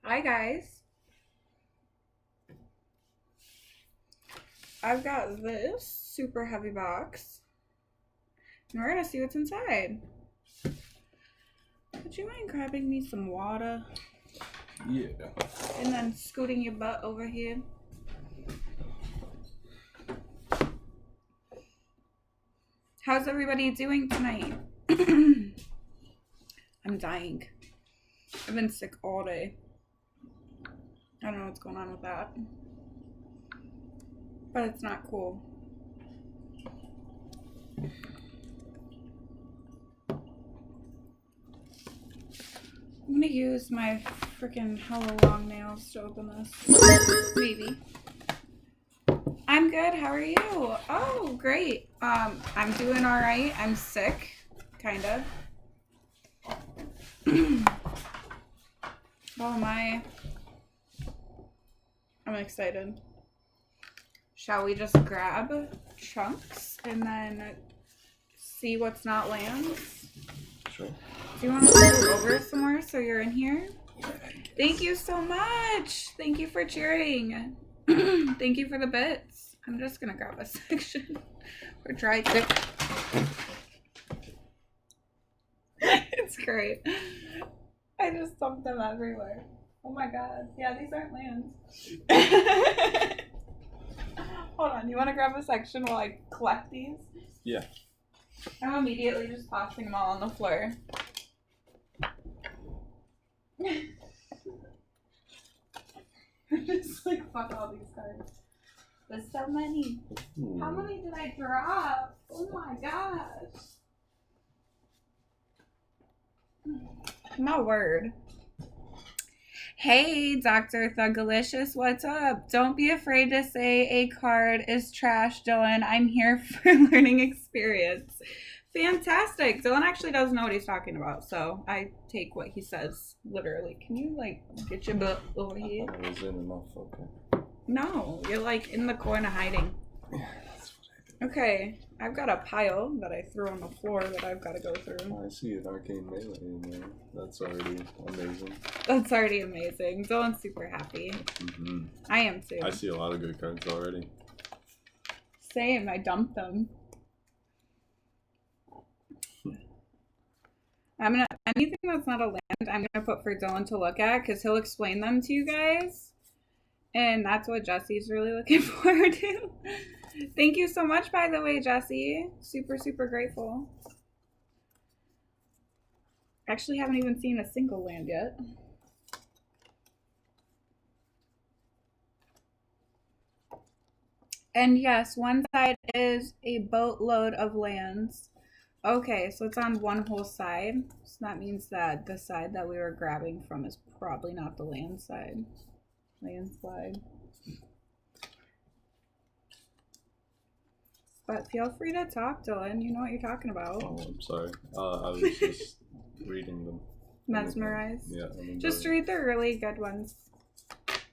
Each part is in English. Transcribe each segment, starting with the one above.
Hi guys. I've got this super heavy box, and we're gonna see what's inside. Would you mind grabbing me some water Yeah. and then scooting your butt over here? How's everybody doing tonight? I'm dying. I've been sick all day. I don't know what's going on with that, but it's not cool. I'm gonna use my freaking hella long nails to open this. Maybe. I'm good. How are you? Oh, great. I'm doing all right. I'm sick, kind of. Oh my. I'm excited. Shall we just grab chunks and then see what's not lands? Sure. Do you want to move over somewhere so you're in here? Thank you so much. Thank you for cheering. Thank you for the bits. I'm just gonna grab a section or try to. It's great. I just dumped them everywhere. Oh my god. Yeah, these aren't lands. Hold on. You want to grab a section while I collect these? Yeah. I'm immediately just tossing them all on the floor. Just like, fuck all these cards. There's so many. How many did I drop? Oh my gosh. My word. Hey, Dr. Thugalicious, what's up? Don't be afraid to say a card is trash, Dylan. I'm here for learning experience. Fantastic. Dylan actually doesn't know what he's talking about, so I take what he says literally. Can you, like, get your butt over here? I was in enough, okay. No, you're, like, in the corner hiding. Yeah, that's what I did. Okay, I've got a pile that I threw on the floor that I've got to go through. I see an arcane melee in there. That's already amazing. That's already amazing. Dylan's super happy. Mm-hmm. I am too. I see a lot of good cards already. Same, I dumped them. Anything that's not a land, I'm gonna put for Dylan to look at because he'll explain them to you guys. And that's what Jesse's really looking forward to. Thank you so much, by the way, Jesse. Super, super grateful. Actually, haven't even seen a single land yet. And yes, one side is a boatload of lands. Okay, so it's on one whole side. So that means that the side that we were grabbing from is probably not the land side. Landslide. But feel free to talk, Dylan. You know what you're talking about. Oh, I'm sorry. I was just reading them. Mesmerized. Yeah. Just read the really good ones.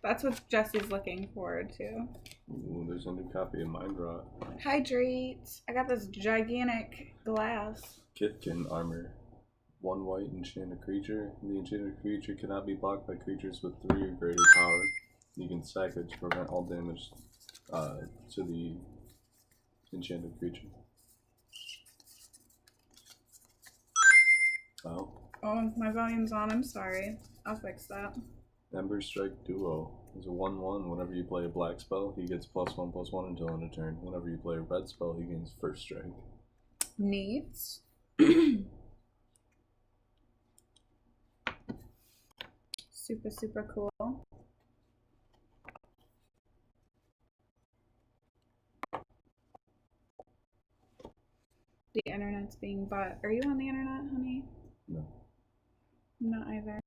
That's what Jesse's looking forward to. Ooh, there's a new copy of Mind Rot. Hydrate. I got this gigantic glass. Kithkin armor. 1 white enchanted creature. The enchanted creature cannot be blocked by creatures with 3 or greater power. You can sack it to prevent all damage to the enchanted creature. Oh. Oh, my volume's on. I'm sorry. I'll fix that. Ember Strike Duo is a 1/1. Whenever you play a black spell, he gets +1/+1 until end of turn. Whenever you play a red spell, he gains first strike. Neat. Super, super cool. The internet's being bought. Are you on the internet, honey? No. Not either.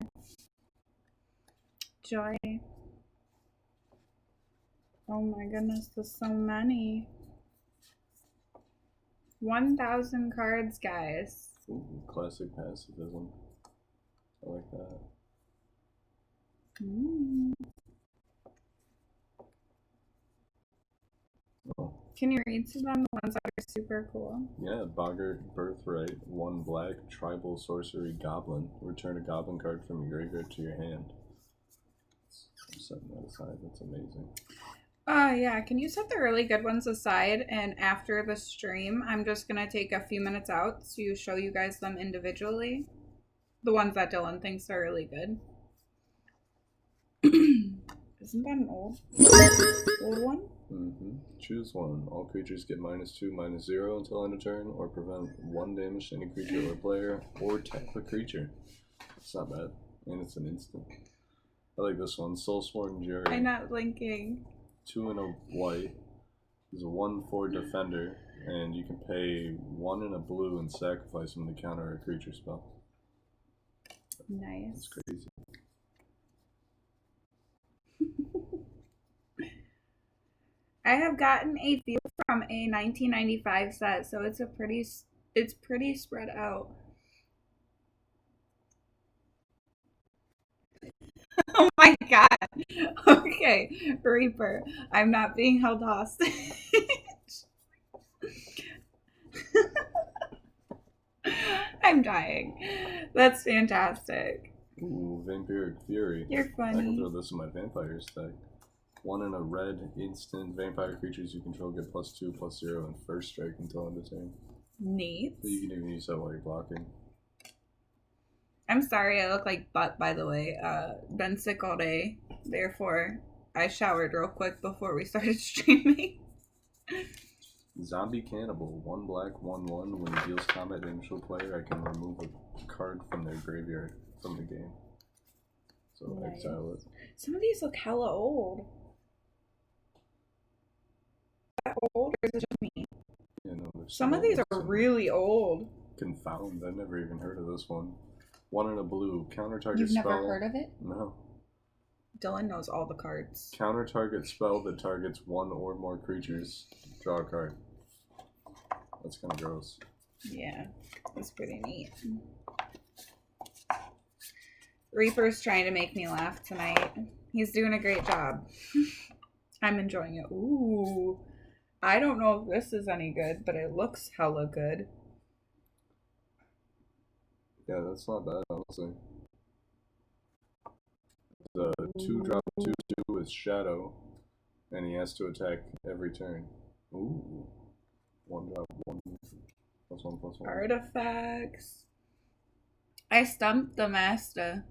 Joy. Oh my goodness, there's so many. 1,000 cards, guys. Ooh, classic pacifism. I like that. Oh. Can you read to them the ones that are super cool? Yeah, Boggart Birthright, 1 black, tribal sorcery goblin. Return a goblin card from your graveyard to your hand. setting that aside. That's amazing. Yeah, can you set the really good ones aside? And after the stream, I'm just gonna take a few minutes out to show you guys them individually. The ones that Dylan thinks are really good. Isn't that an old one? Mm-hmm. Choose one. All creatures get -2, -0 until end of turn, or prevent 1 damage to any creature or player, or tap a creature. It's not bad, and it's an instant. I like this one. Soulsworn Jury. I'm not blinking. 2 and a white. He's a 1/4 defender, and you can pay 1 and a blue and sacrifice him to counter a creature spell. Nice. That's crazy. I have gotten a few from a 1995 set, so it's pretty spread out. Oh my god. Okay, Reaper, I'm not being held hostage. I'm dying. That's fantastic. Ooh, Vampiric Fury. You're funny. I can throw this in my Vampires deck. 1 and a red instant. Vampire creatures you control get +2/+0 and first strike until end of turn. Neat. So you can even use that while you're blocking. I'm sorry, I look like butt, by the way. Been sick all day. Therefore, I showered real quick before we started streaming. Zombie Cannibal. 1 black, 1/1. When it deals combat damage to a player, I can remove a card from their graveyard from the game. So Nice. exile it. Some of these look hella old. That old, or is it just me? Yeah, no, Some of these are really old. Confound. I never even heard of this one. 1 and a blue. Counter target You've spell. never heard of it? No. Dylan knows all the cards. Counter target spell that targets 1 or more creatures. Draw a card. That's kind of gross. Yeah, that's pretty neat. Reaper's trying to make me laugh tonight. He's doing a great job. I'm enjoying it. Ooh. I don't know if this is any good, but it looks hella good. Yeah, that's not bad, honestly. The 2-drop 2/2 with Shadow, and he has to attack every turn. Ooh. 1-drop 1/1/1/1. Artifacts. I stumped the master.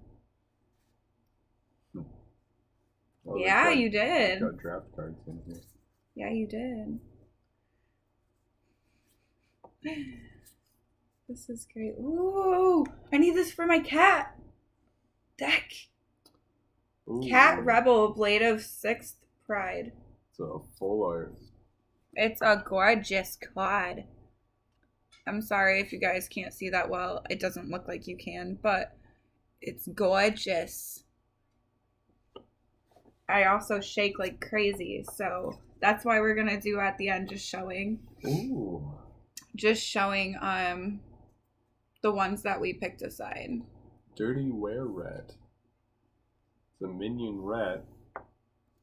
Oh, Yeah, you did. Got draft cards in here. Yeah, you did. This is great. Ooh, I need this for my cat deck. Ooh. Cat Rebel, Blade of Sixth Pride. It's a full art. It's a gorgeous card. I'm sorry if you guys can't see that well. It doesn't look like you can, but it's gorgeous. I also shake like crazy, so that's why we're gonna do at the end just showing. Ooh. Just showing the ones that we picked aside. Dirty Were Rat. It's a minion rat.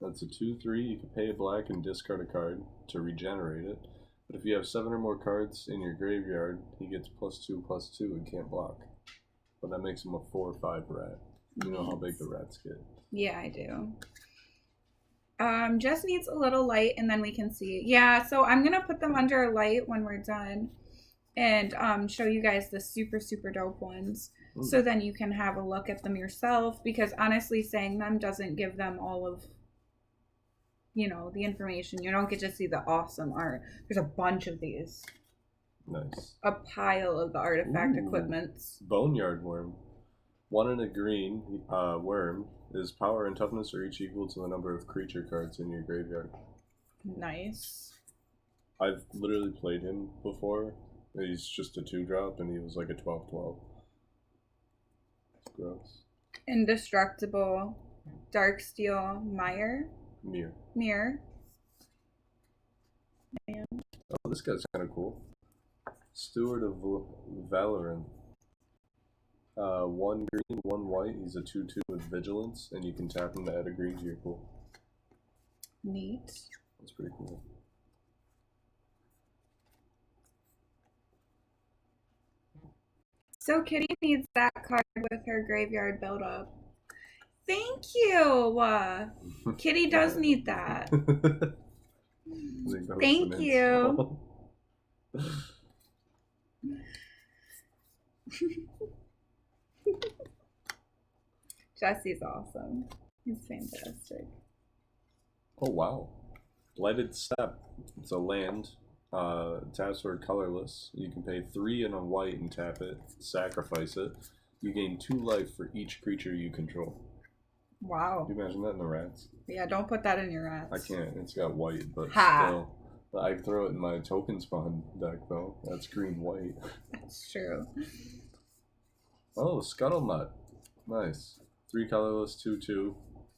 That's a 2/3. You can pay a black and discard a card to regenerate it. But if you have 7 or more cards in your graveyard, he gets +2/+2 and can't block. But that makes him a 4 or 5 rat. You know how big the rats get. Yeah, I do. Just needs a little light and then we can see. Yeah, so I'm gonna put them under a light when we're done and show you guys the super, super dope ones. Ooh. So then you can have a look at them yourself, because honestly saying them doesn't give them all of, you know, the information. You don't get to see the awesome art. There's a bunch of these. Nice. A pile of the artifact Ooh. equipments. Boneyard Worm. 1 and a green worm. His power and toughness are each equal to the number of creature cards in your graveyard. Nice. I've literally played him before. He's just a 2-drop and he was like a 12/12. It's gross. Indestructible. Darksteel Mirror. Oh, this guy's kind of cool. Steward of Valorant. 1 green, 1 white. He's a 2/2 with vigilance, and you can tap him to add a green to your pool. Neat. That's pretty cool. So Kitty needs that card with her graveyard build up. Thank you. Kitty does need that. I think that was Thank an you. insult. Jesse's awesome. He's fantastic. Oh wow. Blighted Step. It's a land. Taps for colorless. You can pay 3 and a white and tap it. Sacrifice it. You gain 2 life for each creature you control. Wow. Can you imagine that in the rats? Yeah, don't put that in your rats. I can't. It's got white, but Ha. still. I throw it in my token spawn deck though. That's green white. That's true. Oh, Scuttlemutt. Nice. 3 colorless, 2/2.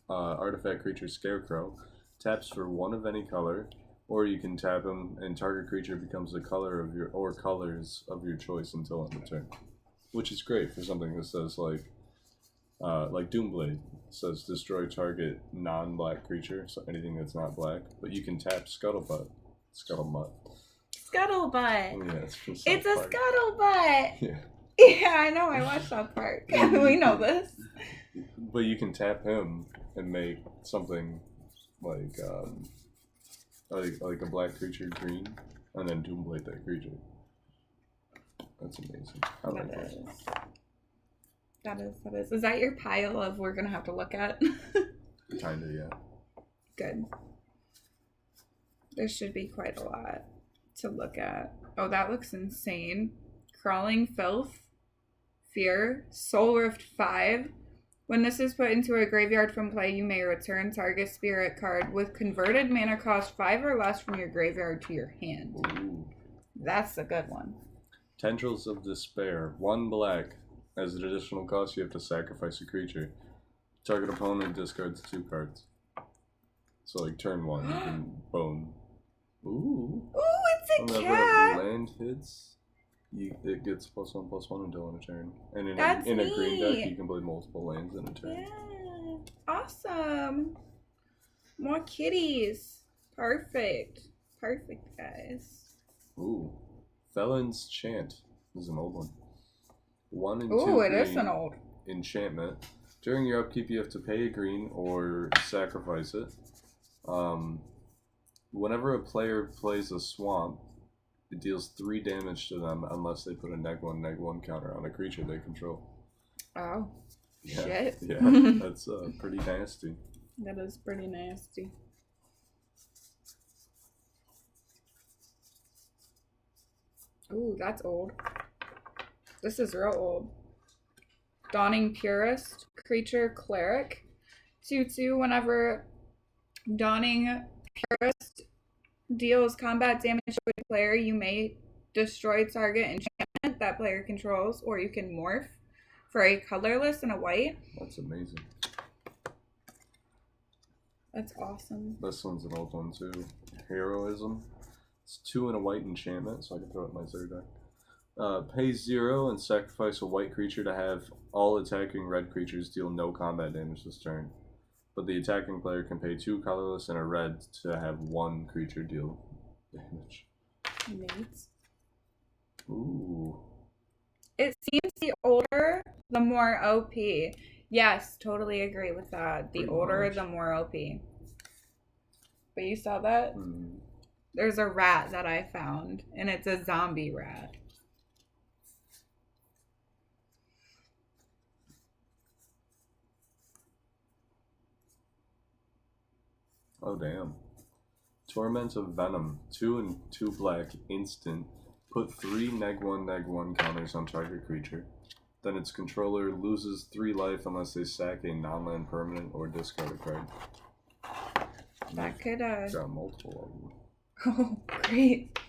Artifact creature Scarecrow. Taps for 1 of any color, or you can tap him and target creature becomes the color of your or colors of your choice until end of turn. Which is great for something that says like Doomblade says destroy target non-black creature, so anything that's not black. But you can tap Scuttlemutt. Scuttlebutt. Yeah, it's from South It's a Park. scuttlebutt. Yeah. Yeah, I know. I watched South Park. We know this. But you can tap him and make something like a black creature green, and then Doomblade that creature. That's amazing. I like that. That is. Is that your pile of we're gonna have to look at? Kinda, yeah. Good. There should be quite a lot to look at. Oh, that looks insane. Crawling Filth. Fear. Soul Rift 5. When this is put into a graveyard from play, you may return target spirit card with converted mana cost 5 or less from your graveyard to your hand. Ooh. That's a good one. Tendrils of Despair. 1 black. As an additional cost, you have to sacrifice a creature. Target opponent discards 2 cards. So, like, turn 1, you can bone. Ooh. Ooh, it's a Whenever cat! land hits, it gets +1/+1 until end of turn. And in That's a green deck, neat. you can play multiple lands in a turn. Yeah. Awesome. More kitties. Perfect. Perfect, guys. Ooh. Felon's Chant. This is an old one. 1 and 2 Ooh, it green is an old. enchantment. During your upkeep, you have to pay a green or sacrifice it. Whenever a player plays a swamp, it deals 3 damage to them unless they put a -1/-1 counter on a creature they control. Oh. Yeah, Shit. yeah, that's pretty nasty. That is pretty nasty. Ooh, that's old. This is real old. Dawning Purist, creature cleric. 2/2, whenever Dawning Purist deals combat damage to a player, you may destroy target enchantment that player controls, or you can morph for a colorless and a white. That's amazing. That's awesome. This one's an old one too. Heroism. It's 2 and a white enchantment, so I can throw it in my Zerg deck. Pay 0 and sacrifice a white creature to have all attacking red creatures deal no combat damage this turn. But the attacking player can pay 2 colorless and a red to have 1 creature deal damage. Neat. Ooh. It seems the older, the more OP. Yes, totally agree with that. The Pretty older, much. the more OP. But you saw that? Mm. There's a rat that I found, and it's a zombie rat. Oh damn. Torment of Venom. 2 and 2 black, instant. Put 3 -1/-1 counters on target creature. Then its controller loses 3 life unless they sack a non-land permanent or discard a card. That could, Got multiple of them. Oh, great.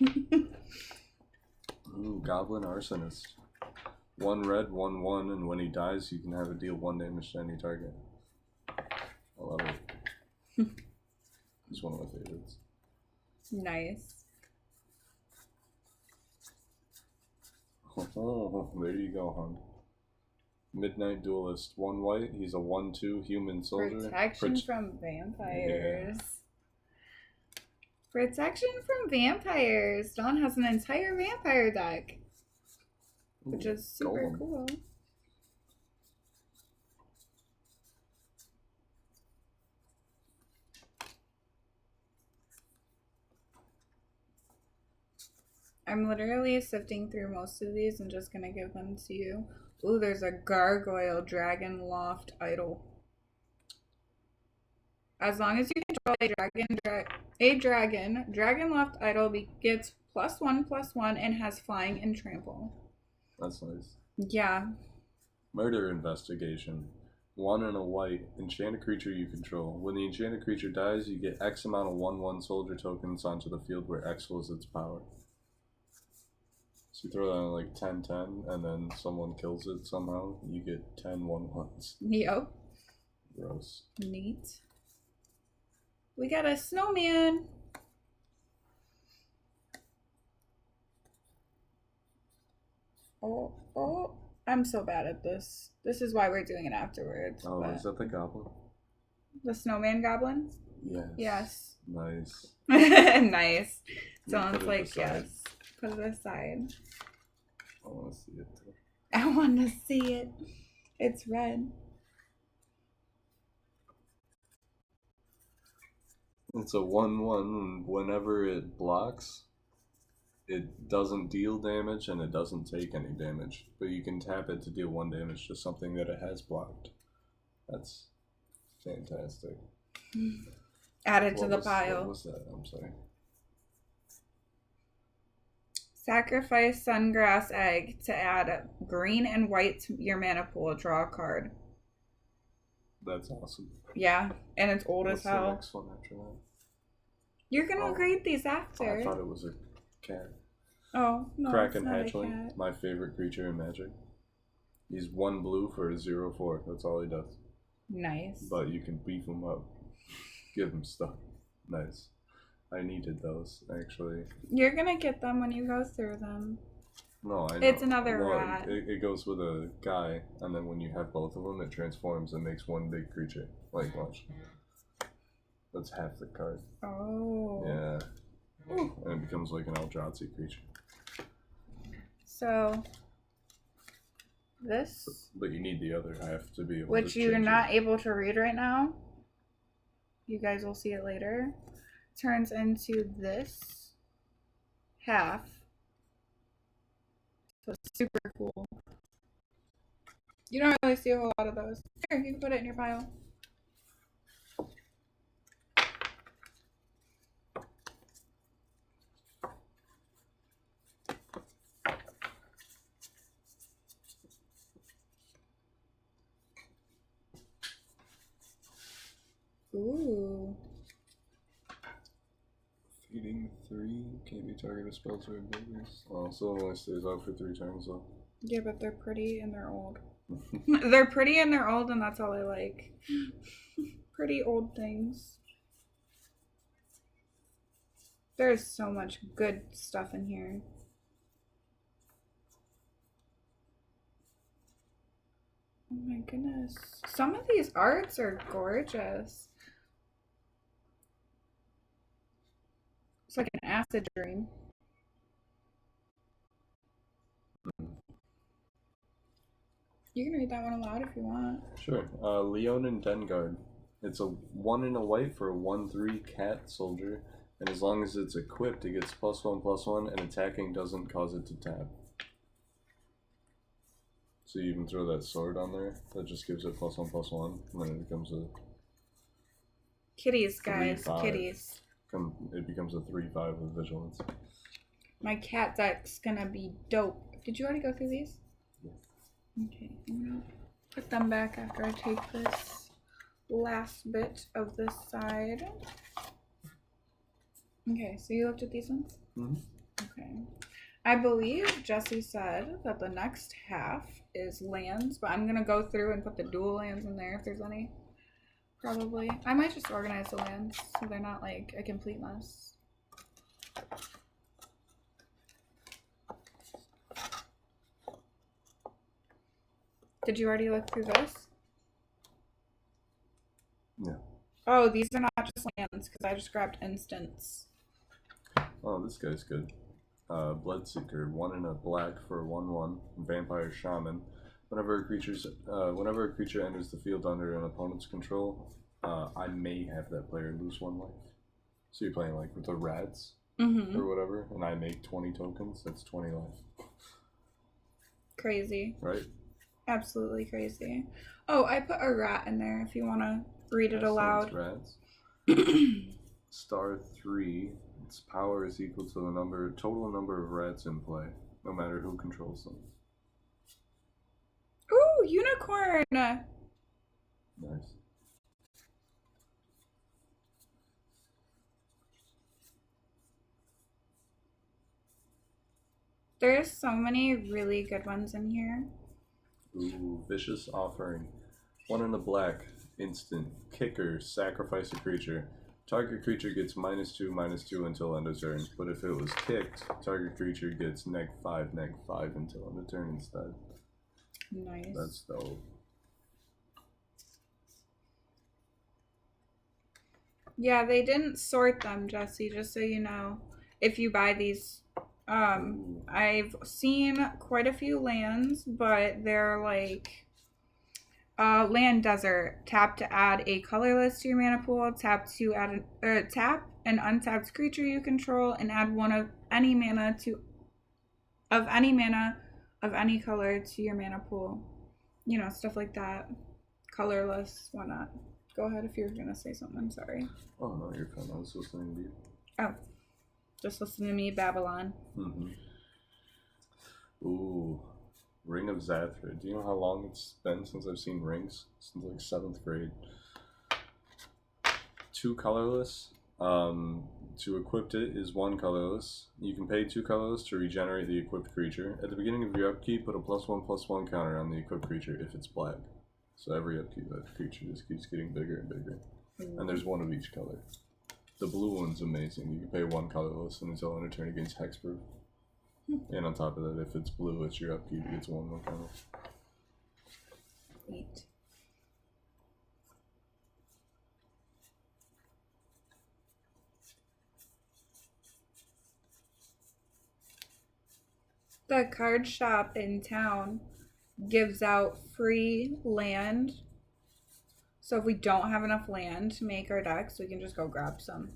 Ooh, Goblin Arsonist. 1 red, 1/1, and when he dies, you can have it deal 1 damage to any target. I love it. It's one of my favorites. Nice. Oh, there you go, hon. Midnight Duelist. 1 white. He's a 1/2 human soldier. Protection from vampires. Protection from vampires. Dawn has an entire vampire deck, which is super Golem. cool. I'm literally sifting through most of these and just gonna give them to you. Ooh, there's a Gargoyle Dragon Loft Idol. As long as you control a Dragon Loft Idol gets +1/+1 and has flying and trample. That's nice. Yeah. Murder Investigation. 1 and a white. Enchant a creature you control. When the enchanted creature dies, you get X amount of 1/1 soldier tokens onto the field where X was its power. So you throw that on like 10/10, and then someone kills it somehow, you get 10 1/1s. Yep. Gross. Neat. We got a snowman. Oh, I'm so bad at this. This is why we're doing it afterwards. Oh, is that the goblin? The snowman goblin? Yes. Yes. Nice. Nice. You Sounds put it like aside. yes. Put it aside. I want to see it too. I want to see it. It's red. It's a 1/1, and whenever it blocks, it doesn't deal damage and it doesn't take any damage. But you can tap it to deal 1 damage to something that it has blocked. That's fantastic. Add it to What the was- pile. What was that? I'm sorry. Sacrifice Sungrass Egg to add green and white to your mana pool. Draw a card. That's awesome. Yeah, and it's old What's as the hell. next one after that? You're gonna Oh. grade these Oh, after. I thought it was a cat. Oh, no, Kraken it's not a Hatchling, cat. my favorite creature in Magic. He's 1 blue for a 0/4. That's all he does. Nice. But you can beef him up. Give him stuff. Nice. I needed those, actually. You're gonna get them when you go through them. No, I know. It's another Well, rat. It goes with a guy, and then when you have both of them, it transforms and makes 1 big creature. Like, watch. That's half the card. Oh. Yeah. And it becomes like an Eldrazi creature. So this, But you need the other half to be able which to you're change not it. able to read right now, you guys will see it later, turns into this half. So it's super cool. You don't really see a whole lot of those. Here, you can put it in your pile. Ooh. Feeding 3 can't be targeted spells or abilities. Oh, so it only stays out for 3 turns though. Yeah, but they're pretty and they're old. They're pretty and they're old, and that's all I like. Pretty old things. There's so much good stuff in here. Oh my goodness. Some of these arts are gorgeous. It's like an acid dream. You can read that one aloud if you want. Sure. Leonin Dengard. It's a 1 and a white for a 1/3 cat soldier, and as long as it's equipped, it gets +1/+1, and attacking doesn't cause it to tap. So you can throw that sword on there. That just gives it +1/+1, and then it becomes a Kitties, guys. 3/5. Kitties. It becomes a 3/5 with vigilance. My cat deck's gonna be dope. Did you already go through these? Yeah. Okay, I'm gonna put them back after I take this last bit of this side. Okay, so you looked at these ones? Mhm. Okay. I believe Jesse said that the next half is lands, but I'm gonna go through and put the dual lands in there if there's any. Probably. I might just organize the lands so they're not like a complete mess. Did you already look through this? Yeah. Oh, these are not just lands because I just grabbed instants. Oh, this guy's good. Bloodseeker, 1 and a black for a 1/1. Vampire Shaman. Whenever a creature enters the field under an opponent's control, I may have that player lose 1 life. So you're playing like with the rats. Mm-hmm. or whatever, and I make 20 tokens, that's 20 life. Crazy. Right? Absolutely crazy. Oh, I put a rat in there if you want to read it aloud. Rats. Star 3. Its power is equal to the total number of rats in play, no matter who controls them. Ooh, unicorn! Nice. There's so many really good ones in here. Ooh, Vicious Offering. 1 in a black. Instant. Kicker. Sacrifice a creature. Target creature gets -2/-2 until end of turn, but if it was kicked, target creature gets -5/-5 until end of turn instead. Nice. That's dope. Yeah, they didn't sort them, Jesse, just so you know. If you buy these, I've seen quite a few lands, but they're like land desert. Tap to add a colorless to your mana pool. Tap to add tap an untapped creature you control and add one of any mana of any color to your mana pool. You know, stuff like that. Colorless, why not? Go ahead if you were gonna say something. Sorry. Oh no, you're fine. I was listening to you. Oh, just listen to me, Babylon. Mm-hmm. Ooh, Ring of Zathra. Do you know how long it's been since I've seen rings? Since like 7th grade. 2 colorless. To equip it is 1 colorless. You can pay 2 colorless to regenerate the equipped creature. At the beginning of your upkeep, put a +1/+1 counter on the equipped creature if it's black. So every upkeep, that creature just keeps getting bigger and bigger. And there's 1 of each color. The blue one's amazing. You can pay 1 colorless and until end of turn against hexproof. And on top of that, if it's blue, it's your upkeep. It gets 1 more counter. Neat. The card shop in town gives out free land. So if we don't have enough land to make our decks, we can just go grab some.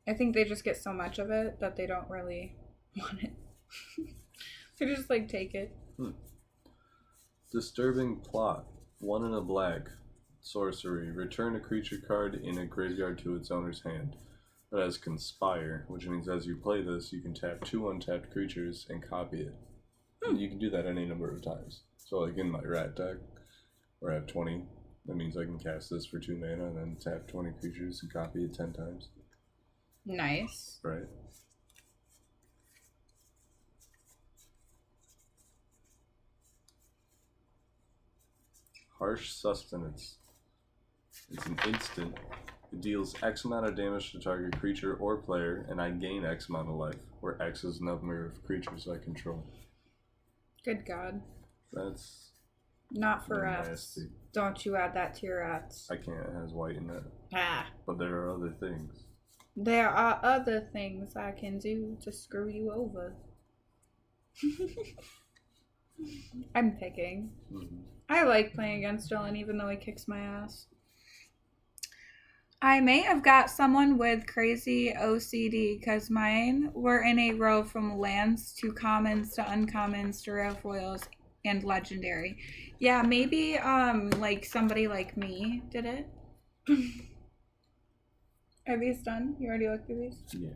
I think they just get so much of it that they don't really want it. They just like take it. Disturbing Plot. 1 in a black. Sorcery. Return a creature card in a graveyard to its owner's hand. It has Conspire, which means as you play this, you can tap 2 untapped creatures and copy it. And you can do that any number of times. So like in my rat deck, where I have 20, that means I can cast this for 2 mana and then tap 20 creatures and copy it 10 times. Nice. Right? Harsh Sustenance. It's an instant. It deals X amount of damage to target creature or player, and I gain X amount of life, where X is the number of creatures I control. Good God. That's not for rats. Nasty. Don't you add that to your rats. I can't. It has white in it. Ah. But there are other things. There are other things I can do to screw you over. I'm picking. I like playing against Dylan even though he kicks my ass. I may have got someone with crazy OCD because mine were in a row from lands to commons to uncommons to rare foils and legendary. Yeah, maybe like somebody like me did it. Are these done? You already looked through these? Yeah.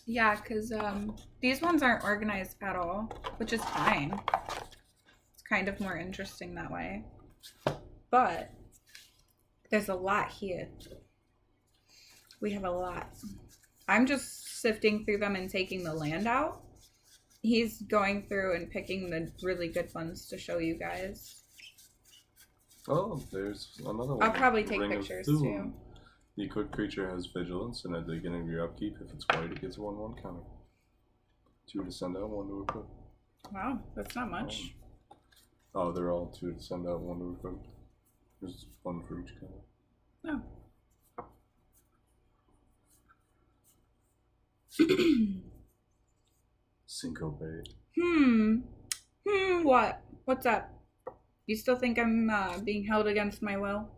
Yeah, because these ones aren't organized at all, which is fine. It's kind of more interesting that way. But there's a lot here. We have a lot. I'm just sifting through them and taking the land out. He's going through and picking the really good ones to show you guys. Oh, there's another one. I'll probably take Ring pictures of too. The equipped creature has vigilance, and at the beginning of your upkeep, if it's white, it gets a 1/1 counter. 2 to send out, 1 to equip. Wow, that's not much. Oh, they're all 2 to send out, 1 to equip. There's 1 for each color. Oh. Syncope. What? What's up? You still think I'm being held against my will?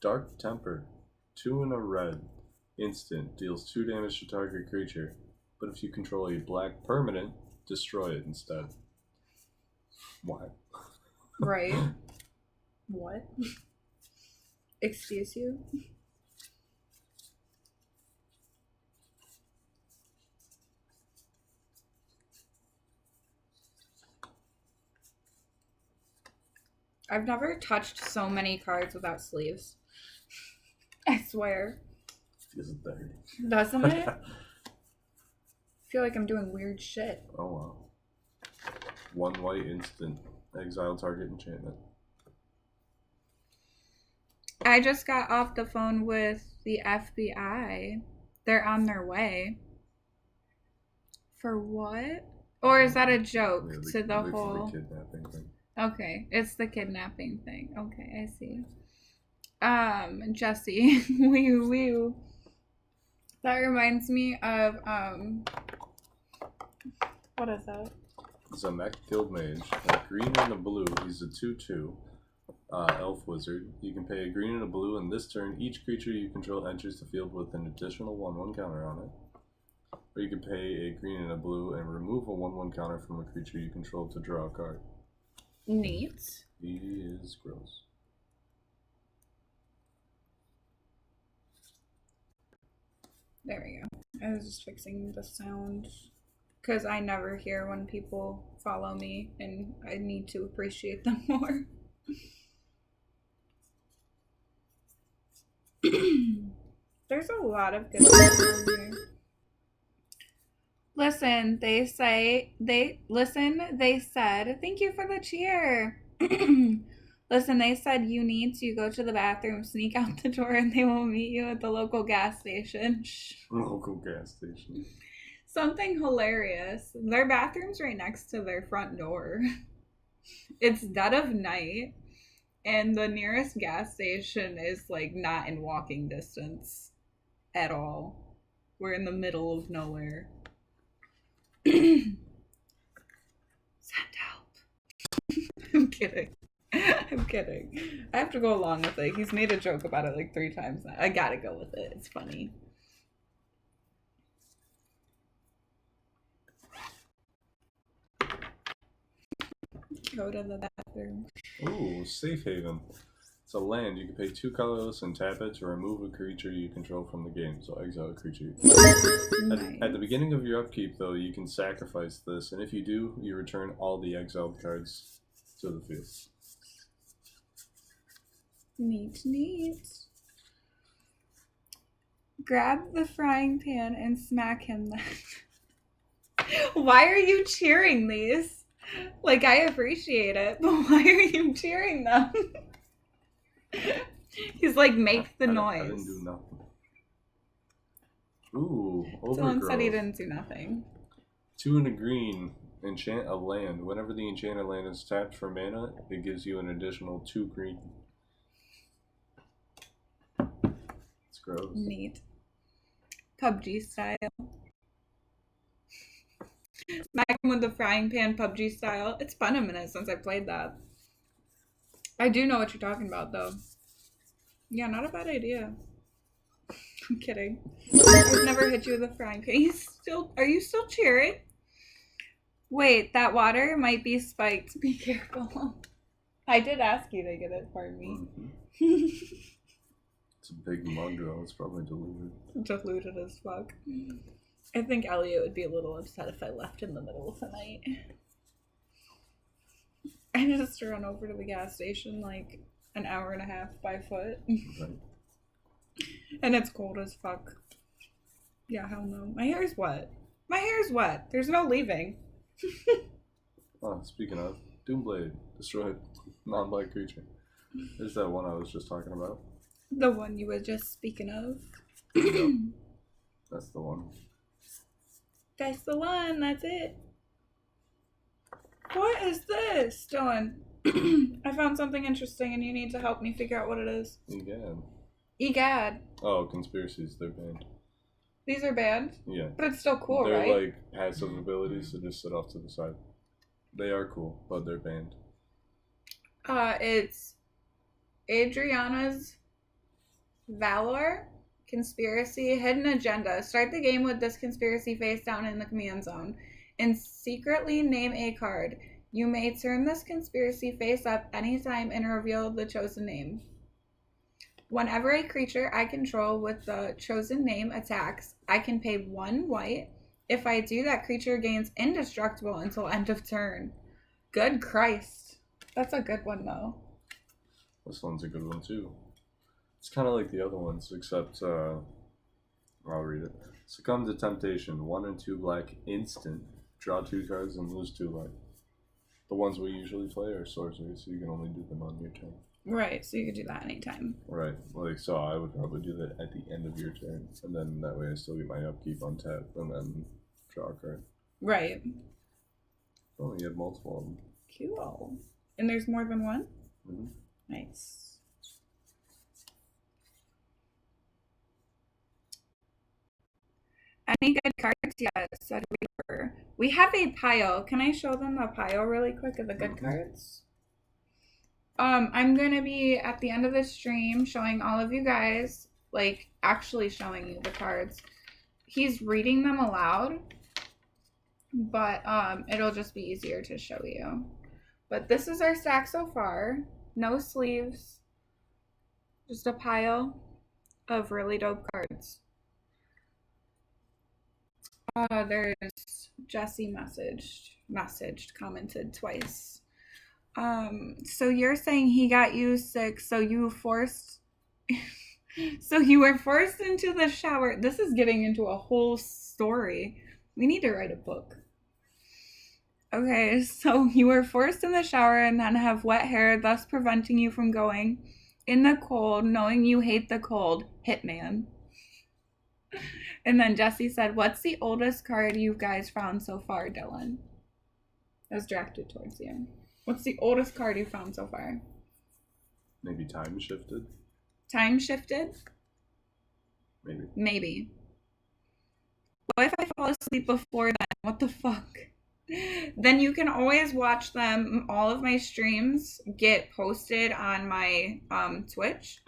Dark Temper. 2 and a red. Instant. Deals 2 damage to target creature. But if you control a black permanent, destroy it instead. Why? Right. What? Excuse you? I've never touched so many cards without sleeves. I swear. Isn't there? Doesn't it? I feel like I'm doing weird shit. Oh wow. 1 white instant. Exile target enchantment. I just got off the phone with the FBI. They're on their way. For what? Or is that a joke to the whole... The kidnapping thing. Okay, it's the kidnapping thing. Okay, I see. Jesse, wee. That reminds me of, what is that? Zamek Guildmage. A green and a blue. He's a 2/2. Elf wizard. You can pay a green and a blue, and this turn, each creature you control enters the field with an additional 1/1 counter on it. Or you can pay a green and a blue and remove a 1/1 counter from a creature you control to draw a card. Neat. He is gross. There we go. I was just fixing the sound because I never hear when people follow me and I need to appreciate them more. There's a lot of good stuff on here. Listen, they said, thank you for the cheer. Listen, they said you need to go to the bathroom, sneak out the door, and they will meet you at the local gas station. Local gas station. Something hilarious. Their bathroom's right next to their front door. It's dead of night, and the nearest gas station is like not in walking distance at all. We're in the middle of nowhere. Send help. I'm kidding. I'm kidding. I have to go along with it. He's made a joke about it like 3 times now. I gotta go with it. It's funny. Go to the bathroom. Ooh, Safe Haven. It's a land. You can pay 2 colorless and tap it to remove a creature you control from the game. So exile a creature. Nice. At the beginning of your upkeep, though, you can sacrifice this, and if you do, you return all the exiled cards to the field. Neat. Grab the frying pan and smack him then. Why are you cheering these? Like, I appreciate it, but why are you cheering them? He's like, make the noise. I didn't do nothing. Ooh, Overgrowth. Dylan said he didn't do nothing. 2 and a green. Enchant a land. Whenever the enchanted land is tapped for mana, it gives you an additional 2 green. It's gross. Neat. PUBG style. Smack him with the frying pan, PUBG style. It's been a minute since I played that. I do know what you're talking about, though. Yeah, not a bad idea. I'm kidding. I've never hit you with a frying pan. Are you still cheering? Wait, that water might be spiked. Be careful. I did ask you to get it for me. Mm-hmm. It's a big mug, though. It's probably diluted. Diluted as fuck. I think Elliot would be a little upset if I left in the middle of the night. I just run over to the gas station like an hour and a half by foot. Right. And it's cold as fuck. Yeah, hell no. My hair's wet. My hair's wet. There's no leaving. Oh, speaking of, Doomblade. Destroyed. Non-black creature. There's that one I was just talking about. The one you were just speaking of. Yep. That's the one. That's the one. That's it. What is this, Dylan? I found something interesting and you need to help me figure out what it is. Egad. Egad. Oh, conspiracies. They're banned. These are banned? Yeah. But it's still cool, they're right? They're like passive abilities that just sit off to the side. They are cool, but they're banned. It's Adriana's Valor, conspiracy, hidden agenda. Start the game with this conspiracy face down in the command zone and secretly name a card. You may turn this conspiracy face up anytime and reveal the chosen name. Whenever a creature I control with the chosen name attacks, I can pay 1 white. If I do, that creature gains indestructible until end of turn. Good Christ. That's a good one, though. This one's a good one, too. It's kind of like the other ones, except, I'll read it. Succumb to temptation. 1 and 2 black, instant. Draw 2 cards and lose 2 life. The ones we usually play are sorceries, so you can only do them on your turn. Right, so you could do that anytime. Right, like, so I would probably do that at the end of your turn, and then that way I still get my upkeep on tap, and then draw a card. Right. Oh, you have multiple of them. Cool. And there's more than one? Mm-hmm. Nice. Any good cards yet? Said Weaver. We have a pile. Can I show them the pile really quick of the good cards? I'm gonna be at the end of the stream showing all of you guys, like actually showing you the cards. He's reading them aloud, but it'll just be easier to show you. But this is our stack so far. No sleeves. Just a pile of really dope cards. There's Jesse messaged, commented twice. So you're saying he got you sick, so you forced so you were forced into the shower. This is getting into a whole story. We need to write a book. Okay, so you were forced in the shower and then have wet hair, thus preventing you from going in the cold, knowing you hate the cold. Hitman. And then Jesse said, what's the oldest card you guys found so far, Dylan? That was directed towards you. What's the oldest card you found so far? Maybe Time Shifted? Time Shifted? Maybe. Maybe. What if I fall asleep before then? What the fuck? Then you can always watch them. All of my streams get posted on my Twitch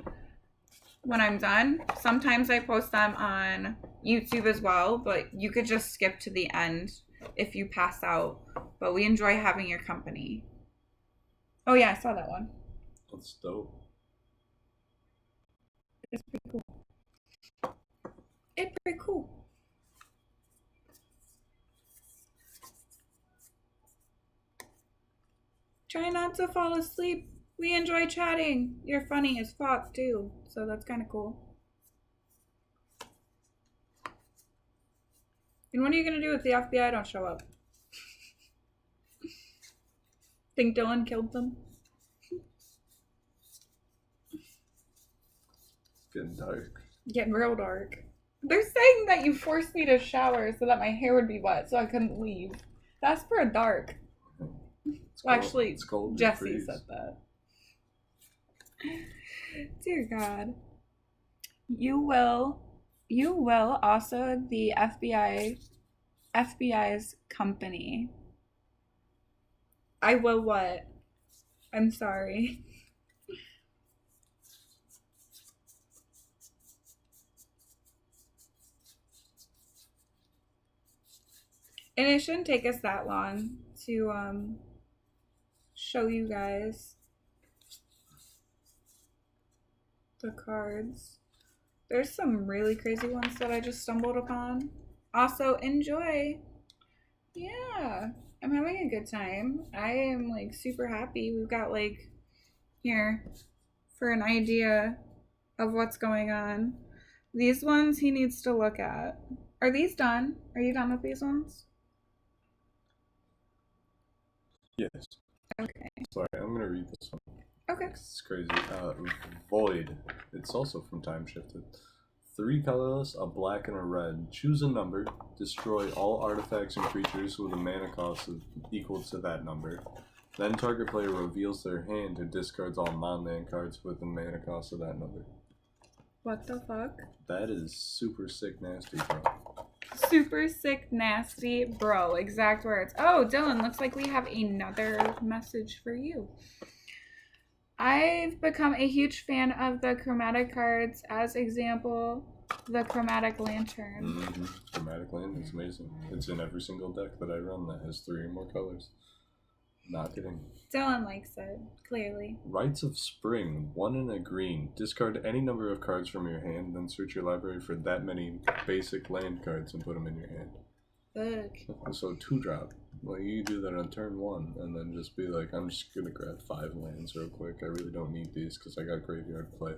when I'm done. Sometimes I post them on YouTube as well, but you could just skip to the end if you pass out. But we enjoy having your company. Oh yeah, I saw that one. That's dope. It's pretty cool. It's pretty cool. Try not to fall asleep. We enjoy chatting. You're funny as fuck too, so that's kind of cool. And what are you gonna do if the FBI don't show up? Think Dylan killed them? Getting dark. Getting real dark. They're saying that you forced me to shower so that my hair would be wet so I couldn't leave. That's for dark. Well, actually, it's cold. Jesse said that. Dear God. You will also the FBI's company. I will what? I'm sorry. And it shouldn't take us that long to show you guys the cards. There's some really crazy ones that I just stumbled upon. Also, enjoy. Yeah, I'm having a good time. I am like super happy. We've got like here for an idea of what's going on. These ones he needs to look at. Are these done? Are you done with these ones? Yes. Okay. Sorry, I'm gonna read this one. Okay. It's crazy. Void. It's also from Time Shifted. 3 colorless, a black and a red. Choose a number. Destroy all artifacts and creatures with a mana cost equal to that number. Then target player reveals their hand and discards all non-land cards with a mana cost of that number. What the fuck? That is super sick nasty, bro. Super sick nasty bro. Exact words. Oh, Dylan, looks like we have another message for you. I've become a huge fan of the chromatic cards. As example, the Chromatic Lantern. Mm-hmm. Chromatic Lantern is amazing. It's in every single deck that I run that has 3 or more colors. Not kidding. Dylan likes it, clearly. Rites of Spring, 1 and a green. Discard any number of cards from your hand, then search your library for that many basic land cards and put them in your hand. Look. So 2-drop. Well, you do that on turn 1, and then just be like, I'm just gonna grab 5 lands real quick. I really don't need these because I got graveyard play.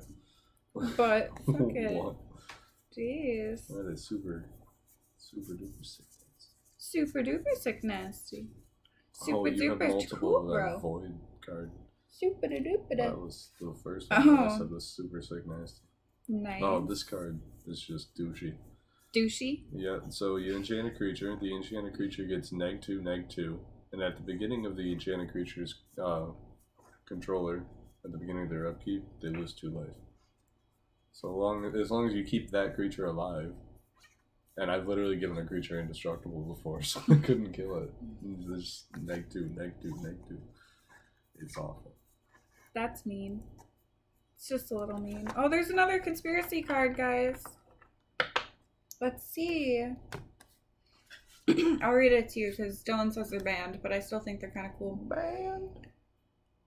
But fuck it. What? Jeez. That is super duper sick. Super duper sick nasty. Super You have duper multiple cool, bro. void card. Super duper. That was the first one that I Oh. said was super sick nasty. Nice. Oh, this card is just douchey. Douchey. Yeah, so you enchant a creature. The enchanted creature gets -2/-2, and at the beginning of the enchanted creature's controller, at the beginning of their upkeep, they lose 2 life. So as long as you keep that creature alive, and I've literally given a creature indestructible before, so I couldn't kill it. It's just -2/-2. It's awful. That's mean. It's just a little mean. Oh, there's another conspiracy card, guys. Let's see. I'll read it to you because Dylan says they're banned, but I still think they're kind of cool. Banned.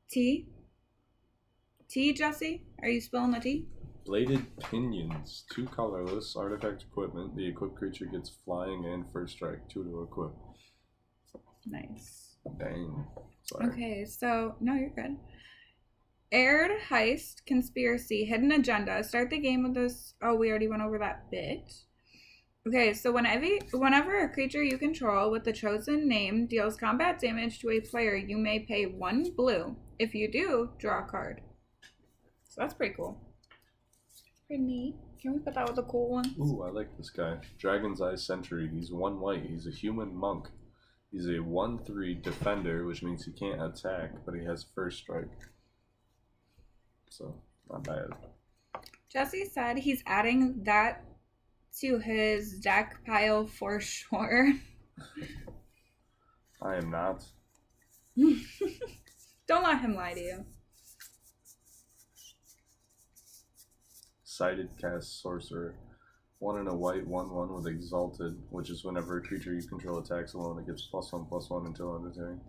Tea? Tea, Jesse? Are you spilling the tea? Bladed Pinions, 2 colorless, artifact equipment. The equipped creature gets flying and first strike, 2 to equip. Nice. Dang. Sorry. Okay, so, no, you're good. Aired Heist, Conspiracy, Hidden Agenda. Start the game with this. Oh, we already went over that bit. Okay, so whenever a creature you control with the chosen name deals combat damage to a player, you may pay 1 blue. If you do, draw a card. So that's pretty cool. Pretty neat. Can we put that with a cool one? Ooh, I like this guy. Dragon's Eye Sentry. He's 1 white. He's a human monk. He's a 1/3 defender, which means he can't attack, but he has first strike. So, not bad. Jesse said he's adding that to his deck pile for sure. I am not. Don't let him lie to you. Sighted Cast Sorcerer. 1 and a white, 1/1 with Exalted, which is whenever a creature you control attacks alone, it gets +1/+1 until end of turn.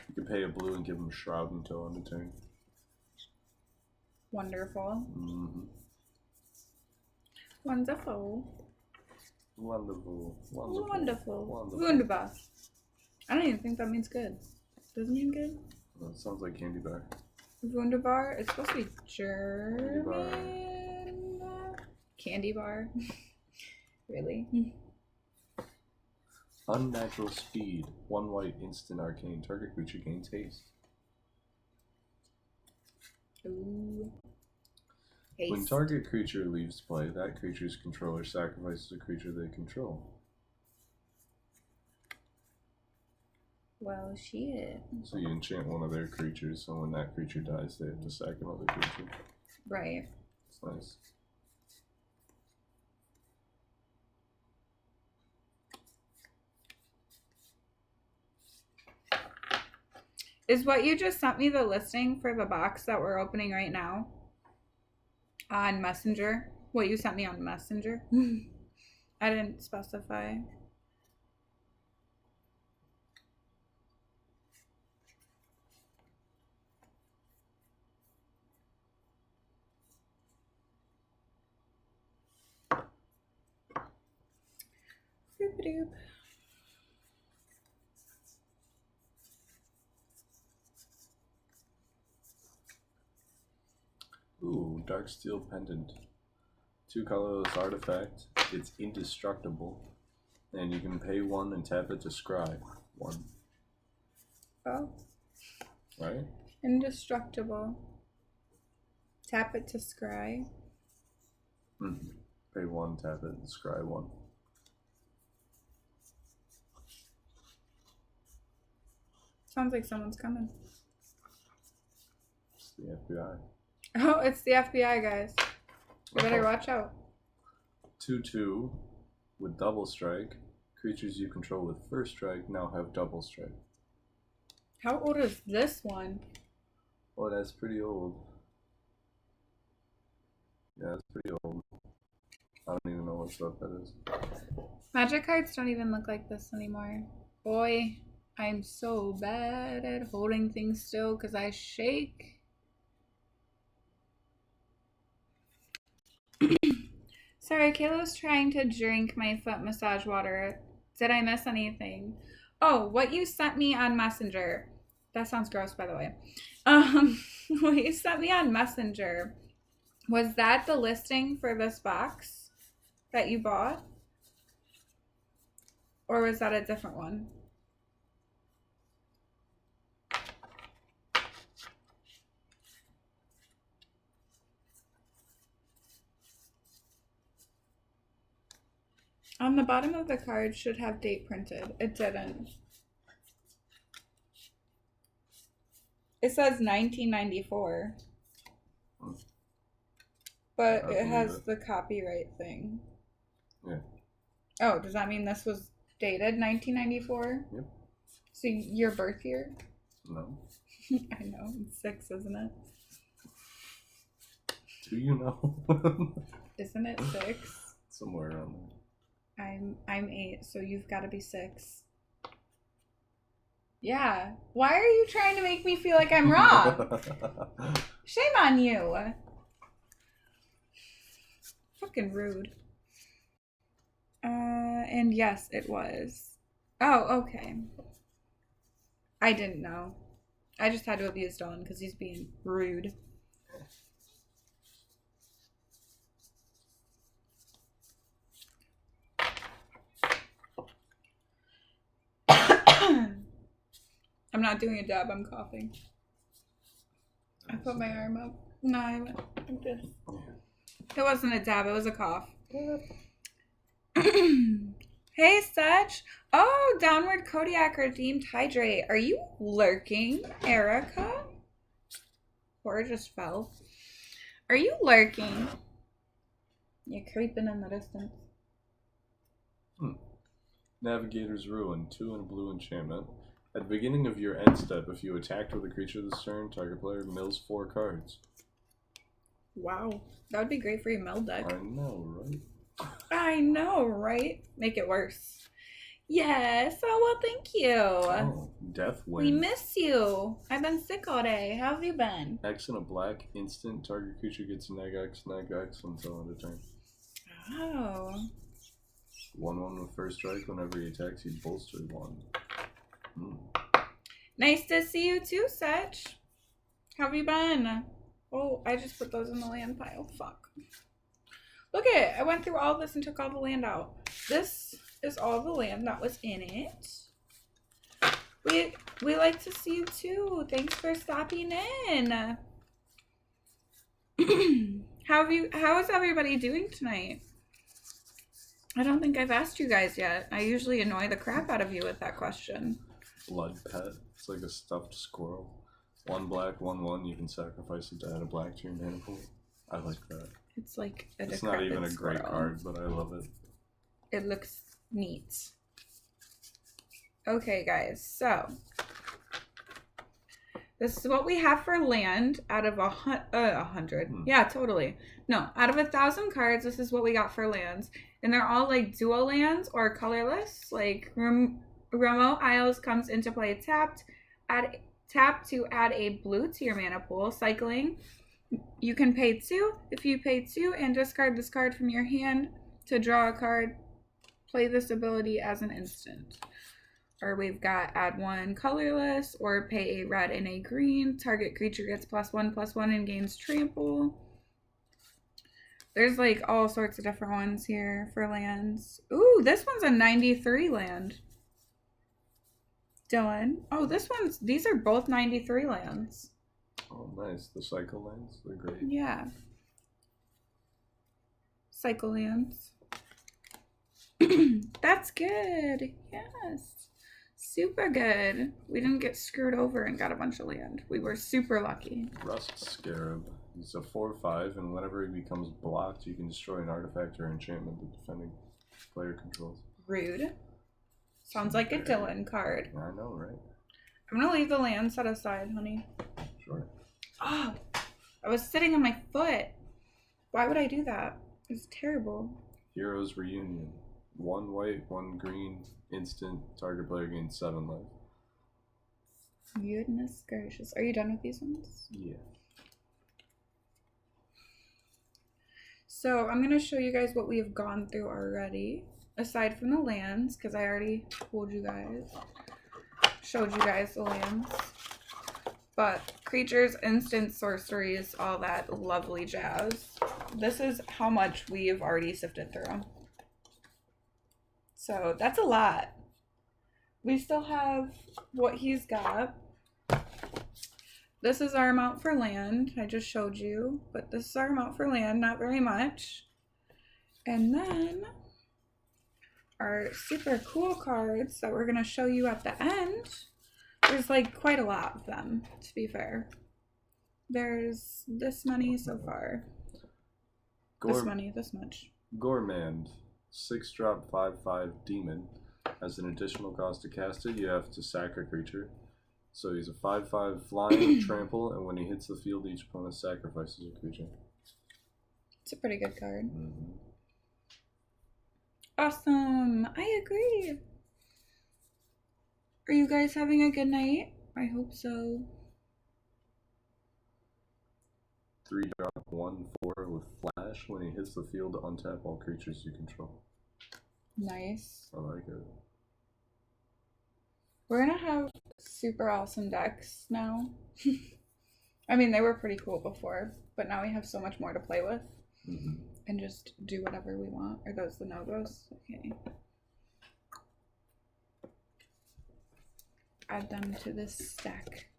You can pay a blue and give him Shroud until end of turn. Wonderful. Mm-hmm. Wonderful. Wonderful. Wunderbar. I don't even think that means good. Doesn't mean good? Well, it sounds like candy bar. Wunderbar. It's supposed to be German. Candy bar. Really? Unnatural Speed. 1 white, instant arcane. Target creature gains haste. Ooh. When Haste. target creature leaves play, that creature's controller sacrifices a creature they control. Well, shit. So you enchant one of their creatures, so when that creature dies, they have to sack another creature. Right. It's nice. Is what you just sent me the listing for the box that we're opening right now? On Messenger? What you sent me on Messenger? I didn't specify. Doop-a-doop. Ooh, Darksteel Pendant. 2 colorless artifact. It's indestructible. And you can pay 1 and tap it to scry. 1. Oh. Right? Indestructible. Tap it to scry. Mm-hmm. Pay 1, tap it, and scry 1. Sounds like someone's coming. It's the FBI. Oh, it's the FBI, guys. You better watch out. 2/2 with double strike. Creatures you control with first strike now have double strike. How old is this one? Oh, that's pretty old. Yeah, that's pretty old. I don't even know what stuff that is. Magic cards don't even look like this anymore. Boy, I'm so bad at holding things still because I shake. Sorry, Kayla's trying to drink my foot massage water. Did I miss anything? Oh, what you sent me on Messenger. That sounds gross, by the way. What you sent me on Messenger, was that the listing for this box that you bought? Or was that a different one? On the bottom of the card should have date printed. It didn't. It says 1994. But it has the copyright thing. Yeah. Oh, does that mean this was dated 1994? Yep. So your birth year? No. I know. It's 6, isn't it? Do you know? Isn't it 6? Somewhere around there. I'm 8, so you've got to be 6. Yeah. Why are you trying to make me feel like I'm wrong? Shame on you. Fucking rude. And yes, it was. Oh, okay. I didn't know. I just had to abuse Dylan because he's being rude. I'm not doing a dab, I'm coughing. I put my arm up. No, I went like this. It wasn't a dab, it was a cough. Hey, Setch. Oh, Downward Kodiak redeemed hydrate. Are you lurking, Erica? Or just fell. Are you lurking? You're creeping in the distance. Navigator's Ruin, 2 and a blue enchantment. At the beginning of your end step, if you attacked with a creature this turn, target player mills 4 cards. Wow. That would be great for your mill deck. I know, right? I know, right? Make it worse. Yes. Oh, well, thank you. Oh, Death Wind. We miss you. I've been sick all day. How have you been? X and a black, instant, target creature gets neg X until end of turn. Oh. 1/1 with first strike. Whenever he attacks, he bolster 1. Nice to see you too, Setch. How have you been? Oh, I just put those in the land pile. Fuck. Look at it. I went through all this and took all the land out. This is all the land that was in it. We like to see you too. Thanks for stopping in. How is everybody doing tonight? I don't think I've asked you guys yet. I usually annoy the crap out of you with that question. Blood Pet. It's like a stuffed squirrel. 1 black, 1/1. You can sacrifice it to add a black to your mana pool. I like that. It's like a It's not even a great squirrel. card, but I love it. It looks neat. Okay, guys, so this is what we have for land out of 100. Yeah, totally. No, out of 1,000 cards, this is what we got for lands. And they're all like dual lands or colorless. Like Remote Isles comes into play tapped. Tap to add a blue to your mana pool. Cycling. You can pay 2. If you pay 2 and discard this card from your hand to draw a card, play this ability as an instant. Or we've got add 1 colorless, or pay a red and a green. Target creature gets +1/+1 and gains trample. There's like all sorts of different ones here for lands. Ooh, this one's a 93 land. Dylan. Oh, these are both 93 lands. Oh, nice. The cycle lands, they're great. Yeah. Cycle lands. That's good. Yes. Super good. We didn't get screwed over and got a bunch of land. We were super lucky. Rust Scarab. He's a 4/5, and whenever he becomes blocked, you can destroy an artifact or enchantment the defending player controls. Rude. Sounds like a Dylan card. I know, right? I'm gonna leave the land set aside, honey. Sure. Oh, I was sitting on my foot. Why would I do that? It's terrible. Heroes Reunion. 1 white, 1 green, instant, target player gains 7 life. Goodness gracious. Are you done with these ones? Yeah. So I'm going to show you guys what we have gone through already. Aside from the lands, because I already showed you guys the lands. But creatures, instant sorceries, all that lovely jazz. This is how much we've already sifted through. So that's a lot. We still have what he's got. This is our amount for land. I just showed you, but this is our amount for land, not very much. And then our super cool cards that we're gonna show you at the end. There's like quite a lot of them, to be fair. There's this many so far. This much. Gormand, 6-drop 5/5 demon. As an additional cost to cast it, you have to sack a creature. So he's a 5/5 flying, trample, and when he hits the field, each opponent sacrifices a creature. It's a pretty good card. Mm-hmm. Awesome! I agree! Are you guys having a good night? I hope so. 3-drop 1/4 with flash. When he hits the field, untap all creatures you control. Nice. I like it. We're gonna have super awesome decks now. I mean, they were pretty cool before, but now we have so much more to play with. Mm-hmm. And just do whatever we want. Are those the no-goes? Okay. Add them to this stack.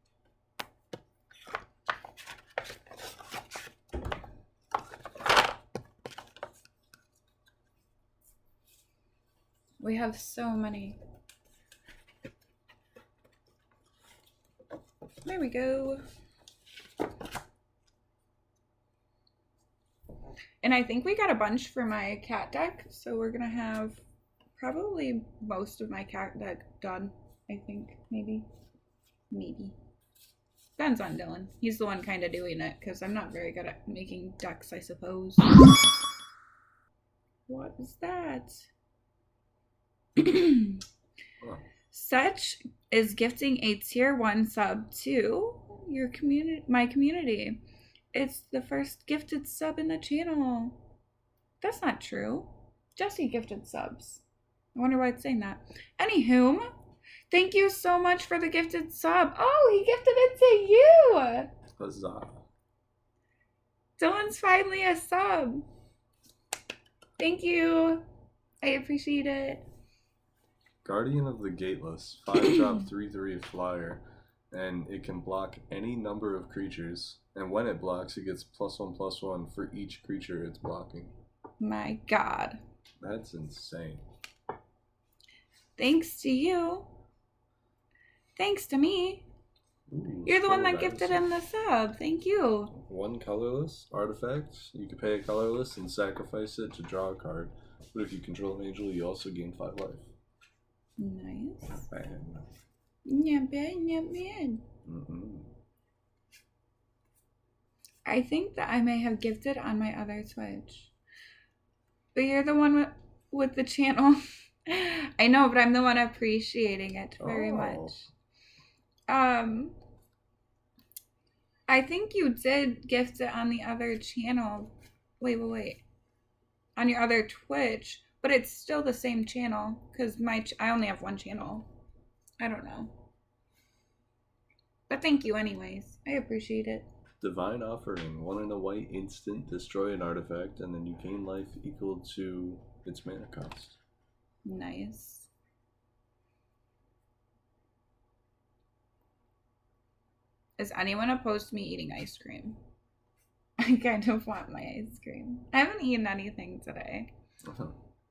We have so many. There we go. And I think we got a bunch for my cat deck, so we're gonna have probably most of my cat deck done. I think, maybe. Depends on Dylan. He's the one kind of doing it, because I'm not very good at making decks, I suppose. What is that? Such is gifting a tier 1 sub to your community, my community. It's the first gifted sub in the channel. That's not true. Jesse gifted subs. I wonder why it's saying that. Anywho, thank you so much for the gifted sub. Oh, he gifted it to you. Huzzah. Dylan's finally a sub. Thank you. I appreciate it. Guardian of the Gateless, 5-drop 3/3 flyer, and it can block any number of creatures. And when it blocks, it gets +1/+1 for each creature it's blocking. My God. That's insane. Thanks to you. Thanks to me. Ooh, You're the one that gifted him the sub. Thank you. 1 colorless artifact. You can pay a colorless and sacrifice it to draw a card. But if you control an angel, you also gain 5 life. Nice. Not bad. Not bad, not bad. Mm-hmm. I think that I may have gifted on my other Twitch. But you're the one with the channel. I know, but I'm the one appreciating it very much. I think you did gift it on the other channel. Wait. On your other Twitch, but it's still the same channel because I only have one channel. I don't know. But thank you anyways. I appreciate it. Divine Offering, 1 and a white instant, destroy an artifact, and then you gain life equal to its mana cost. Nice. Is anyone opposed to me eating ice cream? I kind of want my ice cream. I haven't eaten anything today.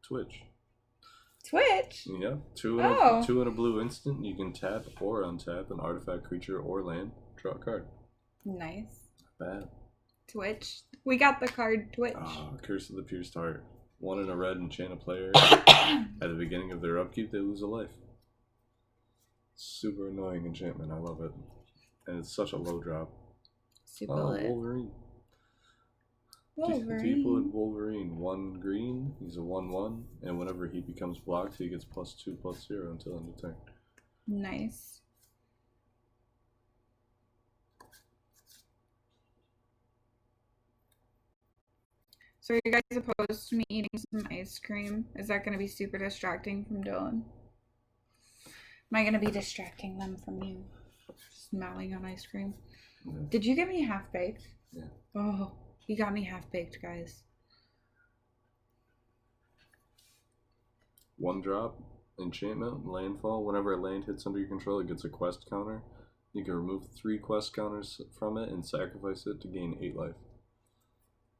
Twitch. Twitch? Yeah. 2 and a blue instant. You can tap or untap an artifact, creature, or land. Draw a card. Nice. Not bad. Twitch. We got the card Twitch. Curse of the Pierced Heart. 1 and a red, enchant a player. At the beginning of their upkeep, they lose a life. Super annoying enchantment. I love it. And it's such a low drop. Super Oh, lit. Wolverine. Wolverine. Deep Wood Wolverine. 1 green. He's a 1/1. And whenever he becomes blocked, he gets +2/+0 until end of turn. Nice. So are you guys opposed to me eating some ice cream? Is that going to be super distracting from Dylan? Am I going to be distracting them from you? Smelling on ice cream. Yeah. Did you get me half-baked? Yeah. Oh, he got me half-baked, guys. 1 drop. Enchantment. Landfall. Whenever a land hits under your control, it gets a quest counter. You can remove 3 quest counters from it and sacrifice it to gain 8 life.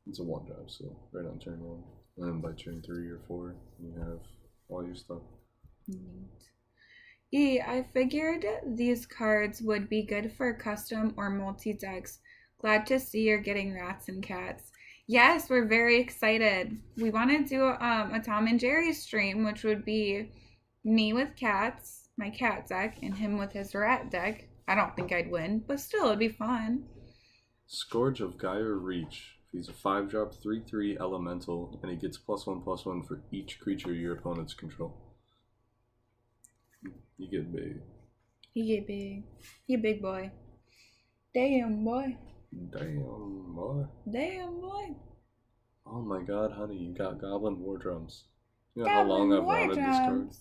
It's a 1 drop, so right on turn 1. And then by turn 3 or 4, you have all your stuff. Neat. I figured these cards would be good for custom or multi-decks. Glad to see you're getting rats and cats. Yes, we're very excited. We want to do a Tom and Jerry stream, which would be me with cats, my cat deck, and him with his rat deck. I don't think I'd win, but still, it'd be fun. Scourge of Gyre Reach. He's a 5-drop 3/3 elemental, and he gets +1/+1 for each creature your opponents control. You get big. He get big. He a big boy. Damn, boy. Damn, boy. Damn, boy. Oh my god, honey, you got Goblin War Drums. You know how long I've wanted this card?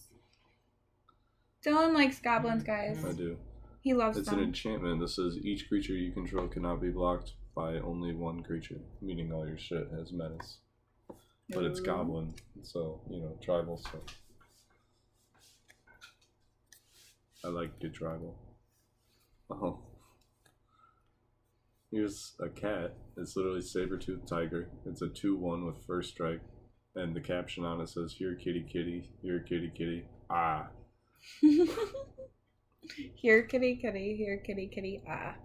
Dylan likes goblins, guys. I do. He loves It's them. an enchantment that says each creature you control cannot be blocked by only 1 creature, meaning all your shit has menace. But it's Goblin, so, you know, tribal stuff. I like the tribal. Oh. Here's a cat. It's literally Saber-Tooth Tiger. It's a 2/1 with first strike. And the caption on it says, "Here kitty kitty, here kitty kitty, ah." Here, kitty, kitty. Here, kitty, kitty. Ah.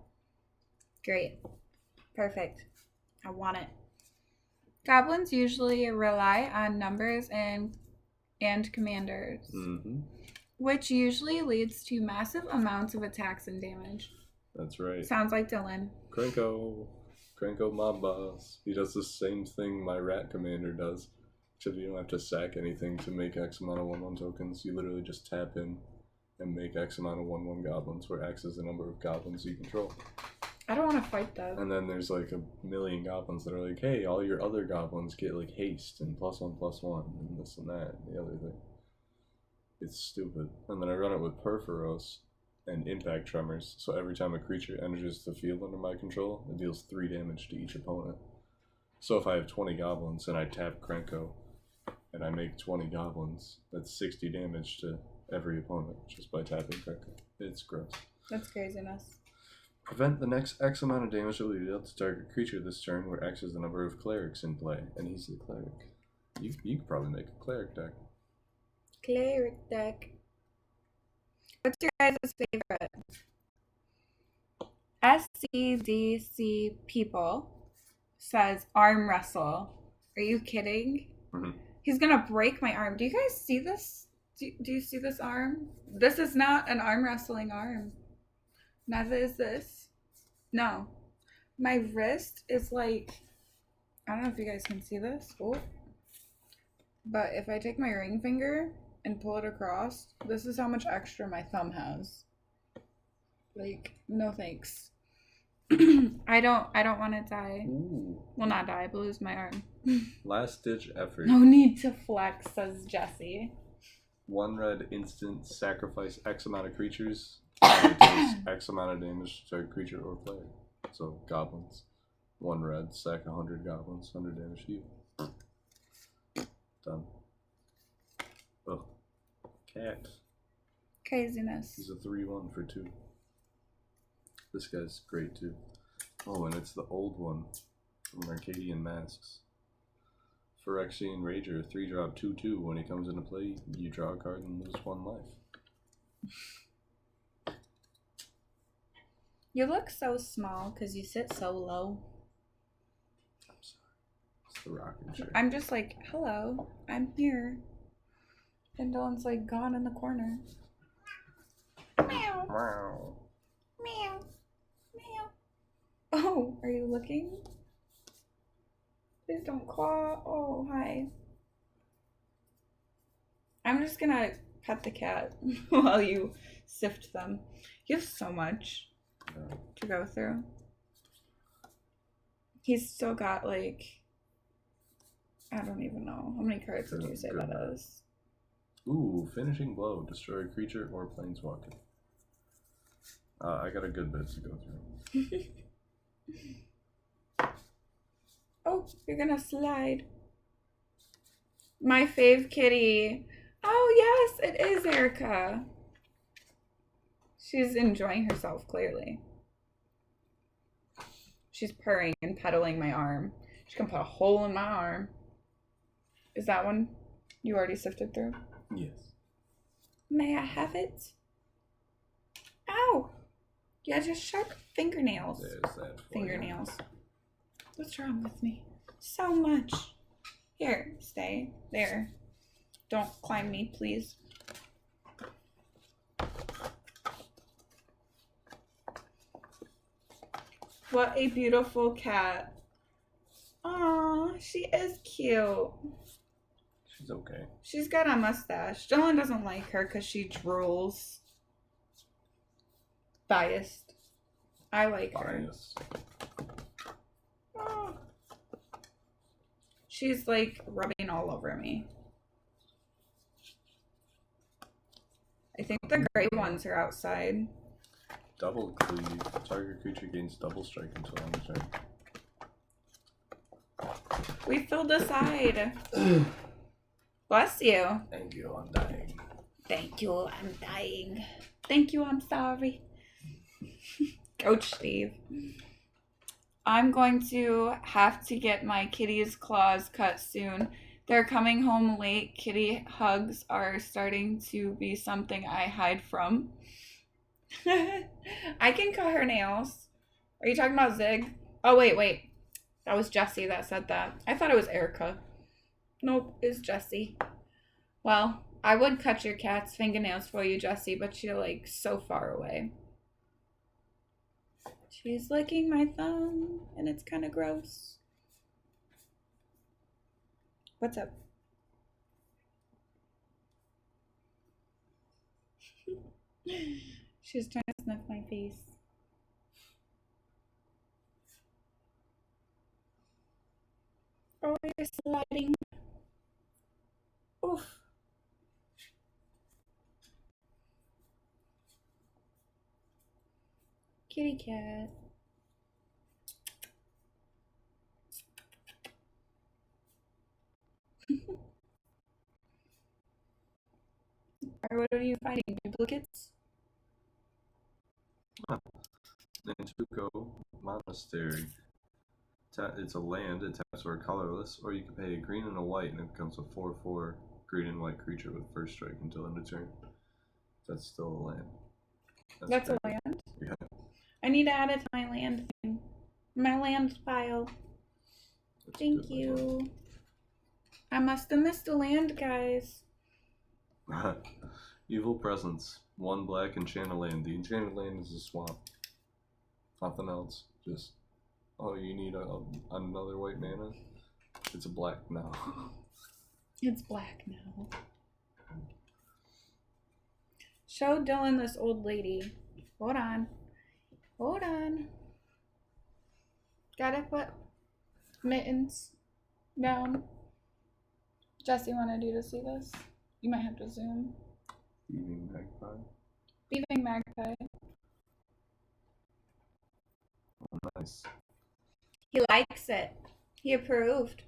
Great. Perfect. I want it. Goblins usually rely on numbers and commanders, which usually leads to massive amounts of attacks and damage. That's right. Sounds like Dylan. Krenko mob boss. He does the same thing my rat commander does. Except you don't have to sack anything to make X amount of 1/1 tokens. You literally just tap in and make X amount of 1/1 goblins, where X is the number of goblins you control. I don't want to fight though. And then there's like a million goblins that are like, hey, all your other goblins get like haste and +1/+1 and this and that and the other thing. It's stupid. And then I run it with Perforos and Impact Tremors, so every time a creature enters the field under my control, it deals 3 damage to each opponent. So if I have 20 goblins and I tap Krenko and I make 20 goblins, that's 60 damage to every opponent just by tapping Krenko. It's gross. That's craziness. Prevent the next X amount of damage that will be dealt to target creature this turn, where X is the number of clerics in play, and he's the cleric. You could probably make a cleric deck. Cleric deck. What's your guys' favorite? SCDC People says arm wrestle. Are you kidding? He's gonna break my arm. Do you guys see this? Do you see this arm? This is not an arm wrestling arm. Neither is this. No. My wrist is like, I don't know if you guys can see this. Oh. But if I take my ring finger and pull it across, this is how much extra my thumb has. Like, no thanks. I don't want to die. Ooh. Well, not die, but lose my arm. Last ditch effort. No need to flex, says Jesse. 1 red instant, sacrifice X amount of creatures, and it does X amount of damage to a creature or player. So goblins. 1 red, sack 100 goblins, 100 damage to you. Done. Oh. Cat. Craziness. He's a 3/1 for 2. This guy's great too. Oh, and it's the old one from Arcadian Masks. Phyrexian Rager, 3-drop 2/2. When he comes into play, you draw a card and lose 1 life. You look so small because you sit so low. I'm sorry. It's the rocking chair. I'm just like, hello, I'm here. And Dylan's like gone in the corner. Meow. Wow. Meow. Meow. Oh, are you looking? Please don't claw. Oh, hi. I'm just gonna pet the cat while you sift them. You have so much to go through. He's still got like, I don't even know. How many cards would you say that is? Ooh, finishing blow. Destroy a creature or planeswalker. I got a good bit to go through. Oh, you're gonna slide. My fave kitty. Oh yes, it is Erica. She's enjoying herself, clearly. She's purring and pedaling my arm. She can put a hole in my arm. Is that one you already sifted through? Yes. May I have it? Ow! Yeah, just sharp fingernails. There's that for Fingernails. What's wrong with me? So much. Here, stay. There. Don't climb me, please. What a beautiful cat. Aw, she is cute. She's okay. She's got a mustache. Dylan doesn't like her because she drools. Biased. I like her. Bias. Oh. She's like rubbing all over me. I think the gray ones are outside. Double cleave. Target creature gains double strike until end of turn. We filled the side. Bless you. Thank you, I'm dying. Thank you, I'm dying. Thank you, I'm sorry. Coach Steve. I'm going to have to get my kitty's claws cut soon. They're coming home late. Kitty hugs are starting to be something I hide from. I can cut her nails. Are you talking about Zig? Oh, wait. That was Jessie that said that. I thought it was Erica. Nope, it's Jessie. Well, I would cut your cat's fingernails for you, Jessie, but you're like so far away. She's licking my thumb, and it's kind of gross. What's up? She's trying to sniff my face. Oh, you're sliding. Oof. Kitty cat. Or what are you finding? Duplicates? Nantuko Monastery. It's a land, it taps or colorless, or you can pay a green and a white and it becomes a 4/4 green and white creature with first strike until end of turn. That's still a land. That's a land? Yeah. I need to add it to my land thing. My land pile. That's Thank you. I must have missed a land, guys. Evil Presence. 1 black enchanted land. The enchanted land is a swamp. Nothing else. Just, oh, you need another white mana? It's a black now. It's black now. Show Dylan this old lady. Hold on. Hold on. Gotta put mittens down. Jesse wanted you to see this. You might have to zoom. Evening Magpie. Thieving Magpie. Oh, nice. He likes it. He approved.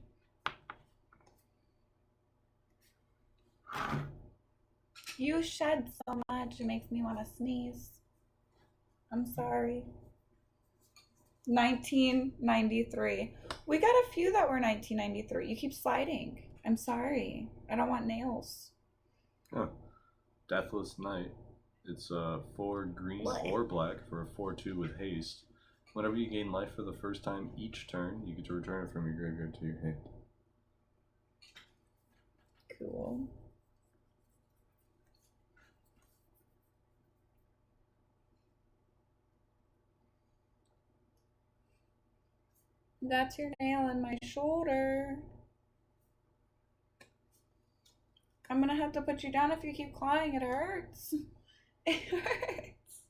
You shed so much, it makes me want to sneeze. I'm sorry. 1993. We got a few that were 1993. You keep sliding. I'm sorry. I don't want nails. Oh. Deathless Knight. It's 4 green or black for a 4/2 with haste. Whenever you gain life for the first time each turn, you get to return it from your graveyard to your hand. Cool. That's your nail in my shoulder. I'm gonna have to put you down if you keep clawing. It hurts. It hurts.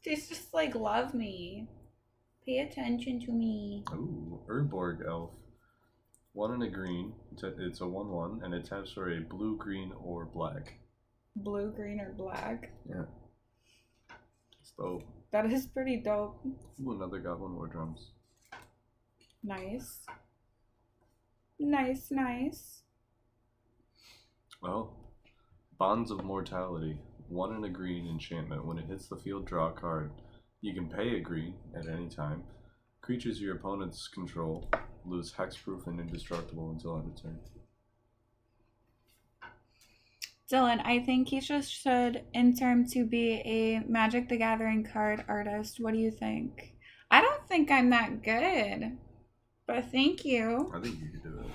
Just like love me. Pay attention to me. Ooh, Urborg Elf. 1 and a green. It's a 1/1, and it taps for a blue, green, or black. Blue, green, or black. Yeah. It's dope. That is pretty dope. Ooh, another Goblin War Drums. Nice. Nice, nice. Well, Bonds of Mortality. 1 and a green enchantment. When it hits the field, draw a card. You can pay a green at any time. Creatures your opponents control lose hexproof and indestructible until end of turn. Dylan, I think he just should intern to be a Magic the Gathering card artist. What do you think? I don't think I'm that good, but thank you. I think you could do it.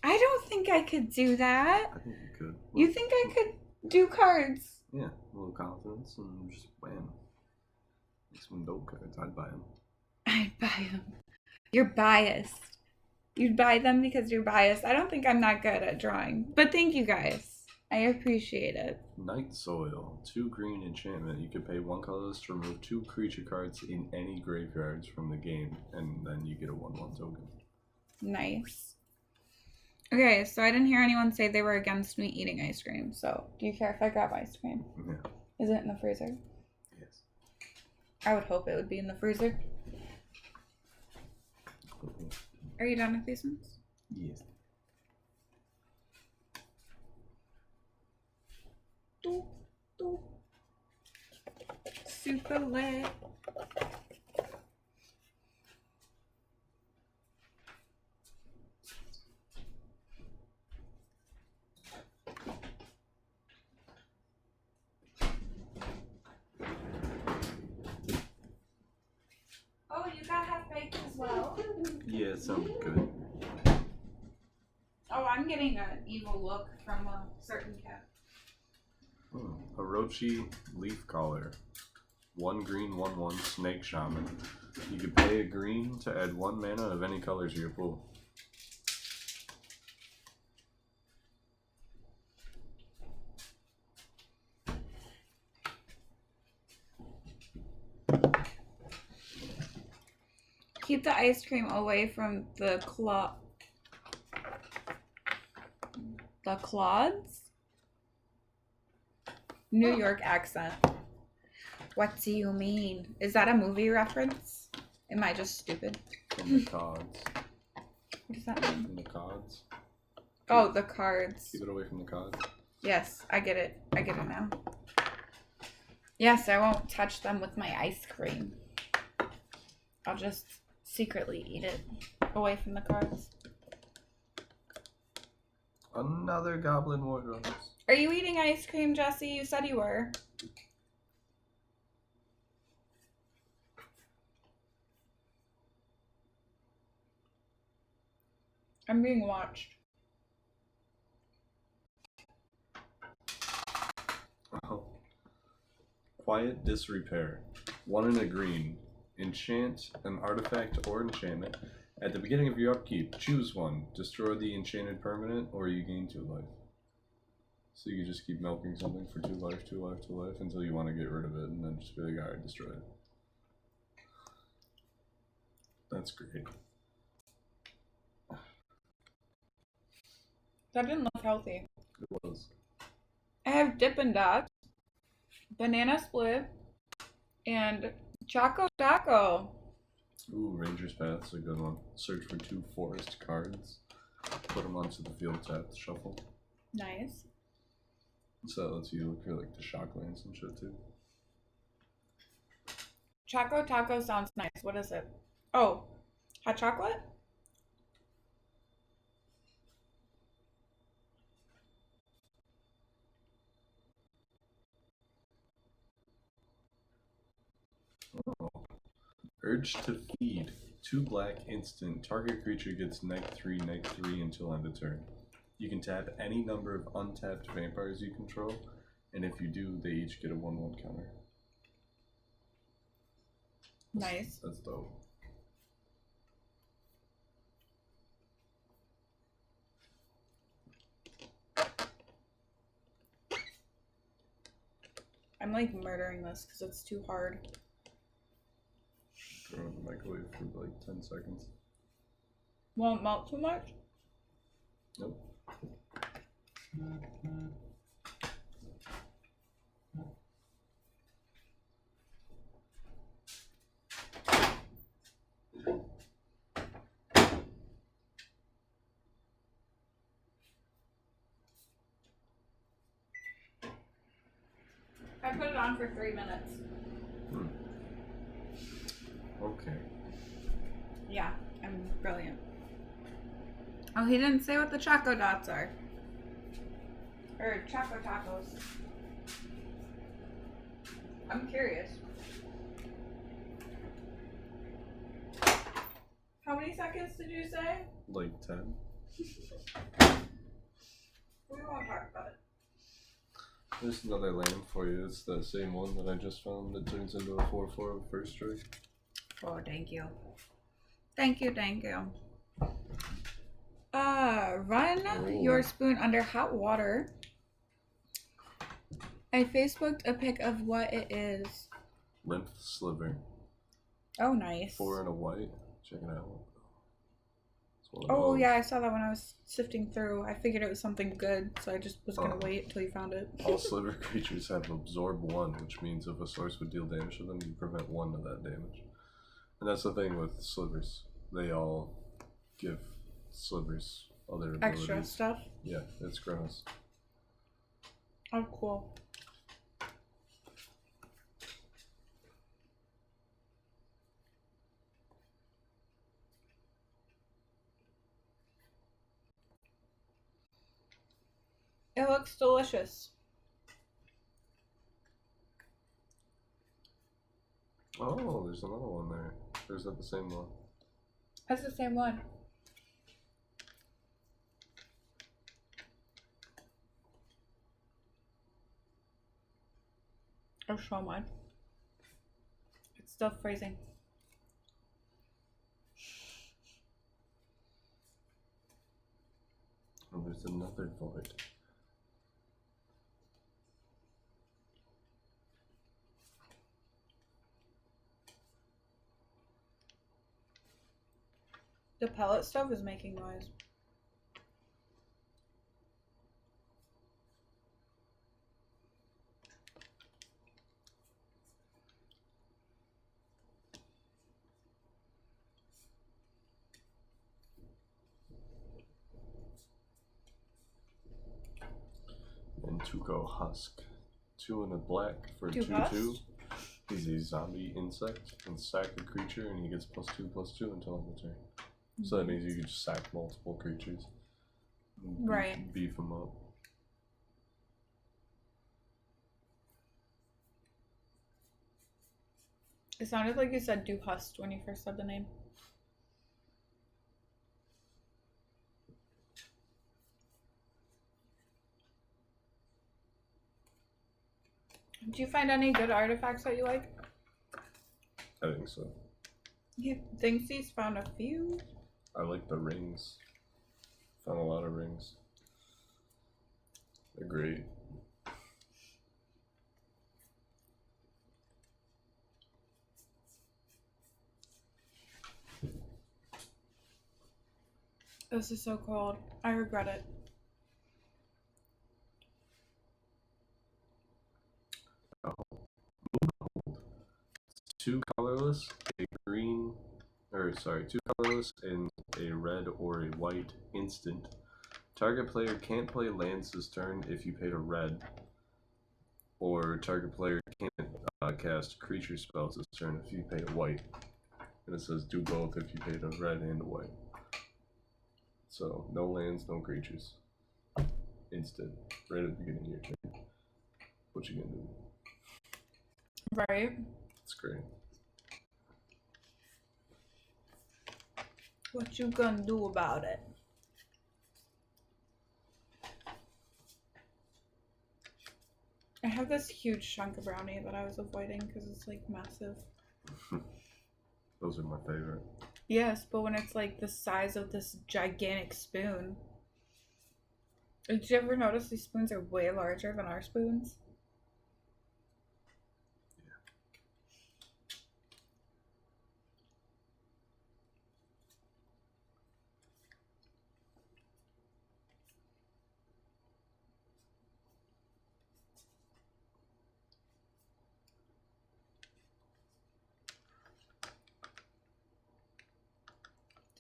I don't think I could do that. I think you could. You think I could do cards? Yeah, a little confidence and just wham. Make some dope cards. I'd buy them. I'd buy them. You're biased. You'd buy them because you're biased. I don't think I'm that good at drawing, but thank you guys. I appreciate it. Night Soil. 2 green enchantment. You can pay 1 colorless to remove 2 creature cards in any graveyards from the game, and then you get a 1/1 token. Nice. Okay, so I didn't hear anyone say they were against me eating ice cream. So, do you care if I grab ice cream? Yeah. Is it in the freezer? Yes. I would hope it would be in the freezer. Are you done with these ones? Yes. Doop, doop. Super lit. Oh, you got half baked as well? Yeah, sounds good. Oh, I'm getting an evil look from a certain cat. Orochi Leaf Caller. 1 green, 1/1 Snake Shaman. You can pay a green to add 1 mana of any color to your pool. Keep the ice cream away from the the clods? New York accent. What do you mean? Is that a movie reference? Am I just stupid? From the cards. What does that mean? From the cards. Oh, the cards. Keep it away from the cards. Yes, I get it. I get it now. Yes, I won't touch them with my ice cream. I'll just secretly eat it away from the cards. Another Goblin War Drums. Are you eating ice cream, Jesse? You said you were. I'm being watched. Oh. Quiet Disrepair. 1 and a green. Enchant an artifact or enchantment. At the beginning of your upkeep, choose 1. Destroy the enchanted permanent, or you gain 2 life. So you just keep milking something for 2 life, 2 life, 2 life until you want to get rid of it, and then just be like, alright, destroy it. That's great. That didn't look healthy. It was. I have Dippin' Dots, Banana Split, and Choco Taco. Ooh, Ranger's Path's a good one. Search for 2 forest cards. Put them onto the field tapped, shuffle. Nice. So that lets you look for like the shocklands and shit too. Choco Taco sounds nice. What is it? Oh, hot chocolate? Oh. Urge to Feed. 2 black instant. Target creature gets -3/-3 until end of turn. You can tap any number of untapped vampires you control, and if you do, they each get a 1/1 counter. Nice. That's dope. I'm like murdering this because it's too hard. Throw it in the microwave for like 10 seconds. Won't melt too much? Nope. I put it on for 3 minutes. Okay. Yeah, I'm brilliant. Oh, he didn't say what the Choco Dots are. Or Choco Tacos. I'm curious. How many seconds did you say? Like 10. We won't talk about it. There's another lane for you. It's the same one that I just found that turns into a 4-4 first strike. Oh, thank you. Thank you, thank you. Run your spoon under hot water. I Facebooked a pic of what it is. Lymph sliver. Oh, nice. 4 and a white. Check it out. Oh, yeah, I saw that when I was sifting through. I figured it was something good, so I just was gonna wait until you found it. All sliver creatures have absorb 1, which means if a source would deal damage to them, you prevent 1 of that damage. And that's the thing with slivers. They all give slivers other abilities. Extra stuff? Yeah, it's gross. Oh, cool. It looks delicious. Oh, there's another one there. Or is that the same one? That's the same one. Oh, so much. It's still freezing. Oh, there's another void. The pellet stove is making noise. And Tuco Husk. 2 and a black for Two 2/2. He's a zombie insect and sack a creature, and he gets +2/+2 until end of turn. So that means you can just sack multiple creatures. And Right. Beef them up. It sounded like you said Duhust when you first said the name. Did you find any good artifacts that you like? I think so. You think he's found a few? I like the rings. Found a lot of rings. They're great. This is so cold. I regret it. Two colorless, a green, two colorless and a red or a white instant. Target player can't play lands this turn if you paid a red, or target player can't cast creature spells this turn if you pay a white. And it says do both if you paid a red and a white. So no lands, no creatures. Instant, right at the beginning of your turn. What you gonna do? Right. It's great. What you gonna do about it? I have this huge chunk of brownie that I was avoiding because it's like massive. Those are my favorite. Yes, but when it's like the size of this gigantic spoon. Did you ever notice these spoons are way larger than our spoons?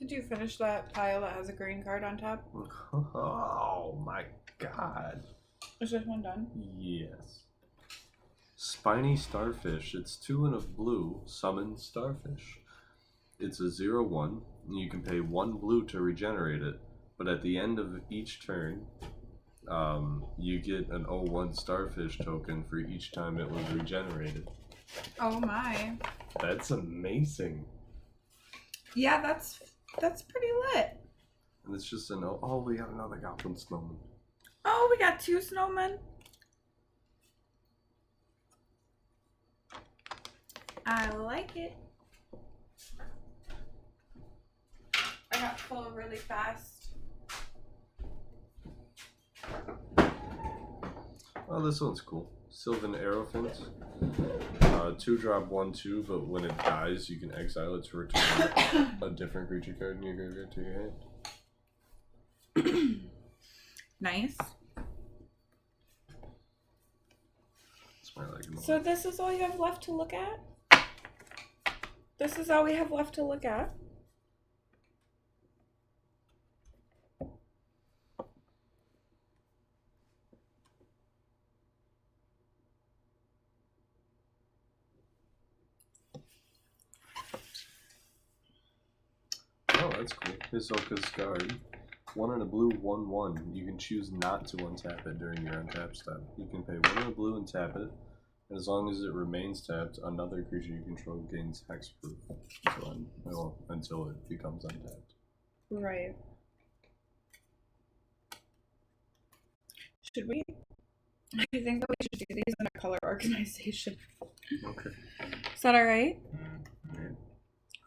Did you finish that pile that has a green card on top? Oh my god. Is this one done? Yes. Spiny Starfish. It's 2 and a blue. Summon Starfish. It's a 0/1. And you can pay 1 blue to regenerate it. But at the end of each turn, you get an 0/1 Starfish token for each time it was regenerated. Oh my. That's amazing. Yeah, that's pretty lit. And it's just oh, we got another Goblin Snowman. Oh, we got 2 snowmen. I like it. I got full really fast. Oh, this one's cool. Sylvan Aerophant. 2-drop 1/2, but when it dies, you can exile it to return a different creature card in your graveyard to your hand. Nice. Like so this is all you have left to look at? This is all we have left to look at? Oh, that's cool. Hisoka's Guard. 1 and a blue, 1/1. You can choose not to untap it during your untap step. You can pay 1 and a blue and tap it. And as long as it remains tapped, another creature you control gains hexproof until it becomes untapped. Right. Should we? I think that we should do these in a color organization. Okay. Is that alright? Yeah.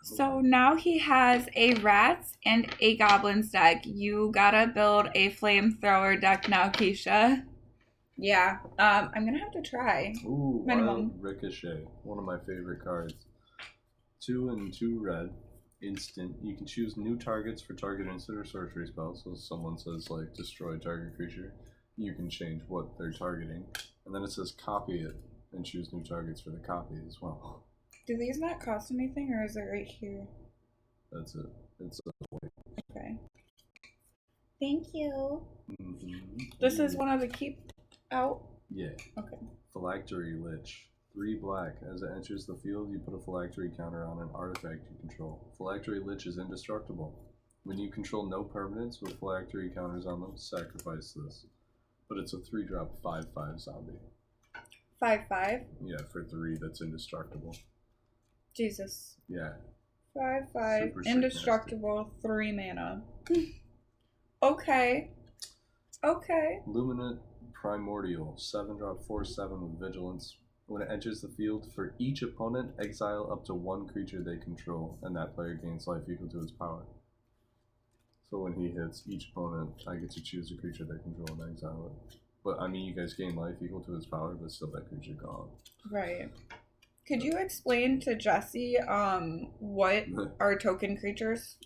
So now he has a rats and a goblins deck. You gotta build a flamethrower deck now, Keisha. Yeah, I'm gonna have to try. Ooh, Minimum. Wild Ricochet. One of my favorite cards. 2 and 2 red. Instant. You can choose new targets for target instant or sorcery spells. So if someone says, like, destroy target creature, you can change what they're targeting. And then it says copy it and choose new targets for the copy as well. Do these not cost anything, or is it right here? That's it. It's Okay. Thank you. mm-hmm. This is one of the keep out? Yeah. Okay. Phylactery Lich. 3 black. As it enters the field, you put a phylactery counter on an artifact you control. Phylactery Lich is indestructible. When you control no permanents with phylactery counters on them, sacrifice this. But it's a 3-drop 5/5 zombie. 5/5? Yeah, for 3 that's indestructible. Jesus. Yeah. 5/5, Super sick indestructible, 3 mana. Okay. Okay. Luminant Primordial. 7-drop 4/7 with Vigilance. When it enters the field, for each opponent, exile up to 1 creature they control, and that player gains life equal to its power. So when he hits each opponent, I get to choose a creature they control and exile it. But I mean, you guys gain life equal to its power, but still that creature gone. Right. Could you explain to Jesse what are token creatures?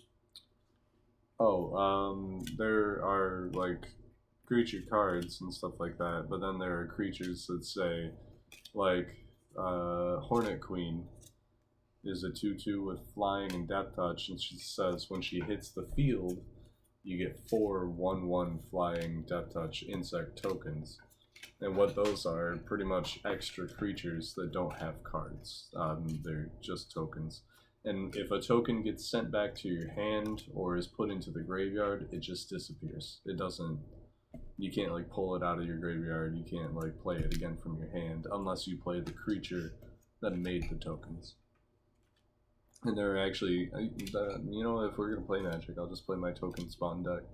Oh, there are like creature cards and stuff like that, but then there are creatures that say, like, Hornet Queen is a 2/2 with flying and death touch, and she says when she hits the field, you get 4 1/1 flying death touch insect tokens. And what those are pretty much extra creatures that don't have cards. They're just tokens. And if a token gets sent back to your hand or is put into the graveyard, it just disappears. It doesn't, you can't like pull it out of your graveyard, you can't like play it again from your hand unless you play the creature that made the tokens. And there are actually, you know, if we're gonna play Magic, I'll just play my token spawn deck.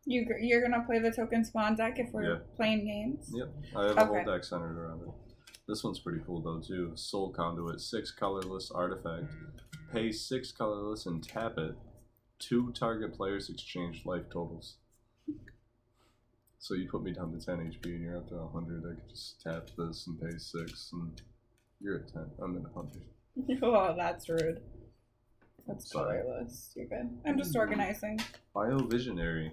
You're gonna play the token spawn deck if we're playing games? Yep, I have a whole deck centered around it. This one's pretty cool though too. Soul Conduit, 6 colorless artifact. Pay 6 colorless and tap it. 2 target players exchange life totals. So you put me down to 10 HP and you're up to 100. I could just tap this and pay 6, and you're at 10. I'm at 100. Oh, that's rude. That's Sorry. colorless. You're good. I'm just organizing. Biovisionary.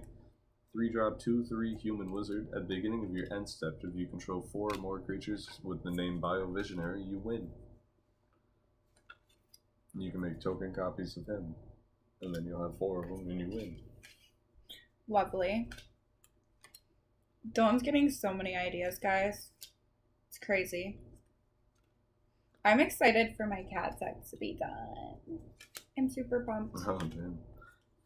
3-drop 2/3 human wizard. At the beginning of your end step, if you control 4 or more creatures with the name Biovisionary, you win. You can make token copies of him, and then you'll have 4 of them and you win. Lovely. Dawn's getting so many ideas, guys. It's crazy. I'm excited for my cat sex to be done. I'm super pumped. Oh, man.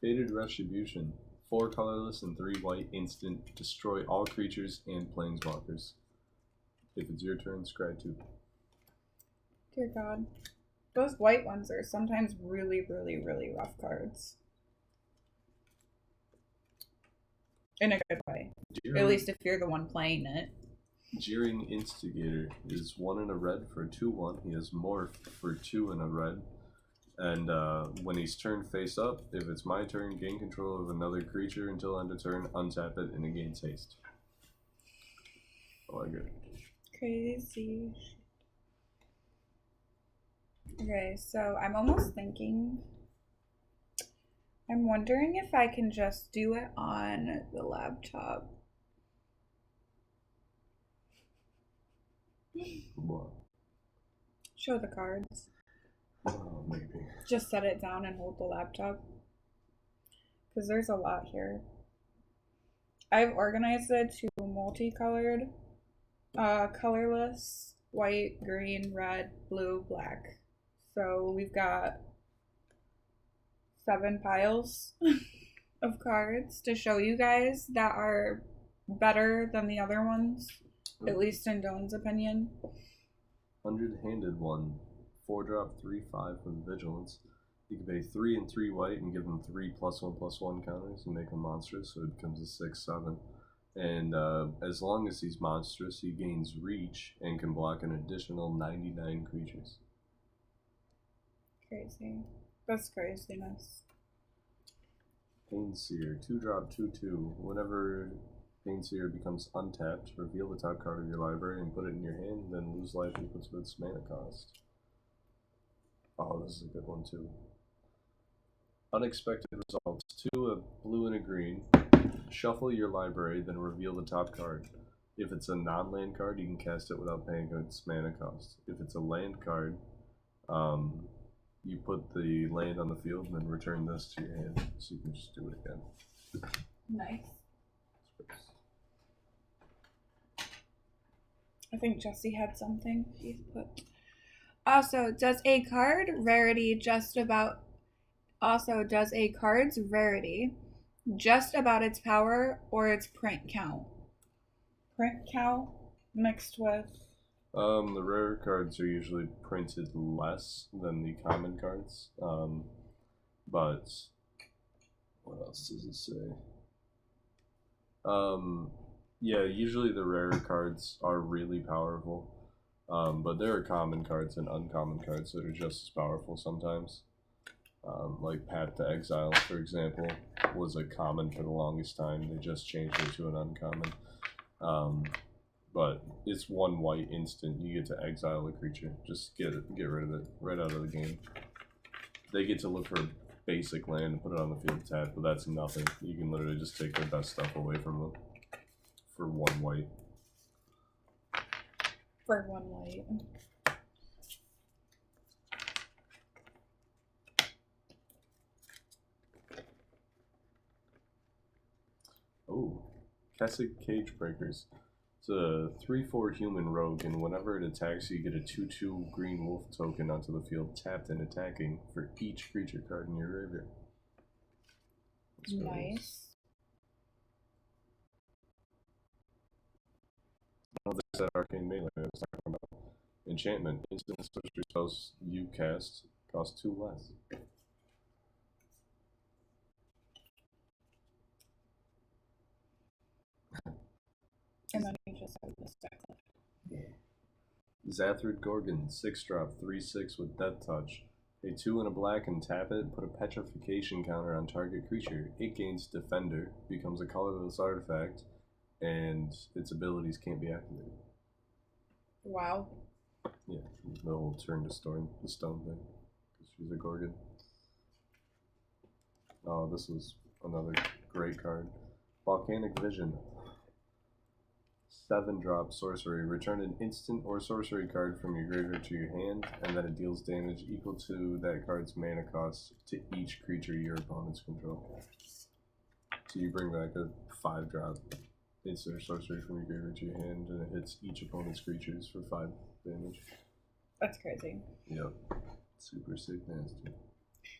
Faded Retribution. 4 colorless and 3 white instant. Destroy all creatures and planeswalkers. If it's your turn, scry 2. Dear God. Those white ones are sometimes really, really, really rough cards. In a good way. At least if you're the one playing it. Jeering Instigator is 1 in a red for a 2/1. He has Morph for 2 in a red. And when he's turned face up, if it's my turn, gain control of another creature until end of turn, untap it, and it gains haste. I like it. Crazy. Okay, so I'm almost thinking. I'm wondering if I can just do it on the laptop. What? Show the cards. Oh, maybe. Just set it down and hold the laptop. Because there's a lot here. I've organized it to multicolored, colorless, white, green, red, blue, black. So we've got 7 piles of cards to show you guys that are better than the other ones, at least in Dawn's opinion. 100-handed one. 4-drop 3/5 with vigilance. You can pay 3 and 3 white and give him 3 +1/+1 counters and make him monstrous, so it becomes a 6/7. And as long as he's monstrous, he gains reach and can block an additional 99 creatures. Crazy. That's craziness. Painseer, 2-drop 2/2. Whenever Painseer becomes untapped, reveal the top card of your library and put it in your hand, then lose life equal to its mana cost. Oh, this is a good one too. Unexpected results. 2, a blue and a green. Shuffle your library, then reveal the top card. If it's a non-land card, you can cast it without paying its mana cost. If it's a land card, you put the land on the field and then return this to your hand, so you can just do it again. Nice. I think Jesse had something he's put. Also, does a card's rarity just about its power or its print count? Print count mixed with. The rare cards are usually printed less than the common cards. But what else does it say? Yeah, usually the rare cards are really powerful. But there are common cards and uncommon cards that are just as powerful sometimes. Like Path to Exile, for example, was a common for the longest time. They just changed it to an uncommon. But it's 1 white instant. You get to exile a creature. Just get rid of it right out of the game. They get to look for a basic land and put it on the field tap, but that's nothing. You can literally just take their best stuff away from them for 1 white. For 1 white. Oh, Kessig Cage Breakers. It's a 3/4 human rogue, and whenever it attacks, you get a 2/2 green wolf token onto the field, tapped and attacking for each creature card in your graveyard. Nice. Oh, there's that arcane melee I was talking about. Enchantment. Instant sorcery spells you cast cost 2 less. And then you just have this deck left. Zathrid Gorgon, 6-drop, 3/6 with Death Touch. A 2 and a black and tap it, put a petrification counter on target creature. It gains Defender, becomes a colorless artifact, and its abilities can't be activated. Wow. Yeah, the whole turn to stone, the stone thing. Because she's a Gorgon. Oh, this was another great card. Volcanic Vision. 7-drop sorcery. Return an instant or sorcery card from your graveyard to your hand, and then it deals damage equal to that card's mana cost to each creature your opponents control. So you bring back a 5-drop instant or sorcery from your graveyard to your hand, and it hits each opponent's creatures for 5 damage. That's crazy. Yep. Super sick nasty.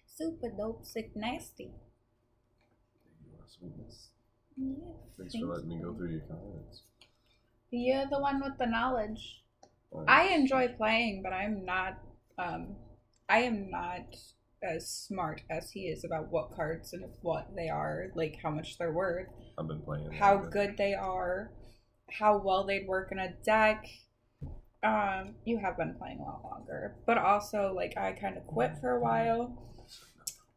Super dope, sick, nasty. Sweetness. Yeah. Thanks for letting me go through your comments. You're the one with the knowledge. I enjoy playing, but I am not as smart as he is about what cards and what they are, like how much they're worth. I've been playing. How good they are, how well they'd work in a deck. You have been playing a lot longer, but also like I kind of quit for a while,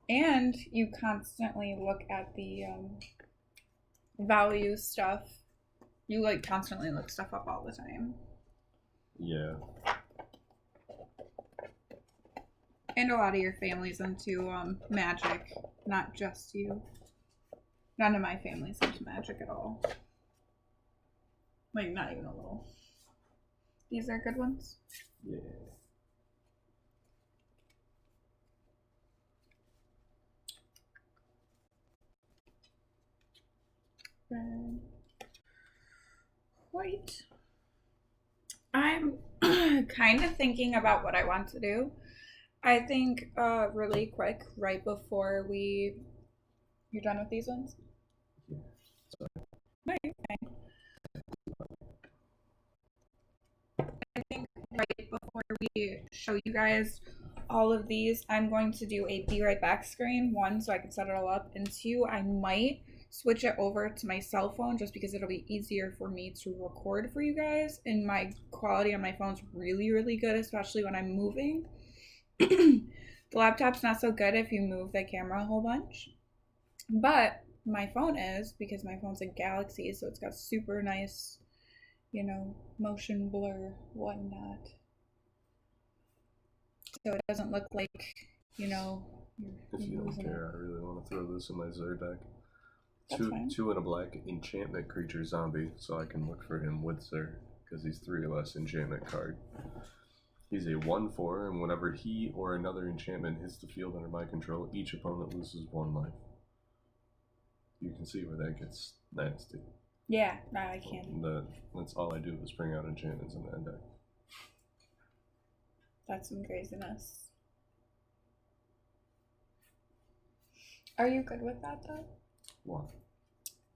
and you constantly look at the value stuff. You like constantly look stuff up all the time. Yeah. And a lot of your family's into magic, not just you. None of my family's into magic at all. Like, not even a little. These are good ones. Yeah. Red. White. I'm kind of thinking about what I want to do. I think really quick, right before you're done with these ones? Yeah. Sorry. No, you're fine. I think right before we show you guys all of these, I'm going to do a be right back screen. 1, so I can set it all up, and 2, I might switch it over to my cell phone just because it'll be easier for me to record for you guys, and my quality on my phone's really, really good, especially when I'm moving. The laptop's not so good if you move the camera a whole bunch, but my phone is, because my phone's a Galaxy, so it's got super nice, you know, motion blur, whatnot, so it doesn't look like, you know, If you don't care, I really want to throw this in my Zerg deck. That's fine. 2 and a black enchantment creature zombie, so I can look for him with Zerg, because he's 3 or less enchantment card. He's a 1/4, and whenever he or another enchantment hits the field under my control, each opponent loses 1 life. You can see where that gets nasty. Yeah, no, I can. That's all I do is bring out enchantments in that deck. That's some craziness. Are you good with that, though? What?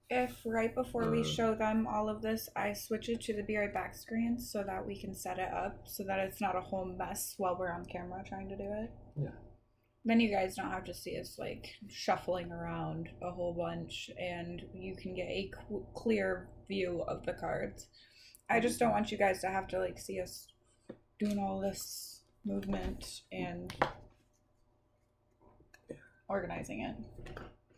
If right before we show them all of this, I switch it to the be right back screen so that we can set it up so that it's not a whole mess while we're on camera trying to do it. Yeah. Then you guys don't have to see us like shuffling around a whole bunch, and you can get a clear view of the cards. I just don't want you guys to have to like see us doing all this movement and organizing it.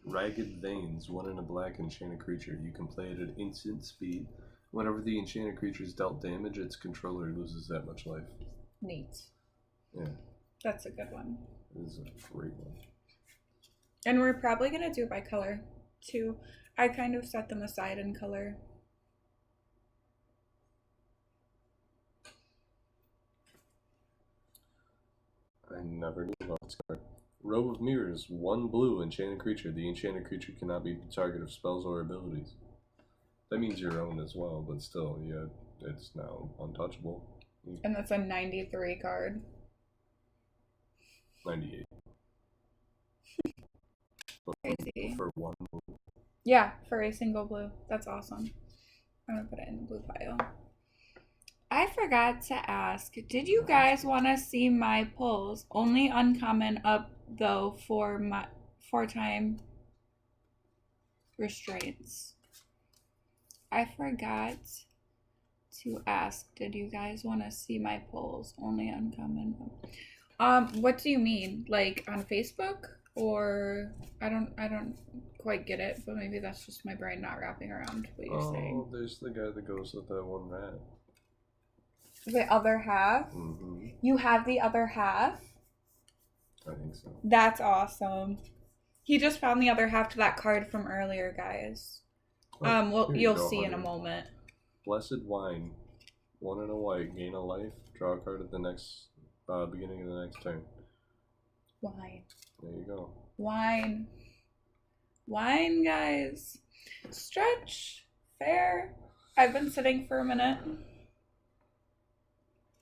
Ragged Veins, 1 and a black enchanted creature. You can play it at instant speed. Whenever the enchanted creature is dealt damage, its controller loses that much life. Neat. Yeah. That's a good one. This is a great one. And we're probably going to do it by color, too. I kind of set them aside in color. I never knew about this card. Robe of Mirrors, 1 blue enchanted creature. The enchanted creature cannot be the target of spells or abilities. That means your own as well, but still, yeah, it's now untouchable. And that's a 93 card. 98. Crazy. For 1 blue. Yeah, for a single blue. That's awesome. I'm gonna put it in the blue pile. I forgot to ask, did you guys want to see my pulls? Only uncommon up though for my 4-time restraints. I forgot to ask, did you guys want to see my pulls? Only uncommon. What do you mean? Like on Facebook? Or I don't quite get it, but maybe that's just my brain not wrapping around what you're saying. Oh, there's the guy that goes with that one rat. The other half? Mm-hmm. You have the other half? I think so. That's awesome. He just found the other half to that card from earlier, guys. Well, Here you you'll go, see in a Hunter. moment. Blessed Wine. 1 and a white. Gain a life. Draw a card at the next beginning of the next turn. Wine. There you go. Wine. Wine, guys. Stretch. Fair. I've been sitting for a minute.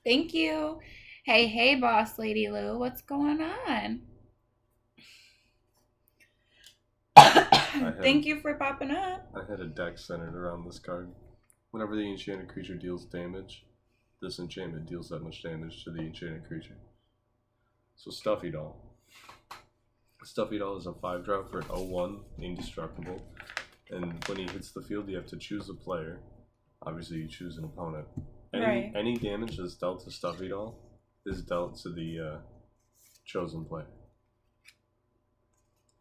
Thank you. Hey, hey, boss lady Lou. What's going on? Thank you for popping up. I had a deck centered around this card. Whenever the enchanted creature deals damage, this enchantment deals that much damage to the enchanted creature. So Stuffy Doll. Stuffy Doll is a 5-drop for an 0/1, indestructible. And when he hits the field, you have to choose a player. Obviously, you choose an opponent. Any damage that's dealt to Stuffy Doll is dealt to the chosen player.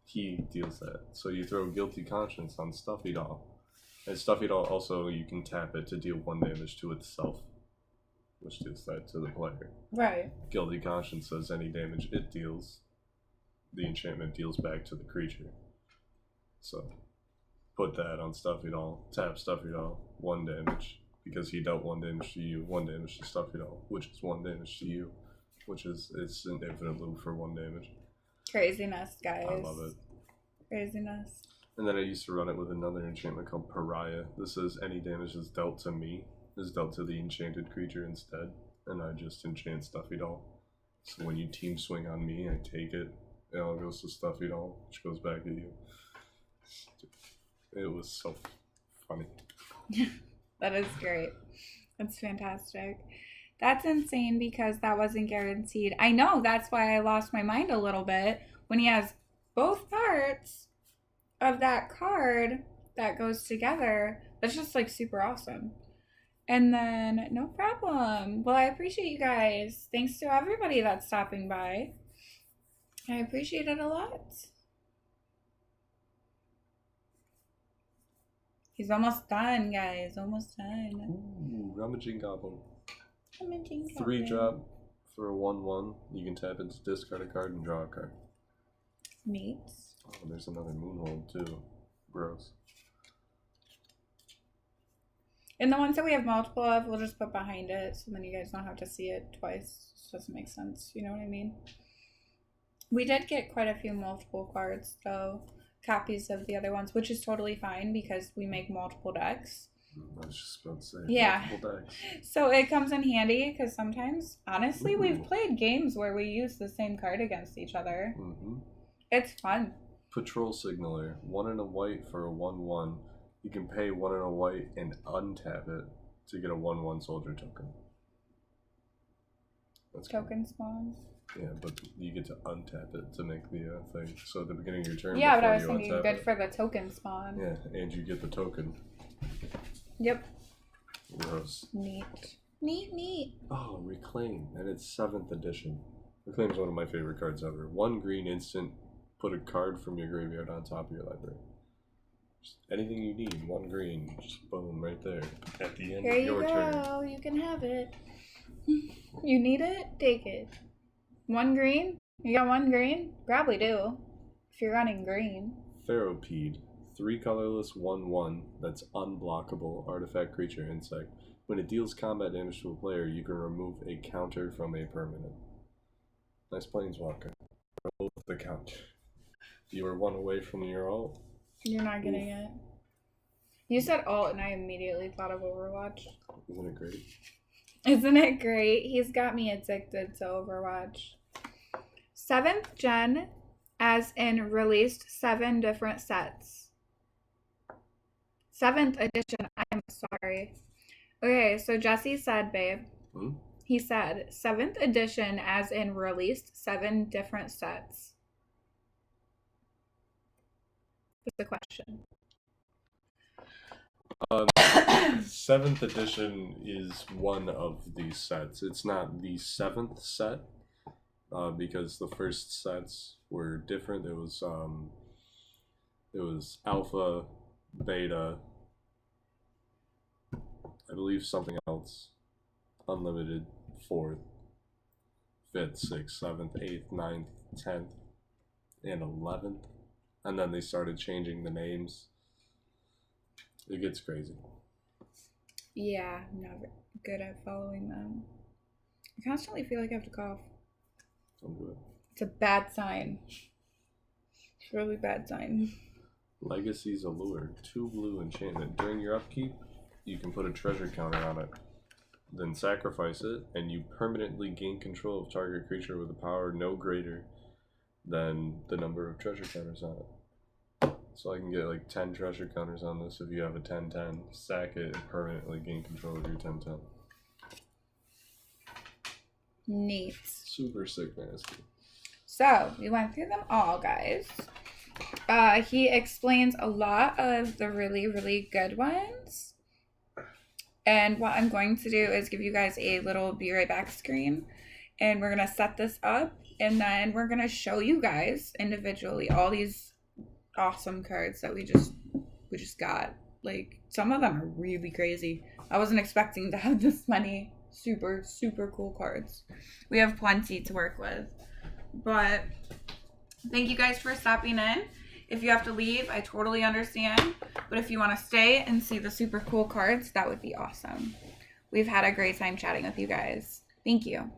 He deals that. So you throw Guilty Conscience on Stuffy Doll. And Stuffy Doll also, you can tap it to deal 1 damage to itself, which deals that to the player. Right. Guilty Conscience says any damage it deals, the enchantment deals back to the creature. So put that on Stuffy Doll, tap Stuffy Doll, 1 damage, because he dealt 1 damage to you, 1 damage to Stuffy Doll, which is 1 damage to you, which is, it's an infinite loop for 1 damage. Craziness, guys. I love it. Craziness. And then I used to run it with another enchantment called Pariah. This is any damage that's dealt to me is dealt to the enchanted creature instead, and I just enchant Stuffy Doll. So when you team swing on me, I take it, it all goes to Stuffy Doll, which goes back at you. It was so funny. That is great. That's fantastic. That's insane because that wasn't guaranteed. I know, that's why I lost my mind a little bit when he has both parts of that card that goes together. That's just like super awesome. And then, no problem. Well, I appreciate you guys. Thanks to everybody that's stopping by. I appreciate it a lot. He's almost done, guys. Almost done. Ooh, Rummaging Goblin. Rummaging Goblin. 3-drop for a 1/1. You can tap it to discard a card and draw a card. Neat. Oh, there's another Moonhold too. Gross. And the ones that we have multiple of, we'll just put behind it so then you guys don't have to see it twice. It doesn't make sense, you know what I mean? We did get quite a few multiple cards, though. Copies of the other ones, which is totally fine because we make multiple decks. I was just about to say, yeah. multiple decks. So it comes in handy because sometimes, honestly, we've played games where we use the same card against each other. Mm-hmm. It's fun. Patrol Signaler, 1 and a white for a 1/1. You can pay 1 and a white and untap it to get a 1/1 soldier token. That's token spawn. Yeah, but you get to untap it to make the thing. So at the beginning of your turn, yeah, but I was thinking good for the token spawn. Yeah, and you get the token. Yep. Gross. Neat. Neat. Oh, Reclaim, and it's 7th edition. Reclaim is one of my favorite cards ever. 1 green instant, put a card from your graveyard on top of your library. Just anything you need, 1 green, just boom, right there. At the end Here of your turn. Here you go, you can have it. You need it? Take it. 1 green? You got 1 green? Probably do. If you're running green. Ferropede. 3 colorless 1/1 that's unblockable artifact creature insect. When it deals combat damage to a player, you can remove a counter from a permanent. Nice planeswalker. Remove the counter. You were 1 away from your ult. You're not getting it. You said alt and I immediately thought of Overwatch. Isn't it great? Isn't it great? He's got me addicted to Overwatch. 7th gen, as in released 7 different sets. 7th edition, I'm sorry. Okay, so Jesse said, babe. He said 7th edition, as in released 7 different sets. What's the question? 7th edition is one of these sets. It's not the 7th set. because the first sets were different. It was alpha, beta, I believe something else, unlimited, fourth, fifth, sixth, seventh, eighth, ninth, 10th, and 11th. And then they started changing the names. It gets crazy. Yeah, I'm not good at following them. I constantly feel like I have to cough. Don't do it. It's a bad sign. It's a really bad sign. Legacy's Allure, 2 blue enchantment. During your upkeep, you can put a treasure counter on it. Then sacrifice it, and you permanently gain control of target creature with a power no greater than the number of treasure counters on it. So I can get like 10 treasure counters on this if you have a 10/10. Sack it and permanently gain control of your 10/10. Neat. Super sick, nasty. So we went through them all, guys. He explains a lot of the really, really good ones. And what I'm going to do is give you guys a little be right back screen. And we're going to set this up. And then we're going to show you guys individually all these awesome cards that we just got. Like, some of them are really crazy. I wasn't expecting to have this many super, super cool cards. We have plenty to work with. But thank you guys for stopping in. If you have to leave, I totally understand. But if you want to stay and see the super cool cards, that would be awesome. We've had a great time chatting with you guys. Thank you.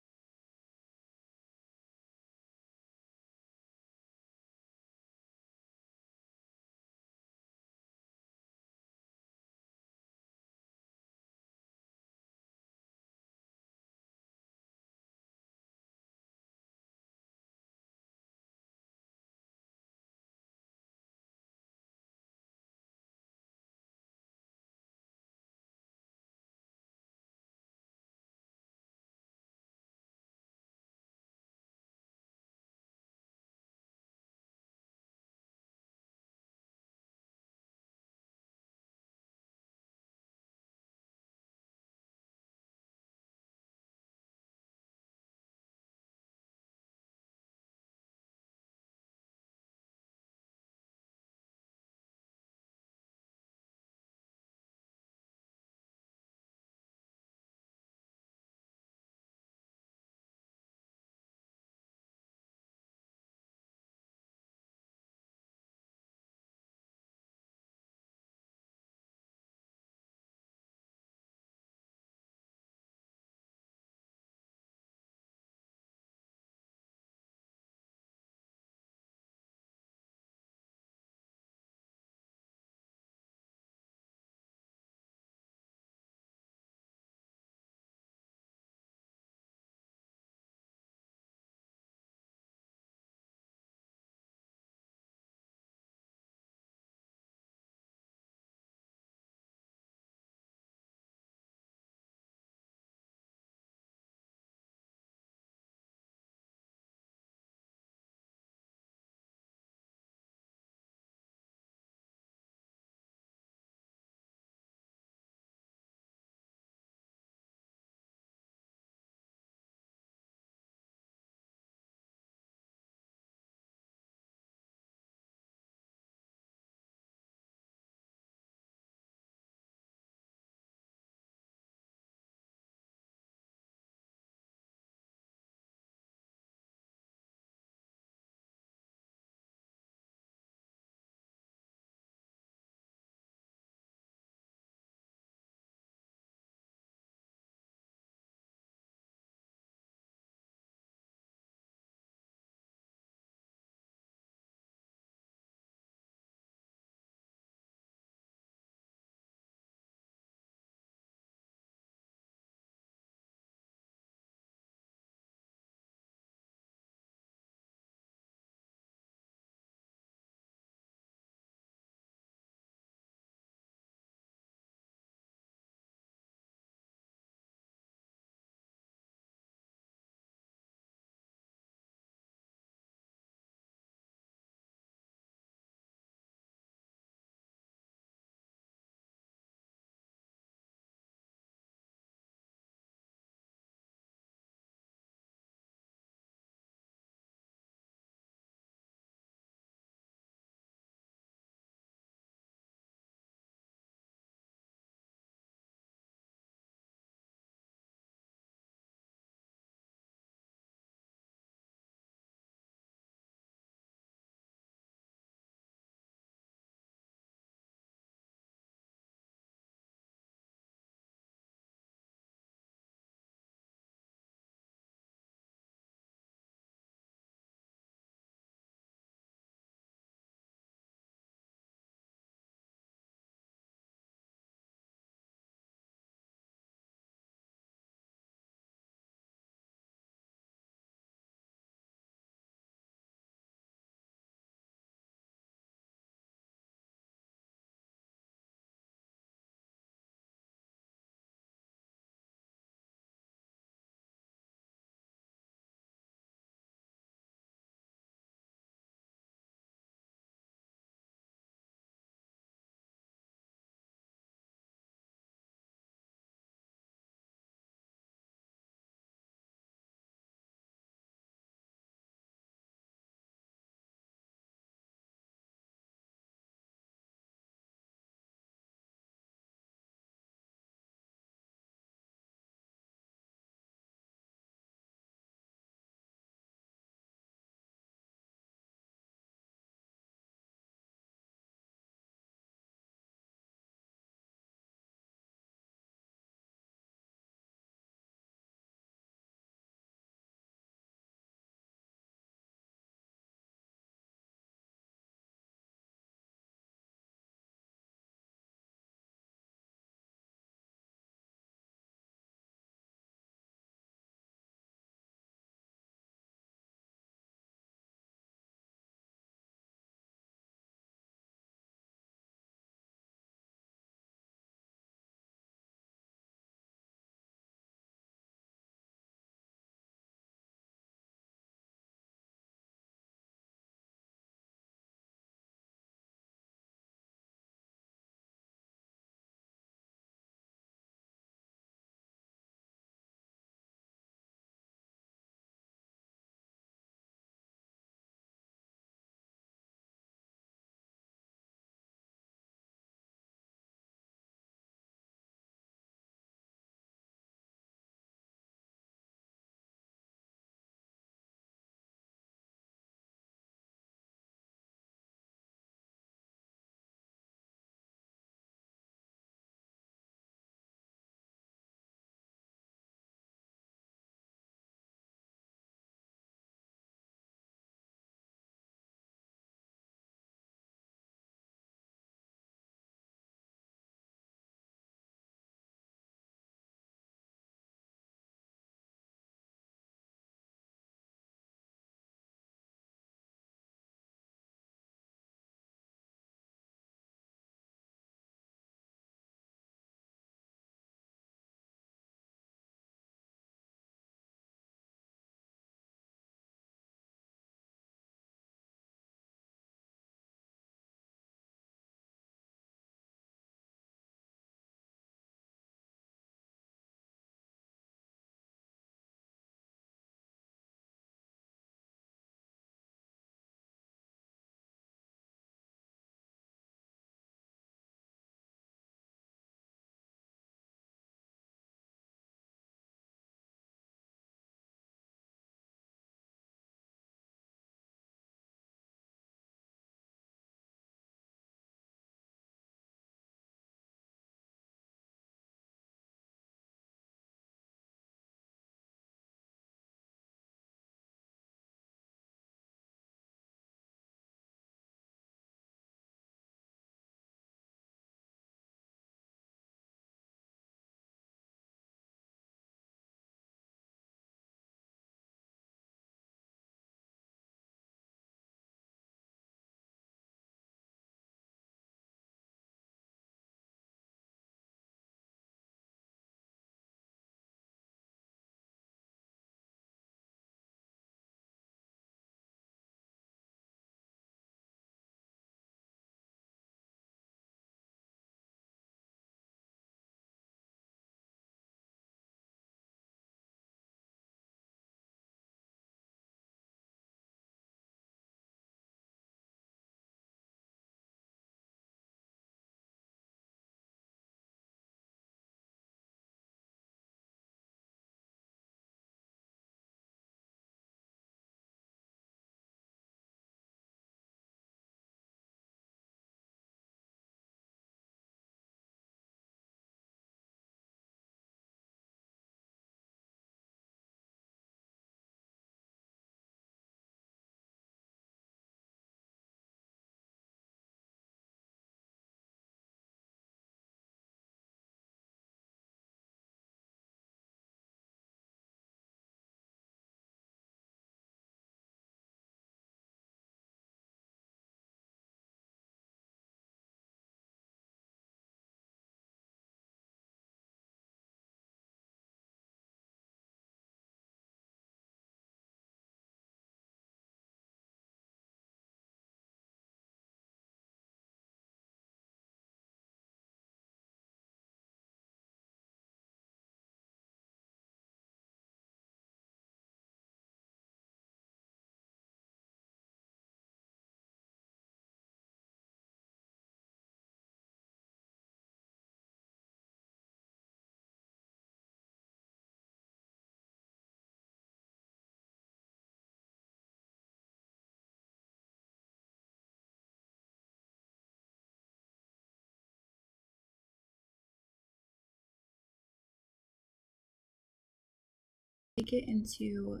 take it into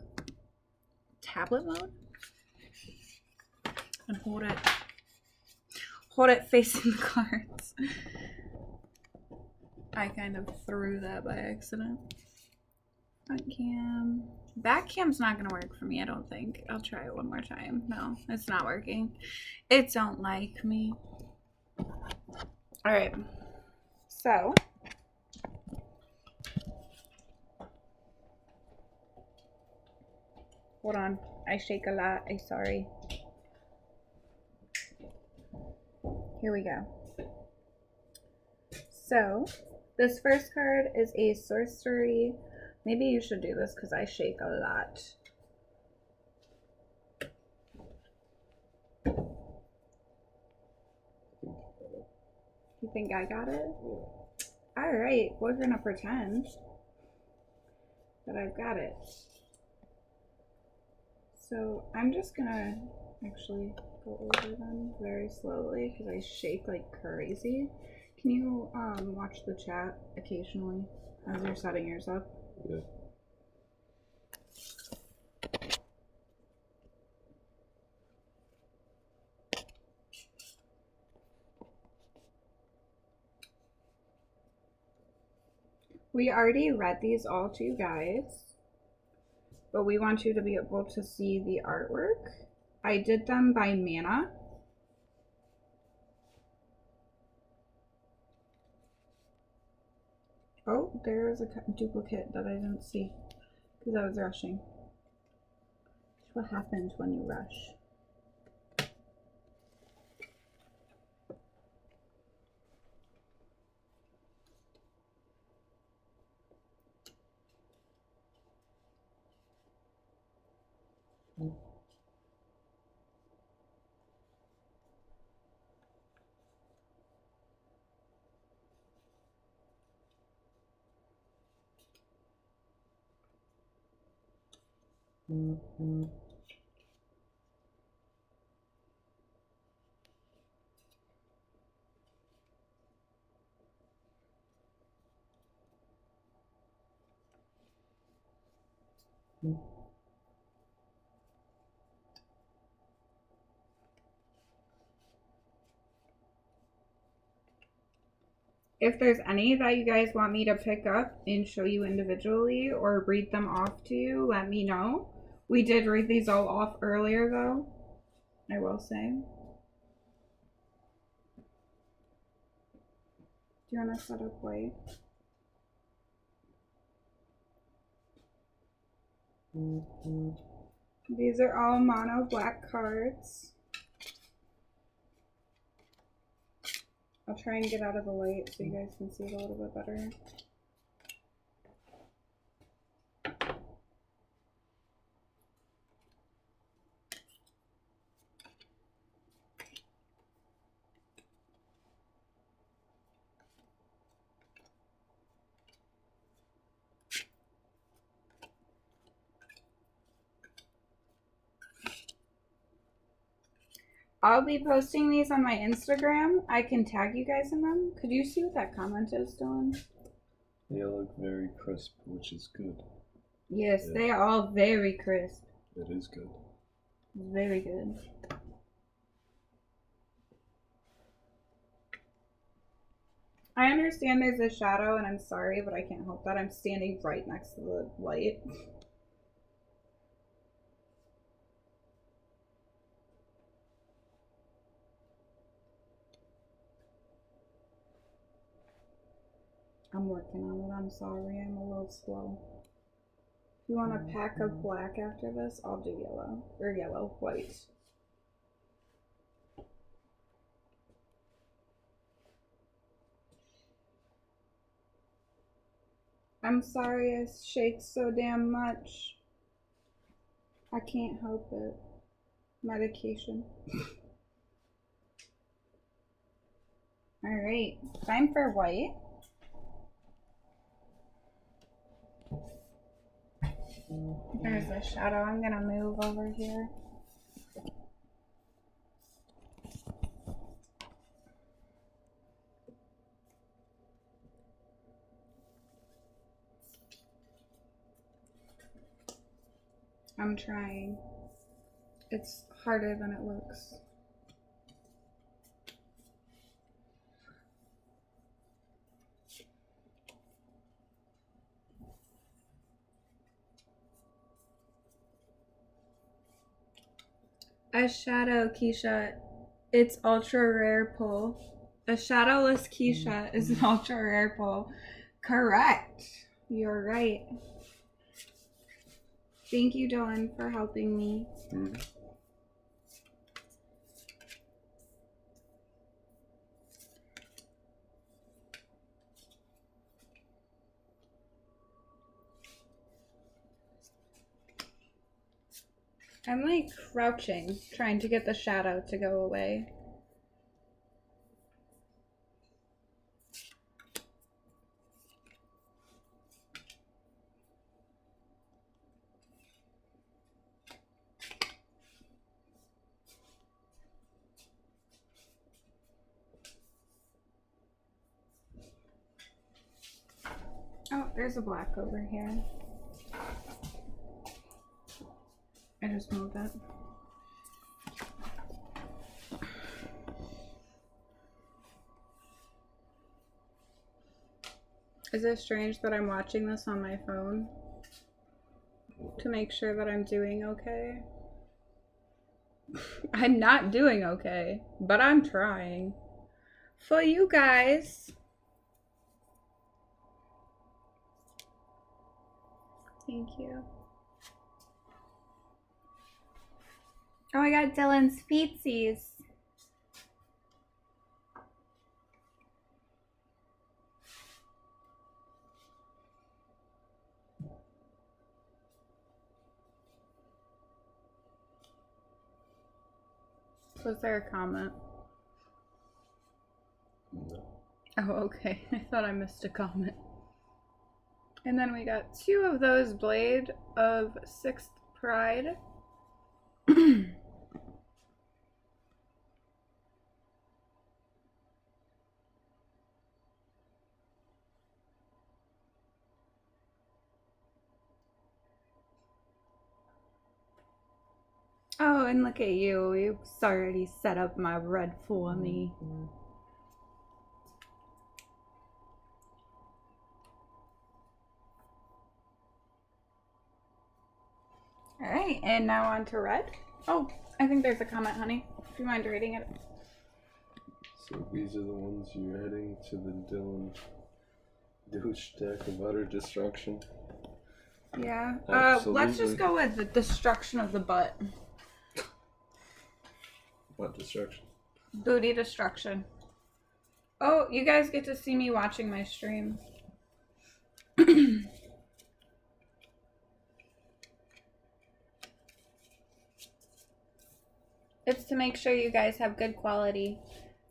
tablet mode and hold it facing the cards. I kind of threw that by accident. Front cam. Back cam's not gonna work for me, I don't think. I'll try it one more time. No, it's not working. It don't like me. Alright. So hold on. I shake a lot. I'm sorry. Here we go. So this first card is a sorcery. Maybe you should do this because I shake a lot. You think I got it? Yeah. Alright, we're gonna pretend that I've got it. So I'm just gonna actually go over them very slowly because I shake like crazy. Can you watch the chat occasionally as you're setting yours up? Yeah. We already read these all to you guys, but we want you to be able to see the artwork. I did them by mana. Oh, there's a duplicate that I didn't see because I was rushing. What happens when you rush? If there's any that you guys want me to pick up and show you individually or read them off to you, let me know. We did read these all off earlier though, I will say. Do you want to set up white? These are all mono black cards. I'll try and get out of the light so you guys can see it a little bit better. I'll be posting these on my Instagram. I can tag you guys in them. Could you see what that comment is, Dylan? They look very crisp, which is good. Yes, yeah. They are all very crisp. It is good. Very good. I understand there's a shadow, and I'm sorry, but I can't help that. I'm standing right next to the light. I'm working on it. I'm sorry. I'm a little slow. If you want a pack of black after this, I'll do yellow. Or yellow, white. I'm sorry I shake so damn much. I can't help it. Medication. Alright, time for white. There's a shadow. I'm gonna move over here. I'm trying. It's harder than it looks. A shadow, Keisha. It's ultra rare pull. A shadowless Keisha is an ultra rare pull. Correct. You're right. Thank you, Dylan, for helping me. Mm-hmm. I'm like crouching, trying to get the shadow to go away. Oh, there's a black over here. I just moved it. Is it strange that I'm watching this on my phone to make sure that I'm doing okay? I'm not doing okay, but I'm trying. For you guys. Thank you. Oh, I got Dylan's feetsies. Was there a comment? No. Oh, okay. I thought I missed a comment. And then we got 2 of those Blade of 6th Pride. Oh, and look at you. You already set up my red for me. All right, and now on to red. Oh, I think there's a comment, honey. Do you mind reading it? So these are the ones you're heading to the Dylan douche deck of utter destruction. Yeah. Absolutely. Let's just go with the destruction of the butt. What destruction? Booty destruction. Oh, you guys get to see me watching my stream. It's to make sure you guys have good quality.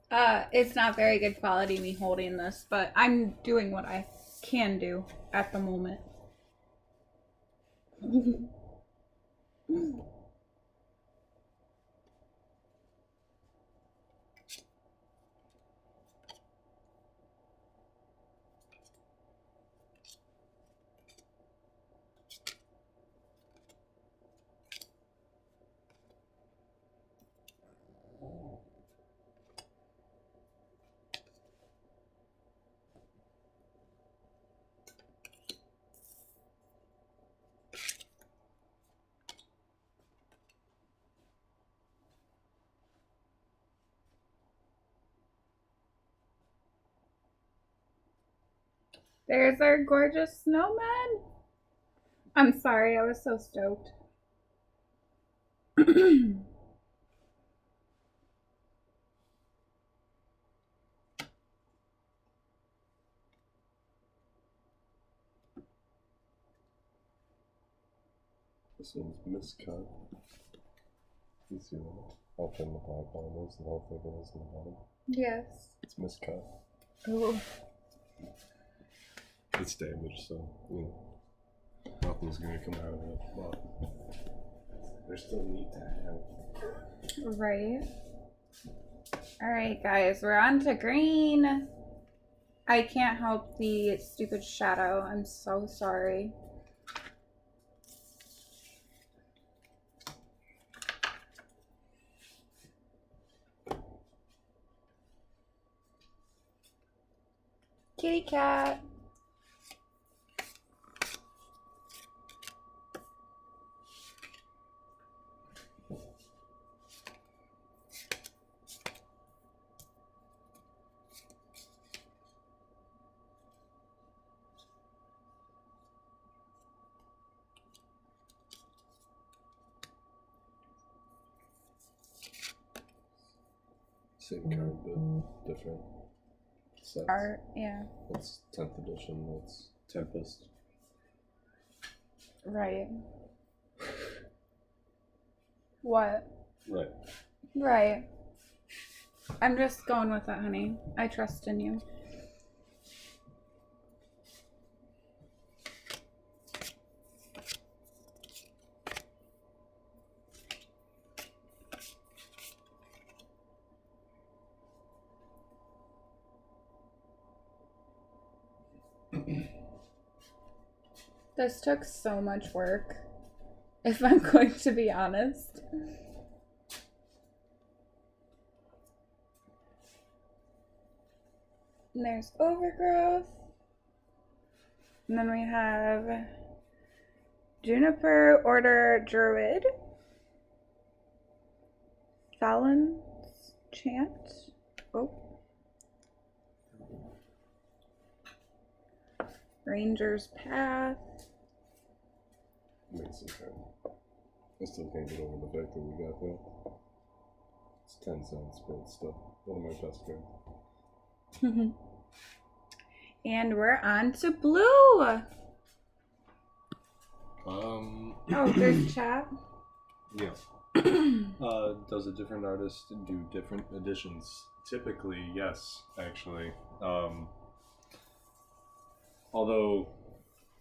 It's not very good quality me holding this, but I'm doing what I can do at the moment. There's our gorgeous snowman. I'm sorry, I was so stoked. This one's miscut. You see that? How thin the background is and how thick it is in the bottom. Yes. It's miscut. Oh. It's damaged, so you know nothing's gonna come out of it. But they're still neat to have. Right. Alright, guys, we're on to green. I can't help the stupid shadow. I'm so sorry. Kitty cat. Same card, but different sets. Art, yeah. That's 10th edition. That's Tempest. Right. What? Right. Right. I'm just going with it, honey. I trust in you. This took so much work, if I'm going to be honest. And there's Overgrowth. And then we have Juniper Order Druid. Fallon's Chant. Oh. Ranger's Path. Amazing card. I still can't get over the fact that we got that. It's 10 cents, but it's still one of my best cards. And we're on to blue. Oh, there's chat. Yeah. Does a different artist do different editions? Typically, yes, actually. Although,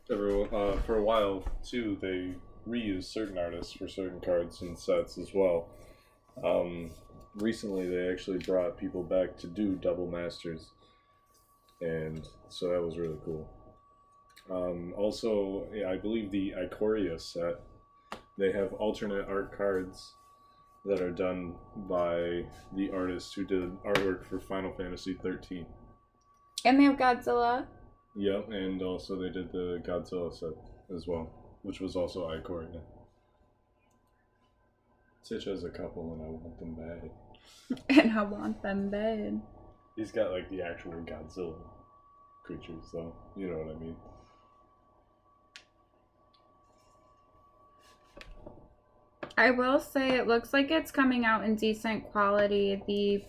for a while, too, they reuse certain artists for certain cards and sets as well. Recently, they actually brought people back to do double masters, and so that was really cool. Also, yeah, I believe the Ikoria set, they have alternate art cards that are done by the artist who did artwork for Final Fantasy 13. And they have Godzilla. Yep, and also they did the Godzilla set as well, which was also Ikoria. Stitch has a couple and I want them bad. And I want them bad. He's got like the actual Godzilla creatures though, you know what I mean. I will say it looks like it's coming out in decent quality, the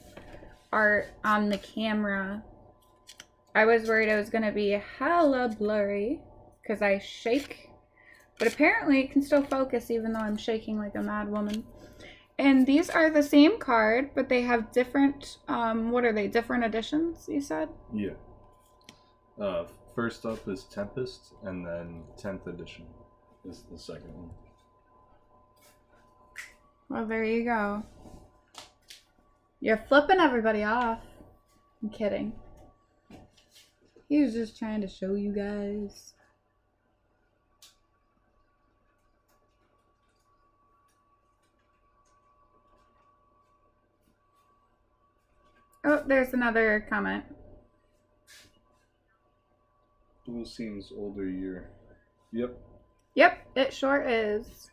art on the camera. I was worried it was going to be hella blurry because I shake, but apparently it can still focus even though I'm shaking like a mad woman. And these are the same card, but they have different, what are they, different editions, you said? Yeah. First up is Tempest, and then 10th edition is the second one. Well, there you go. You're flipping everybody off. I'm kidding. He was just trying to show you guys. Oh, there's another comment. Blue seems older year. Yep. Yep, it sure is.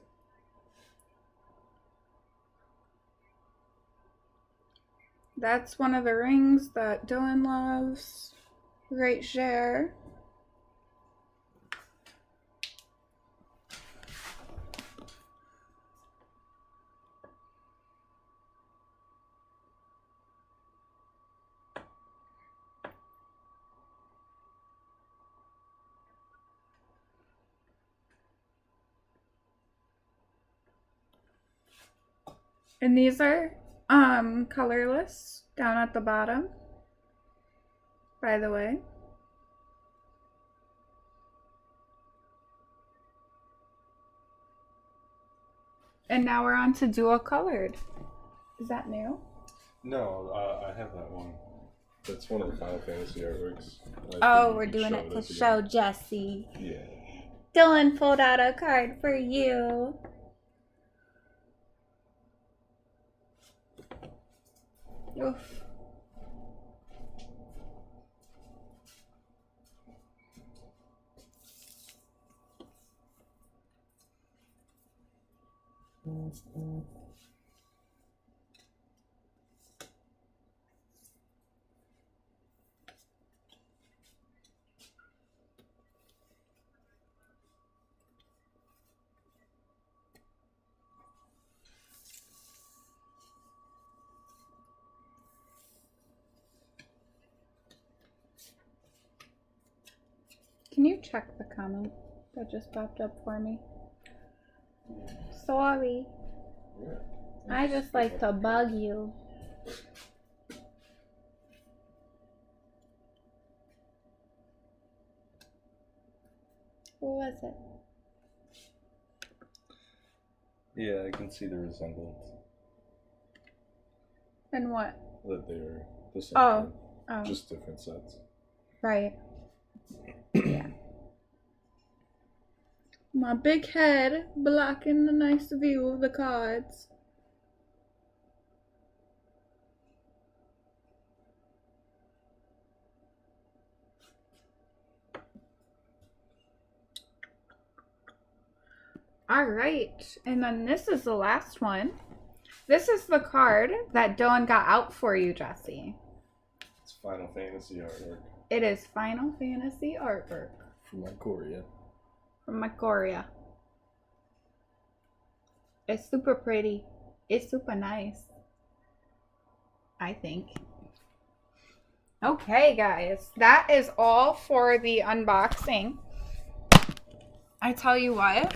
That's one of the rings that Dylan loves. Great share. And these are colorless down at the bottom, by the way. And now we're on to dual colored. Is that new? No, I have that one. That's one of the Final Fantasy artworks. Oh, we're doing it to show Jesse. Yeah. Dylan pulled out a card for you. Oof. Can you check the comment that just popped up for me? Sorry. Yeah. I just like to bug you. What was it? Yeah, I can see the resemblance. And what? That they're the same Oh. card, Oh. just different sets. Right. Yeah. My big head blocking the nice view of the cards. All right, and then this is the last one. This is the card that Dylan got out for you, Jesse. It's Final Fantasy artwork It is Final Fantasy artwork from Ikoria. from Ikoria. It's super pretty. It's super nice, I think. Okay, guys, that is all for the unboxing. I tell you what,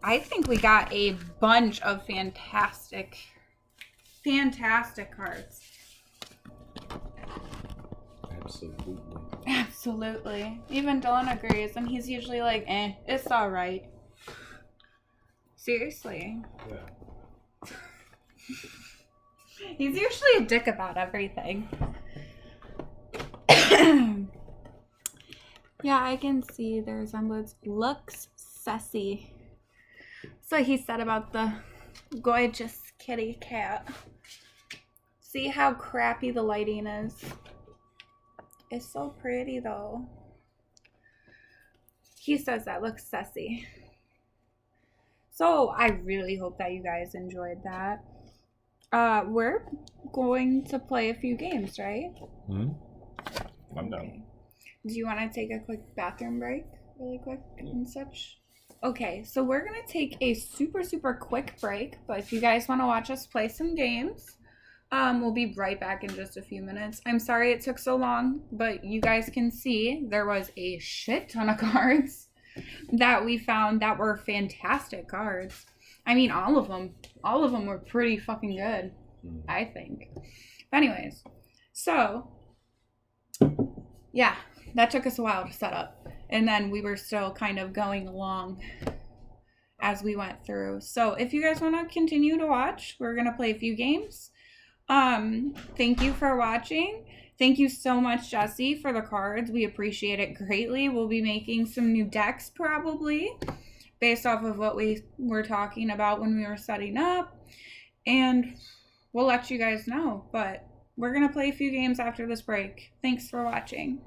I think we got a bunch of fantastic cards. Absolutely. Absolutely. Even Dylan agrees, and he's usually like, it's all right. Seriously. Yeah. He's usually a dick about everything. Yeah, I can see the resemblance. Looks sassy. So he said about the gorgeous kitty cat. See how crappy the lighting is? It's so pretty though. He says that looks sassy. So I really hope that you guys enjoyed that. We're going to play a few games, right? Hmm. I'm down. Do you want to take a quick bathroom break really quick and such? Okay, so we're going to take a super quick break, but if you guys want to watch us play some games, we'll be right back in just a few minutes. I'm sorry it took so long, but you guys can see there was a shit ton of cards that we found that were fantastic cards. I mean, all of them were pretty fucking good, I think. But anyways, so yeah, that took us a while to set up. And then we were still kind of going along as we went through. So if you guys want to continue to watch, we're going to play a few games. Thank you for watching. Thank you so much, Jesse, for the cards. We appreciate it greatly. We'll be making some new decks probably based off of what we were talking about when we were setting up. And we'll let you guys know. But we're going to play a few games after this break. Thanks for watching.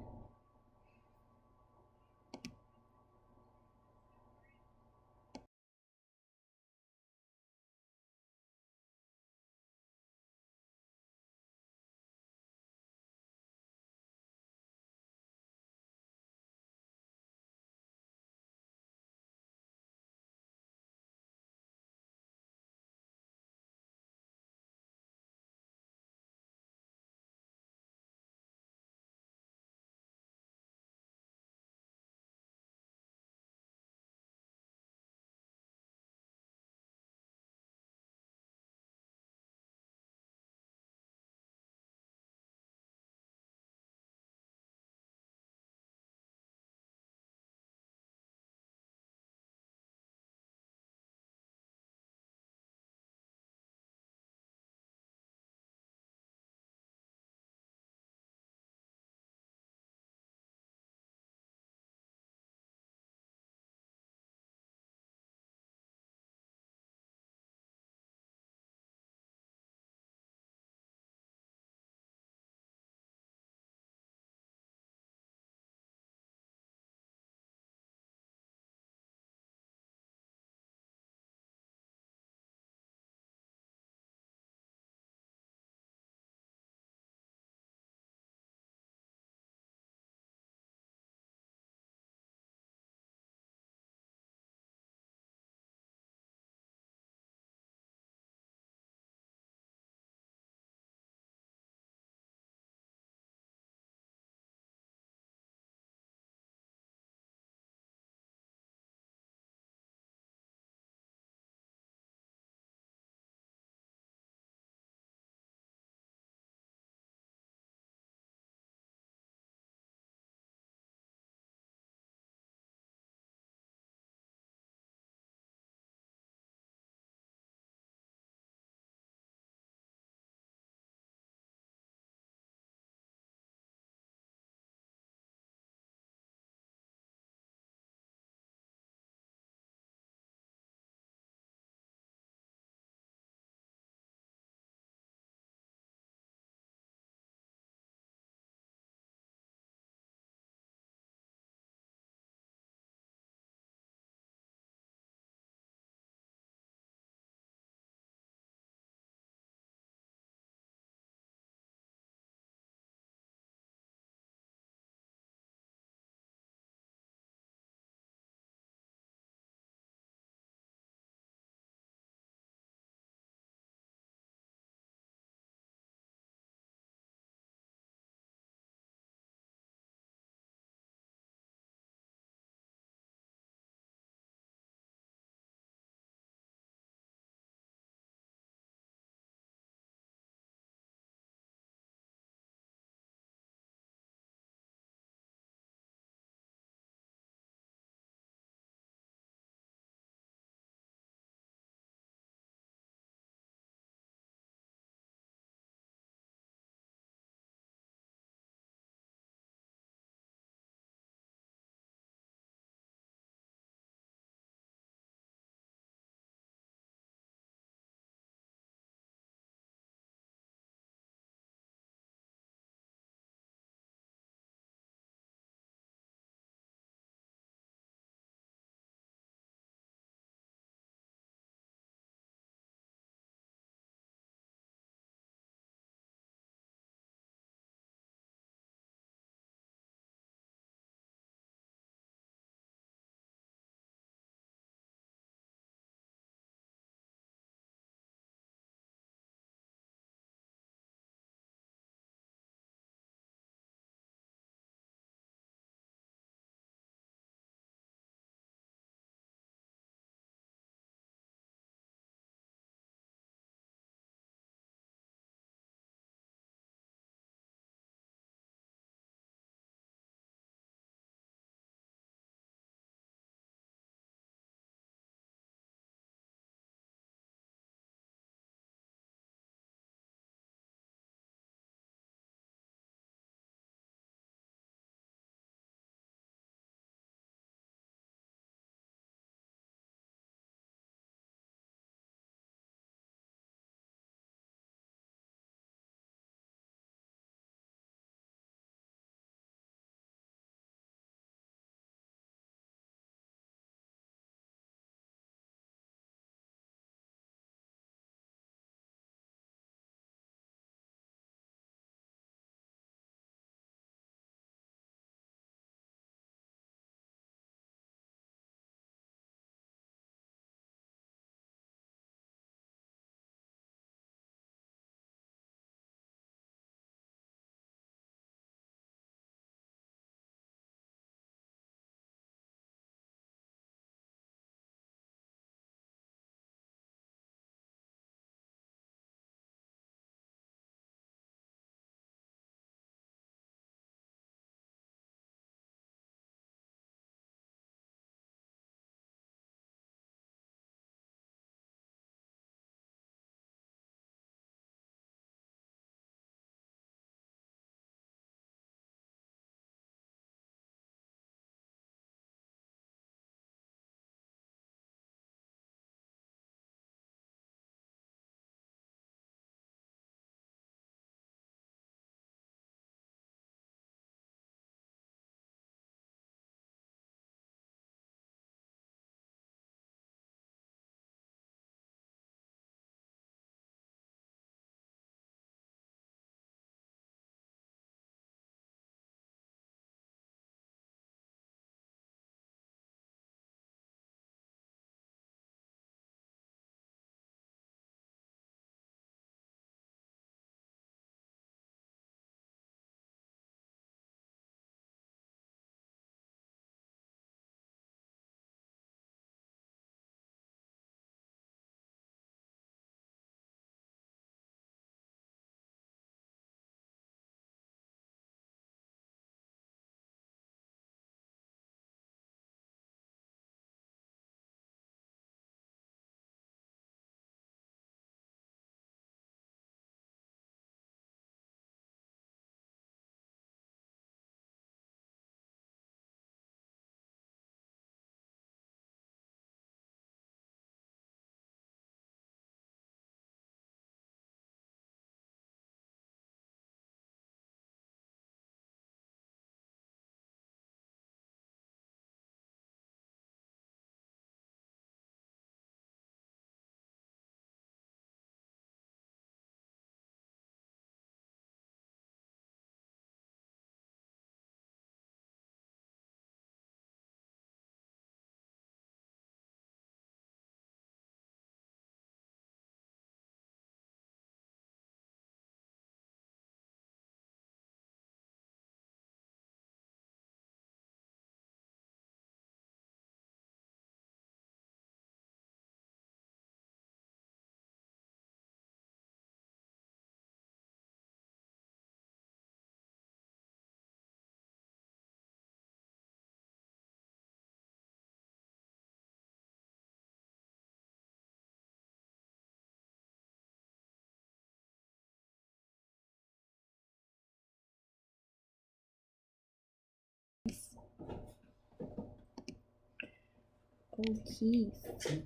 Oh, Keith.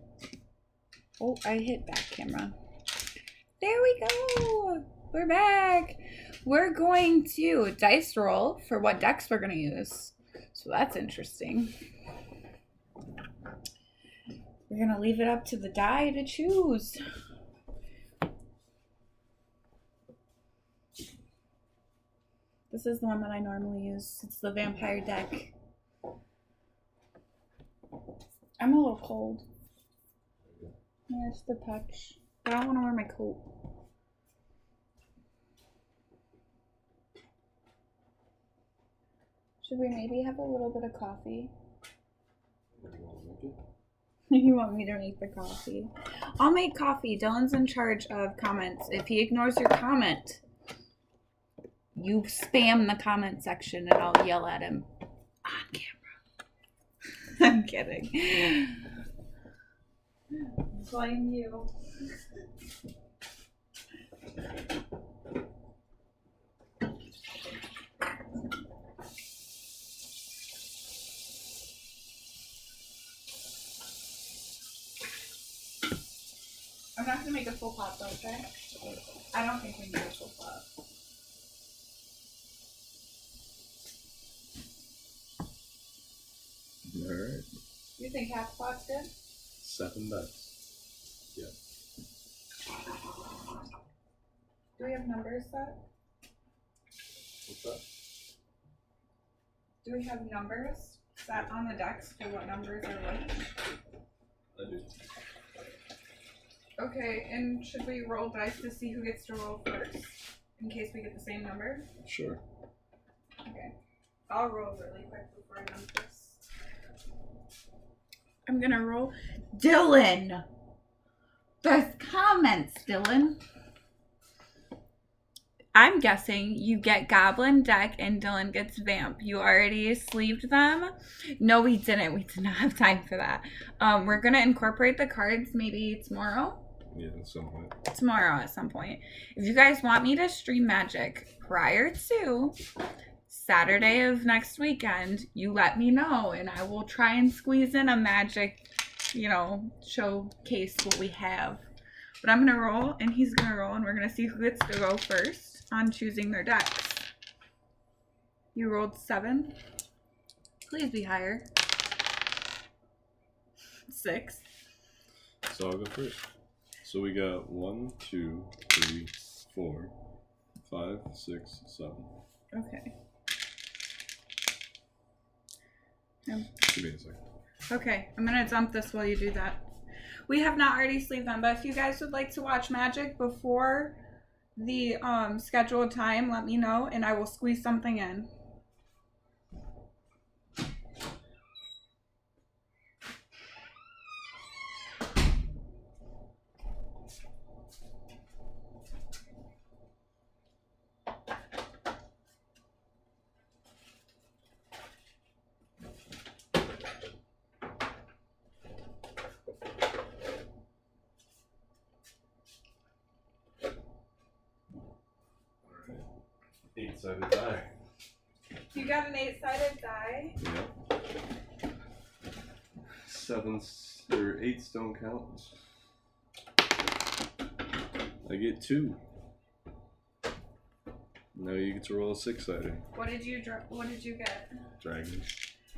Oh, I hit back camera. There we go. We're back. We're going to dice roll for what decks we're going to use. So that's interesting. We're going to leave it up to the die to choose. This is the one that I normally use. It's the vampire deck. I'm a little cold. Yeah, just a touch. But I don't want to wear my coat. Should we maybe have a little bit of coffee? You want me to make the coffee? I'll make coffee. Dylan's in charge of comments. If he ignores your comment, you spam the comment section and I'll yell at him on camera. I'm kidding. Blame you. I'm not gonna make a full pot though, okay? I don't think we need a full pot. Alright. You think half pot's good? 7 dice. Yeah. Do we have numbers set? What's that? Do we have numbers set on the decks for what numbers are which? I do. Okay, and should we roll dice to see who gets to roll first? In case we get the same number? Sure. Okay. I'll roll really quick before I dump this. I'm gonna roll. Dylan! There's comments, Dylan. I'm guessing you get Goblin deck and Dylan gets Vamp. You already sleeved them? No, we didn't. We did not have time for that. We're gonna incorporate the cards maybe tomorrow. Yeah, at some point. Tomorrow at some point. If you guys want me to stream Magic prior to Saturday of next weekend, you let me know and I will try and squeeze in a Magic, showcase what we have. But I'm gonna roll and he's gonna roll and we're gonna see who gets to go first on choosing their decks. You rolled 7. Please be higher. 6. So I'll go first. So we got 1, 2, 3, 4, 5, 6, 7. Okay. Give me a second. Okay, I'm gonna dump this while you do that. We have not already sleeved them, but if you guys would like to watch Magic before the scheduled time, let me know and I will squeeze something in. Eight-sided die. You got an 8-sided die? Yep. 7s or 8s don't count. I get 2. Now you get to roll a 6-sided. What did you get? Dragons.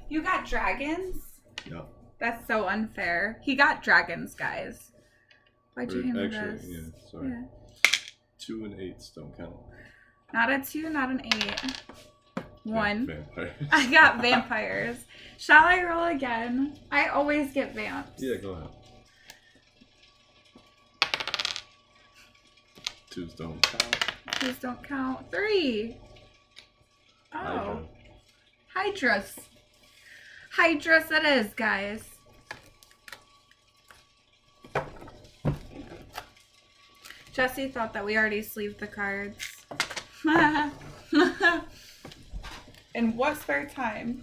You got dragons? Yep. That's so unfair. He got dragons, guys. Why'd you hand me this? Yeah, sorry. Yeah. 2 and 8s don't count. Not a 2, not an 8. 1. Vampires. I got vampires. Shall I roll again? I always get vamps. Yeah, go ahead. 2s don't count. 2s don't count. 3. Oh. Hydras. Hydras it is, guys. Jesse thought that we already sleeved the cards. In what spare time?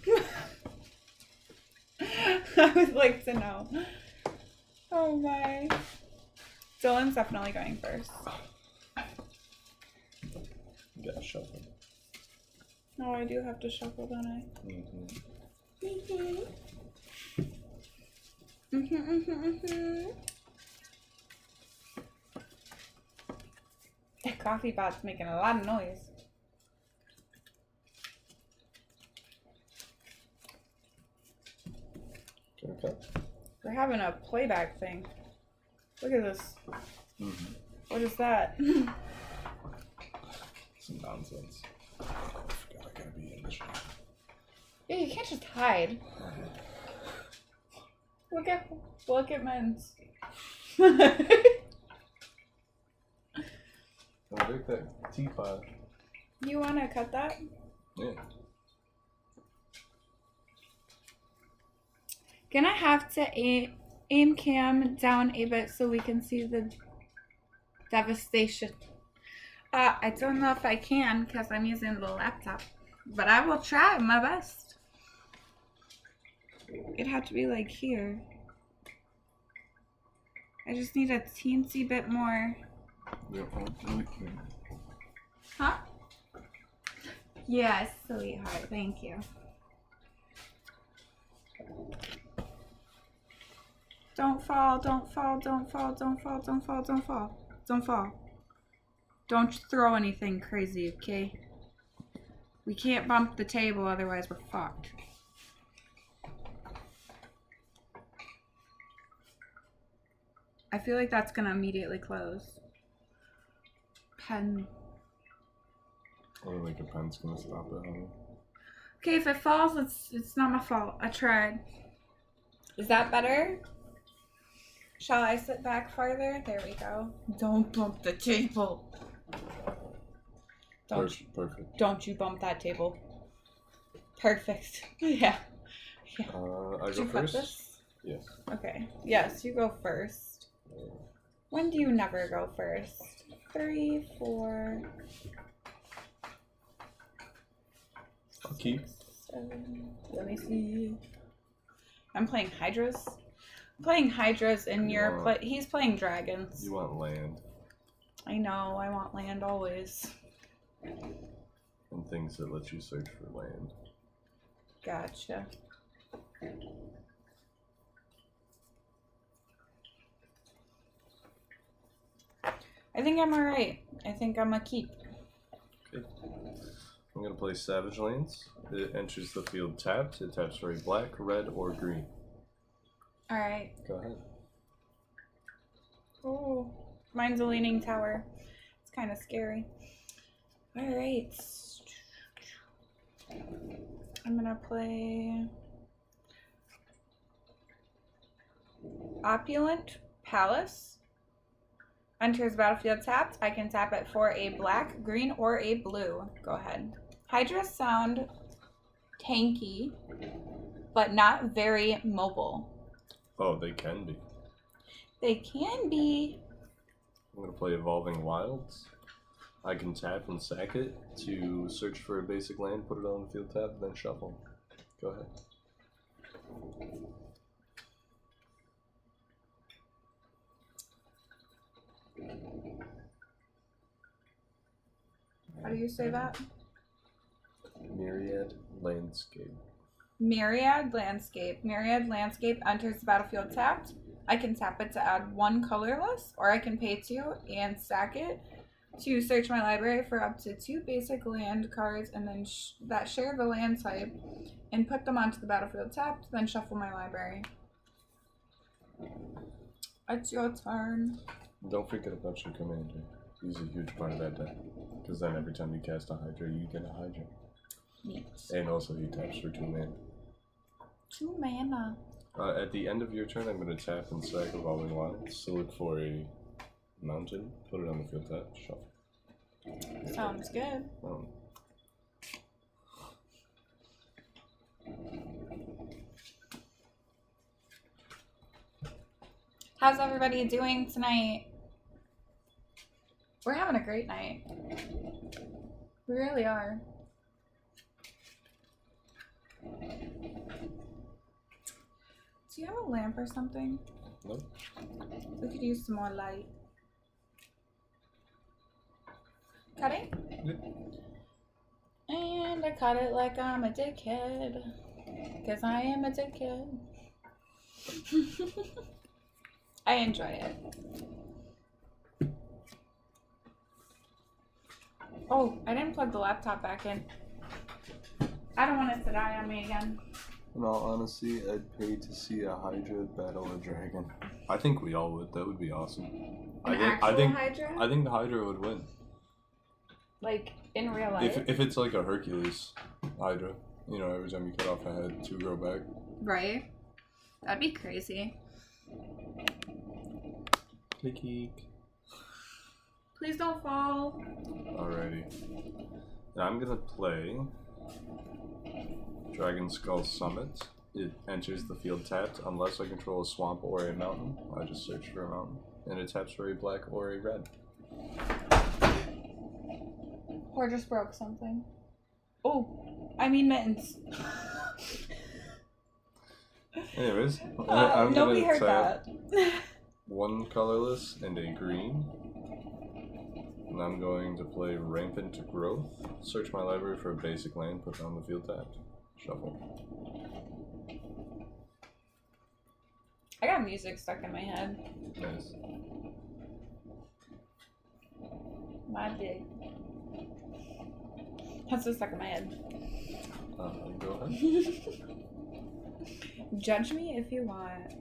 I would like to know. Oh my. Dylan's definitely going first. You gotta shuffle. No, I do have to shuffle, don't I? Mm-hmm. That coffee pot's making a lot of noise. Okay. We're having a playback thing. Look at this. Mm-hmm. What is that? Some nonsense. Oh, I forgot I gotta be in the shop. Yeah, you can't just hide. Look at men's. I'll take that teapot. You wanna cut that? Yeah. Gonna have to aim cam down a bit so we can see the devastation. I don't know if I can because I'm using the laptop, but I will try my best. It'd have to be like here. I just need a teensy bit more. Huh? Yes, sweetheart. Thank you. Don't fall, don't fall, don't fall, don't fall, don't fall, don't fall, don't fall. Don't throw anything crazy, okay? We can't bump the table, otherwise we're fucked. I feel like that's gonna immediately close. Pen. I don't think a pen's gonna stop it, honey. Okay, if it falls, it's not my fault. I tried. Is that better? Shall I sit back farther? There we go. Don't bump the table. Perfect. Don't you bump that table. Perfect. Yeah. I Did go you cut first? this? Yes. Okay. Yes, you go first. When do you never go first? 3, 4. I'll keep. 7. Let me see. I'm playing Hydras. I'm playing Hydras and he's playing Dragons. You want land. I know, I want land always. And things that let you search for land. Gotcha. I think I'm alright. I think I'm a keep. Okay. I'm gonna play Savage Lands. It enters the field tapped. It taps for a black, red, or green. Alright. Go ahead. Oh, mine's a leaning tower. It's kind of scary. Alright. I'm gonna play Opulent Palace. Enters battlefield tapped. I can tap it for a black, green, or a blue. Go ahead. Hydras sound tanky, but not very mobile. Oh, they can be. They can be. I'm gonna play Evolving Wilds. I can tap and sack it to search for a basic land, put it on the field tab, then shuffle. Go ahead. How do you say that? Myriad Landscape. Myriad Landscape. Myriad Landscape enters the battlefield tapped. I can tap it to add 1 colorless, or I can pay 2 and stack it to search my library for up to 2 basic land cards and then that share the land type and put them onto the battlefield tapped, then shuffle my library. It's your turn. Don't forget about your commander. He's a huge part of that deck. Because then every time you cast a Hydra, you get a Hydra. Yes. And also he taps for 2 mana. 2 mana. At the end of your turn, I'm going to tap and sack Evolving Wilds. So look for a mountain, put it on the field tap, shuffle. Sounds good. How's everybody doing tonight? We're having a great night. We really are. Do you have a lamp or something? No? We could use some more light. Cutting? Yep. And I cut it like I'm a dickhead. Because I am a dickhead. I enjoy it. Oh, I didn't plug the laptop back in. I don't want it to die on me again. In all honesty, I'd pay to see a Hydra battle a dragon. I think we all would. That would be awesome. Hydra? I think the Hydra would win. Like in real life? If it's like a Hercules Hydra, you know, every time you cut off a head, 2 grow back. Right. That'd be crazy. Clicky. Please don't fall. Alrighty. Now I'm gonna play Dragon Skull Summit. It enters the field tapped unless I control a swamp or a mountain. I just search for a mountain. And it taps for a black or a red. Or just broke something. Oh, I mean mittens. Anyways, I'm nobody gonna heard tap that. 1 colorless and a green. And I'm going to play Rampant Growth. Search my library for a basic land, put it on the field tapped. Shuffle. I got music stuck in my head. Nice. My dig. That's so stuck in my head. Go ahead. Judge me if you want.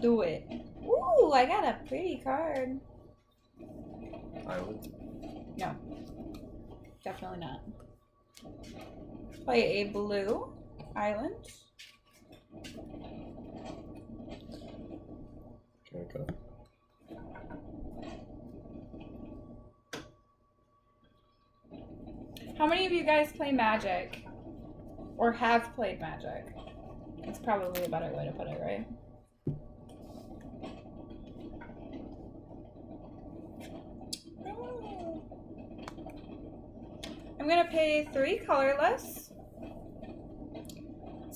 Do it. Ooh, I got a pretty card. Island. No. Definitely not. Play a blue island. Okay, go. How many of you guys play Magic? Or have played Magic? It's probably a better way to put it, right? I'm gonna pay 3 colorless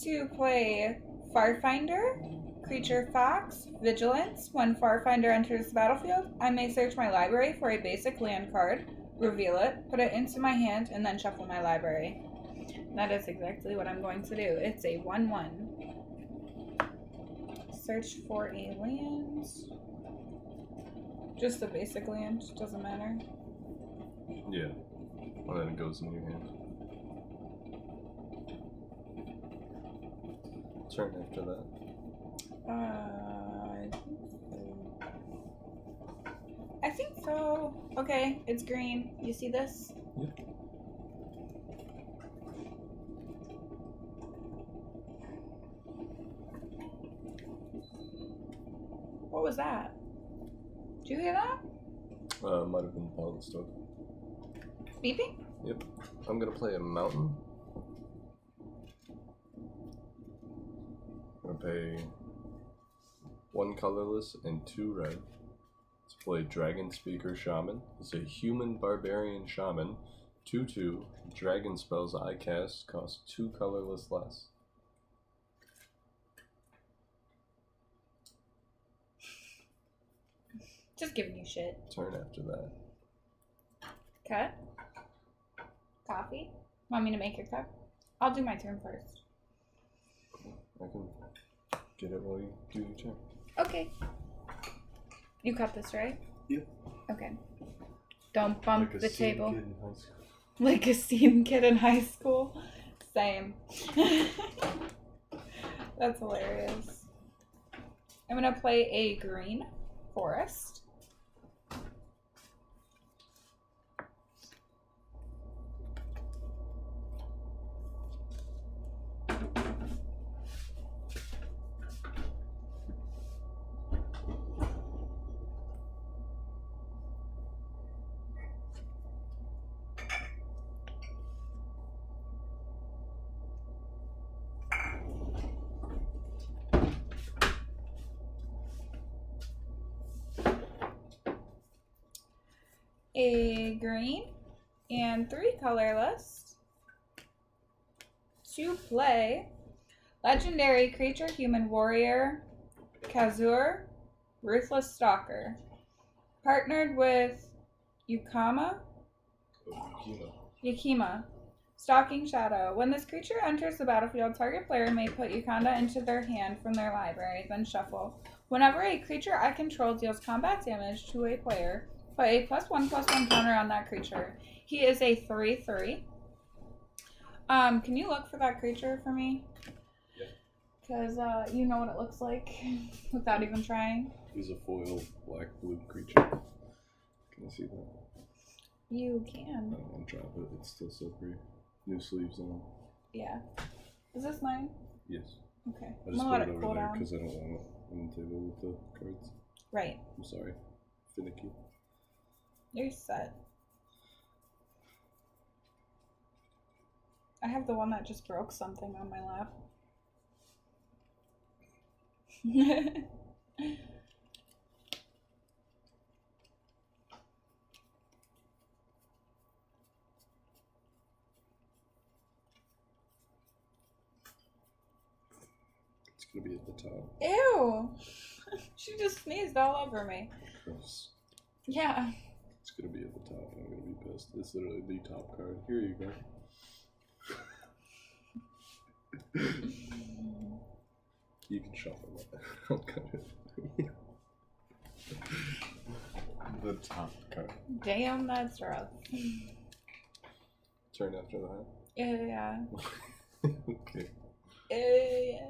to play Farfinder, creature Fox, Vigilance. When Farfinder enters the battlefield, I may search my library for a basic land card, reveal it, put it into my hand, and then shuffle my library. That is exactly what I'm going to do. It's a 1/1. Search for a land. Just a basic land, doesn't matter. Yeah. Well, then it goes in your hand. Turn after that. I think so. Okay, it's green. You see this? Yep. What was that? Did you hear that? Might have been the pellet stove. Beeping? Yep. I'm gonna play a mountain. I'm gonna pay 1 colorless and 2 red to play Dragon Speaker Shaman. It's a human barbarian shaman. 2/2. Dragon spells I cast cost 2 colorless less. Just giving you shit. Turn after that. Cut? Coffee? Want me to make your cup? I'll do my turn first. I can get it while you do your turn. Okay. You cut this, right? Yep. Okay. Don't bump Like a the scene table. kid in high school. Like a scene kid in high school. Same. That's hilarious. I'm gonna play a green forest. A green and 3 colorless to play legendary creature human warrior Kazur, Ruthless Stalker, partnered with Yakima. Stalking Shadow. When this creature enters the battlefield, target player may put Yukanda into their hand from their library, then shuffle. Whenever a creature I control deals combat damage to a player, put a +1/+1 counter on that creature. He is a 3/3. Can you look for that creature for me? Yeah. Because you know what it looks like without even trying. He's a foil black-blue creature. Can I see that? You I can. don't want to drop it. It's still slippery. New sleeves on. Yeah. Is this mine? Yes. Okay. I just I'm put gonna it let over cool there down. because I don't want it on the table with the cards. Right. I'm sorry. Finicky. You're set. I have the one that just broke something on my lap. It's gonna be at the top. Ew! She just sneezed all over me. Gross. Yeah. It's gonna be at the top. I'm gonna be pissed. It's literally the top card. Here you go. You can shuffle that. I'll cut it. The top card. Damn, that's rough. Turn after that. Yeah. Okay. Yeah.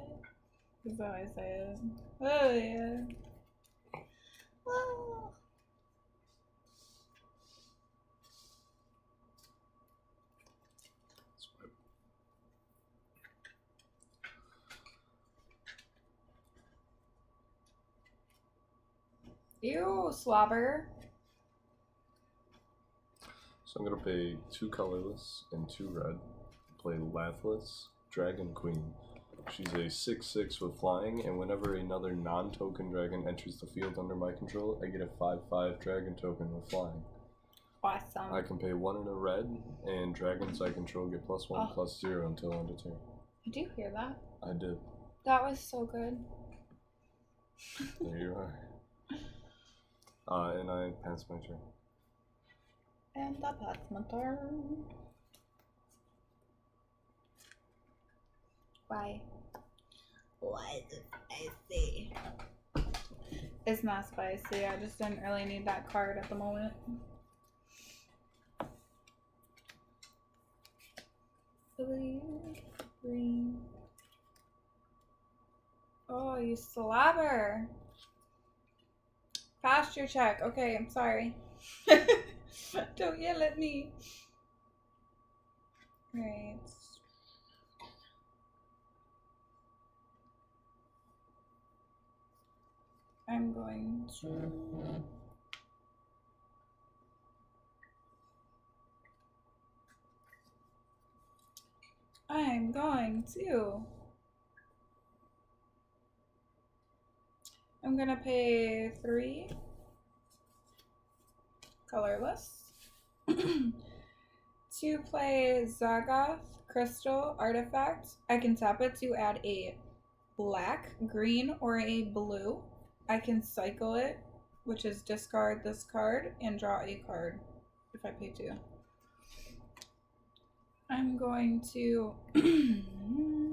That's how I say it. Oh, yeah. Oh. Swipe. Ew, slobber. So I'm gonna pay 2 colorless and 2 red. Play Lathless Dragon Queen. She's a 6/6 with flying, and whenever another non-token dragon enters the field under my control, I get a 5/5 dragon token with flying. Awesome. I can pay 1 in a red, and dragons I control get +1/+0 until end of turn. Did you hear that? I did. That was so good. There you are. And I pass my turn. And that's my turn. Why? Why is it spicy? It's not spicy. I just didn't really need that card at the moment. Blue, green. Oh, you slobber. Posture check. Okay, I'm sorry. Don't yell at me. Right. I'm going to... I'm gonna pay 3 colorless to play Zagoth Crystal Artifact. I can tap it to add a black, green, or a blue. I can cycle it, which is discard this card and draw a card if I pay 2. I'm going to,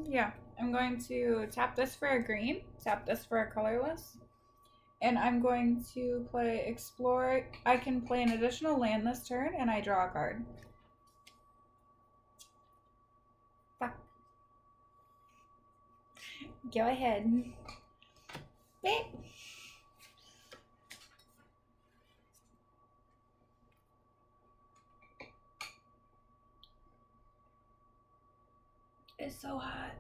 yeah, I'm going to tap this for a green, tap this for a colorless, and I'm going to play Explore. I can play an additional land this turn, and I draw a card. Fuck. Go ahead. Beep. It's so hot.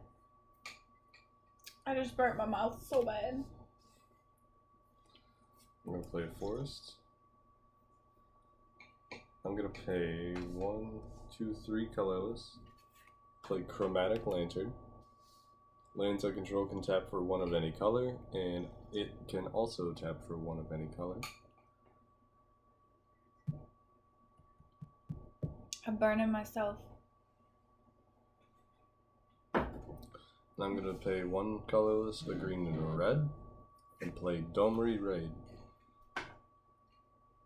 I just burnt my mouth so bad. I'm gonna play a forest. I'm gonna pay 1, 2, 3 colorless. Play Chromatic Lantern. Lands I control can tap for 1 of any color, and it can also tap for 1 of any color. I'm burning myself. And I'm gonna pay 1 colorless, a green, and a red, and play Domri Raid.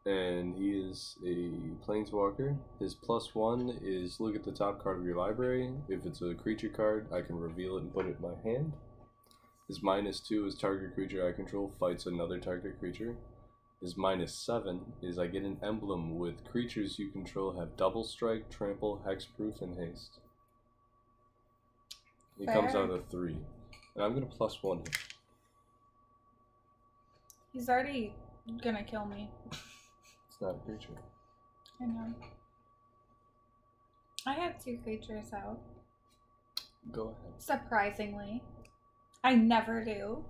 and he is a planeswalker. His +1 is look at the top card of your library. If it's a creature card, I can reveal it and put it in my hand. His -2 is target creature I control fights another target creature. His -7 is I get an emblem with creatures you control have double strike, trample, hexproof, and haste. He comes out of 3. And I'm gonna +1 him. He's already gonna kill me. It's not a creature. I know. I had 2 creatures out. Go ahead. Surprisingly. I never do.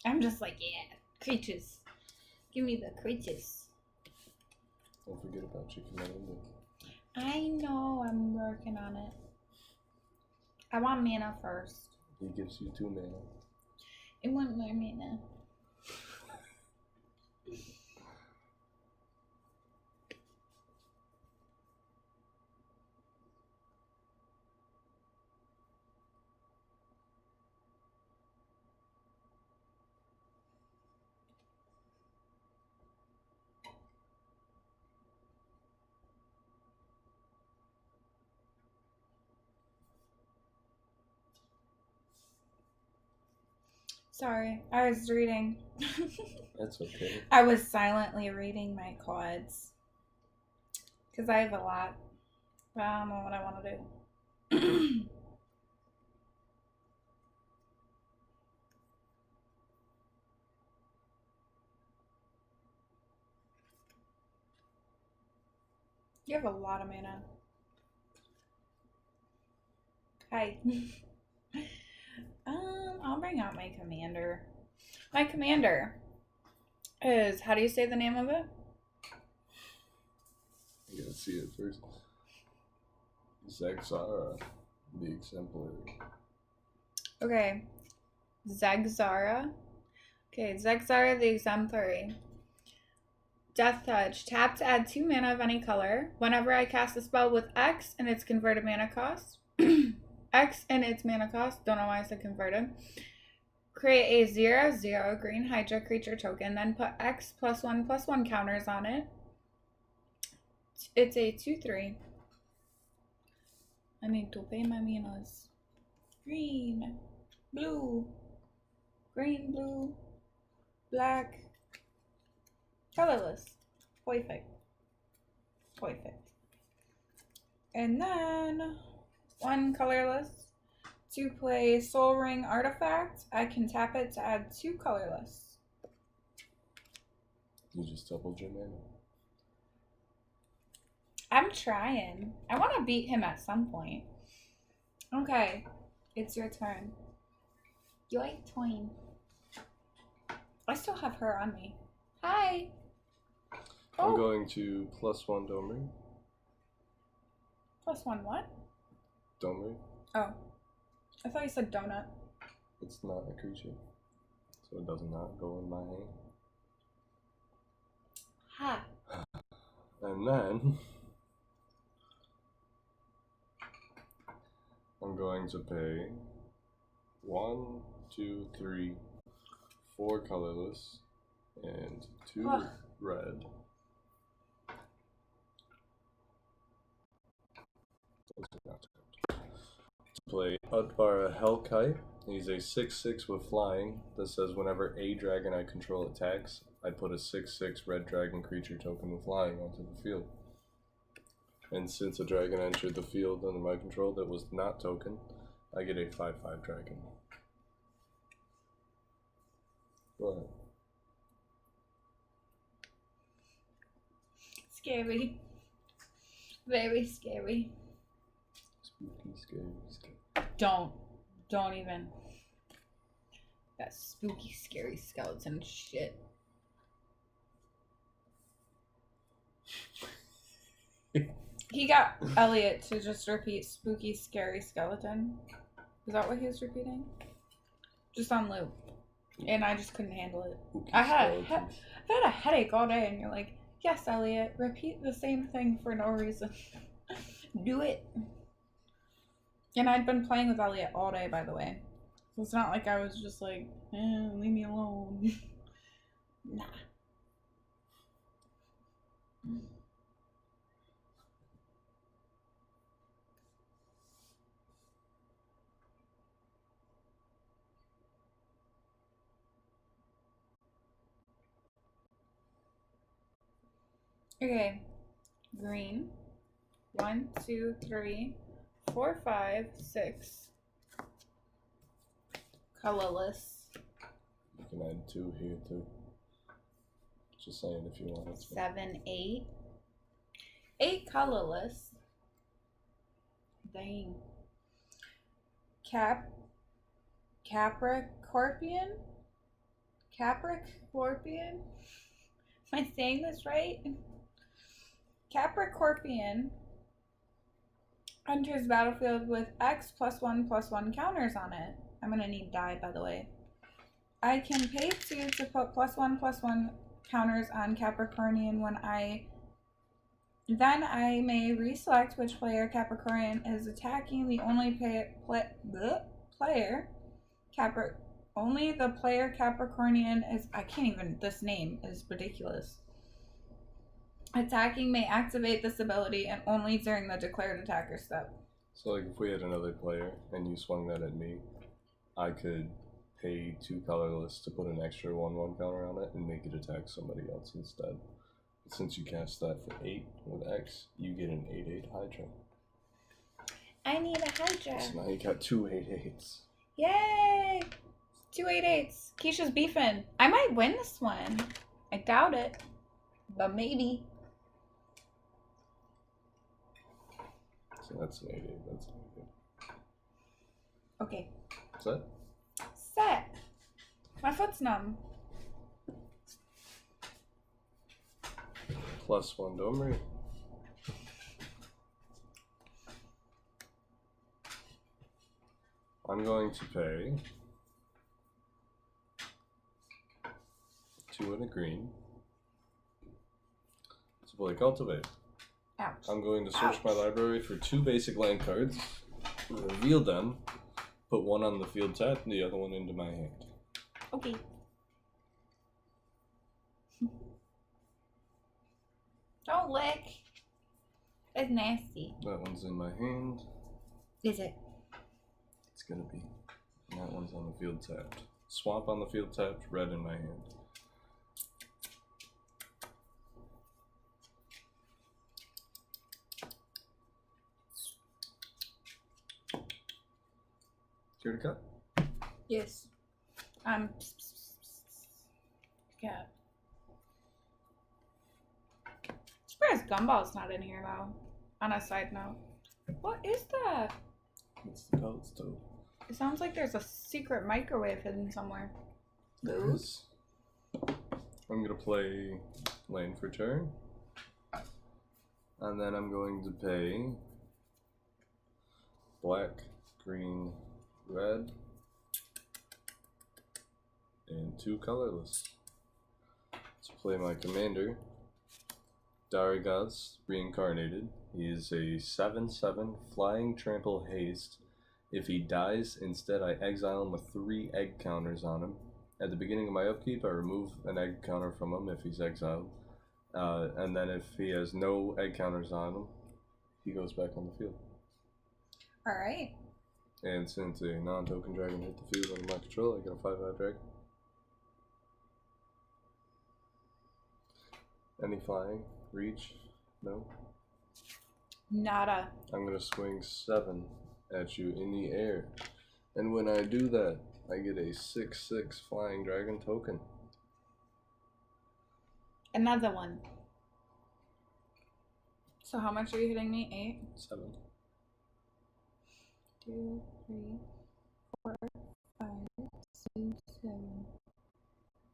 I'm just like, yeah, creatures. Give me the creatures. Don't forget about your commander. I know, I'm working on it. I want mana first. He gives you 2 mana. I want more mana. Sorry, I was reading. That's okay. I was silently reading my cards. Because I have a lot. But I don't know what I want to do. You have a lot of mana. Hi. I'll bring out my commander. My commander is, how do you say the name of it? You gotta see it first. Zagzara, the Exemplary. Okay. Zagzara. Okay, Zagzara the Exemplary. Death Touch. Tap to add 2 mana of any color. Whenever I cast a spell with X and its converted mana cost. X and its mana cost. Don't know why I said converted. Create a 0/0 green Hydra creature token. Then put X +1/+1 counters on it. It's a 2/3. I need to pay my manas. Green. Blue. Green, blue. Black. Colorless. Perfect. Perfect. And then 1 colorless. To play Soul Ring Artifact, I can tap it to add 2 colorless. You just doubled your mana. I'm trying. I want to beat him at some point. Okay, it's your turn. Yoink twine. I still have her on me. Hi. I'm going to +1 Domri. +1 what? Domri. Oh. I thought you said donut. It's not a creature, so it does not go in my hand. Ha. And then I'm going to pay 1, 2, 3, 4 colorless and 2 red. To play Udbara Hellkite. He's a 6/6 with flying that says whenever a dragon I control attacks, I put a 6/6 red dragon creature token with flying onto the field. And since a dragon entered the field under my control that was not token, I get a 5/5 dragon. What? Scary. Very scary. Spooky, scary, scary. Don't even. That spooky, scary skeleton shit. He got Elliot to just repeat spooky, scary skeleton. Is that what he was repeating? Just on loop. And I just couldn't handle it. Spooky I've had a headache all day, and you're like, yes, Elliot, repeat the same thing for no reason. Do it. And I'd been playing with Elliot all day, by the way. So it's not like I was just like, leave me alone. Nah. Okay, green. 1, 2, 3, 4, 5, 6. Colorless. You can add 2 here too. Just saying if you want it. 7, 8. 8 colorless. Dang. Capricorpian? Capricorpian? Am I saying this right? Capricorpian enters battlefield with X +1/+1 counters on it. I'm gonna need die, by the way. I can pay 2 to put +1/+1 counters on Capricornian when then I may reselect which player Capricornian is attacking. The only only the player Capricornian is, I can't even, this name is ridiculous. Attacking may activate this ability and only during the declared attacker step. So like if we had another player and you swung that at me, I could pay 2 colorless to put an extra 1/1 counter on it and make it attack somebody else instead. But since you cast that for 8 with X, you get an 8/8 Hydra. I need a Hydra. So now you got 2 8/8s. Yay! 2 8/8s. Keisha's beefing. I might win this one. I doubt it, but maybe. So that's an 8/8. That's an 8/8. Okay. Set? Set. My foot's numb. +1 Domri. I'm going to pay 2 and a green to play Cultivate. Ouch. I'm going to search my library for 2 basic land cards, reveal them, put one on the field tap and the other one into my hand. Okay. Don't lick. It's nasty. That one's in my hand. Is it? It's gonna be. And that one's on the field tapped. Swamp on the field tapped, red in my hand. Care to cut? Yes. Cat. Surprised Gumball's not in here though. On a side note. What is that? It's the pellet stove. It sounds like there's a secret microwave hidden somewhere. There is. I'm gonna play lane for turn. And then I'm going to pay black, green, red, and 2 colorless. To play my commander, Darigaaz Reincarnated. He is a 7/7 flying trample haste. If he dies, instead I exile him with 3 egg counters on him. At the beginning of my upkeep, I remove an egg counter from him if he's exiled. And then if he has no egg counters on him, he goes back on the field. Alright. And since a non-token dragon hit the field under my control, I get a 5/5 dragon. Any flying? Reach? No? Nada. I'm gonna swing 7 at you in the air. And when I do that, I get a 6/6 flying dragon token. Another one. So how much are you hitting me? 8? 7. 2, 3, 4, 5, 6, 7.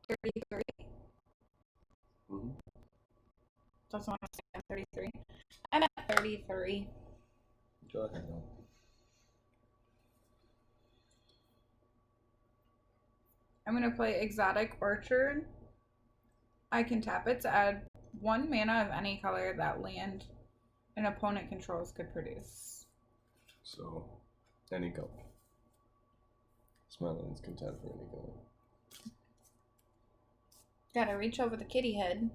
33? Mm-hmm. That's what I'm saying. 33. I'm at 33. Go ahead. I'm going to play Exotic Orchard. I can tap it to add 1 mana of any color that land an opponent controls could produce. So, any color. Smilands can tap for any color. Gotta reach over the kitty head.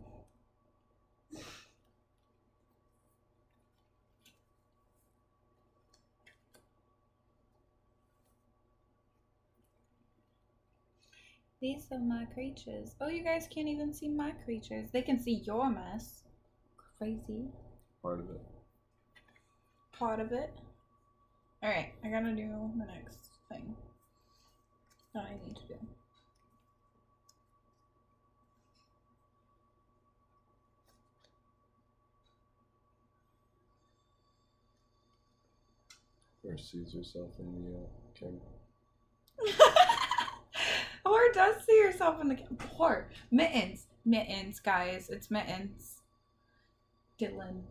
These are my creatures. Oh, you guys can't even see my creatures. They can see your mess. Crazy. Part of it. Part of it. Alright, I gotta do the next thing that I need to do. Or sees yourself in the camera. Or does see yourself in the Poor Mittens. Mittens, guys. It's Mittens. Dylan.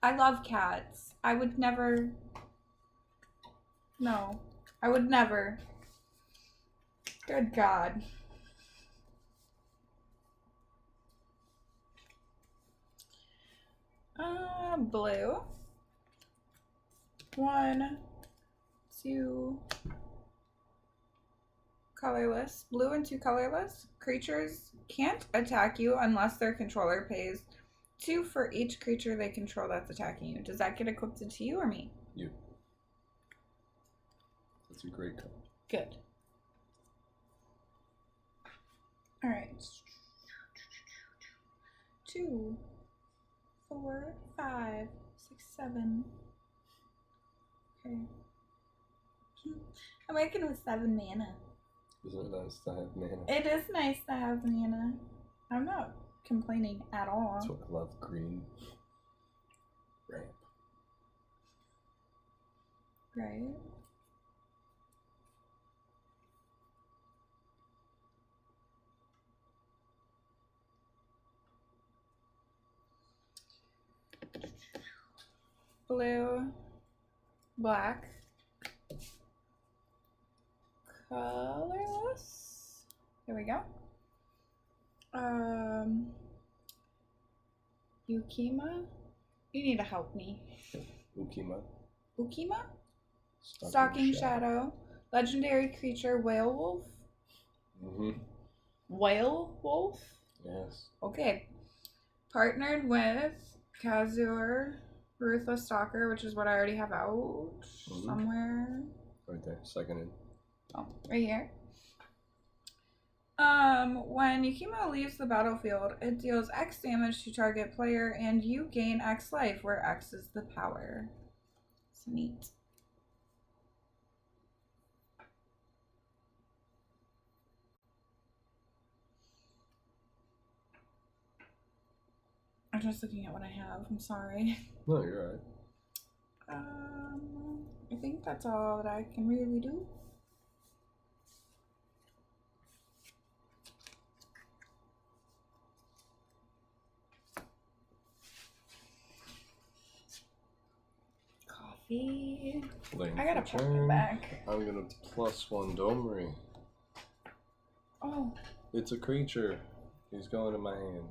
I love cats. I would never. No. I would never. Good God. Blue. 1, 2. Colorless. Blue and 2 colorless. Creatures can't attack you unless their controller pays 2 for each creature they control that's attacking you. Does that get equipped to you or me? You. That's a great card. Good. Alright. 2, 4, 5, 6, 7. Okay. I'm making with 7 mana. Isn't it nice to have mana? It is nice to have mana. I'm not complaining at all. That's what I love. Green. Ramp. Right? Blue, black, colorless. There we go. Ukima. You need to help me. Ukima. Ukima? Stalking Shadow. Legendary creature, Whale Wolf. Mm-hmm. Whale Wolf? Yes. Okay. Partnered with Kazur, Ruthless Stalker, which is what I already have out somewhere. Right there, seconded. Oh, right here. When Yukima leaves the battlefield, it deals X damage to target player, and you gain X life, where X is the power. It's neat. I'm just looking at what I have. I'm sorry. No, you're right. I think that's all that I can really do. Coffee. Lane I gotta for put it turn. back. I'm gonna +1 Domri. Oh, It's a creature. He's going to my hand.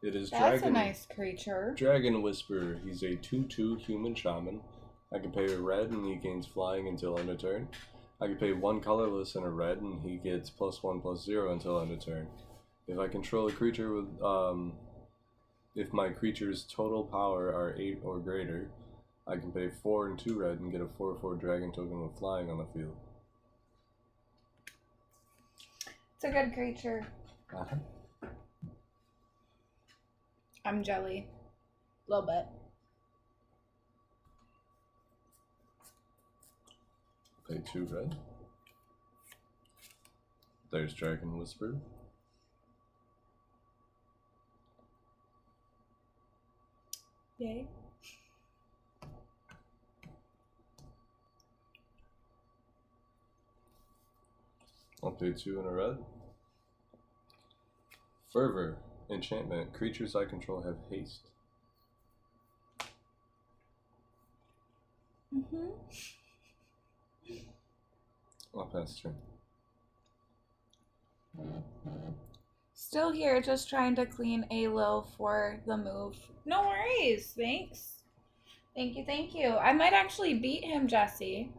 It is that's Dragon. a nice creature. Dragon Whisperer. He's a 2/2 human shaman. I can pay a red and he gains flying until end of turn. I can pay 1 colorless and a red and he gets +1/+0 until end of turn. If I control a creature with if my creature's total power are 8 or greater, I can pay 4 and 2 red and get a 4/4 dragon token with flying on the field. It's a good creature. Uh-huh. I'm jelly. A little bit. Pay 2 red. There's Dragon Whisper. Yay. I'll pay 2 and a red. Fervor. Enchantment. Creatures I control have haste. I'll pass turn. Still here, just trying to clean a little for the move. No worries. Thanks. Thank you, thank you. I might actually beat him, Jesse.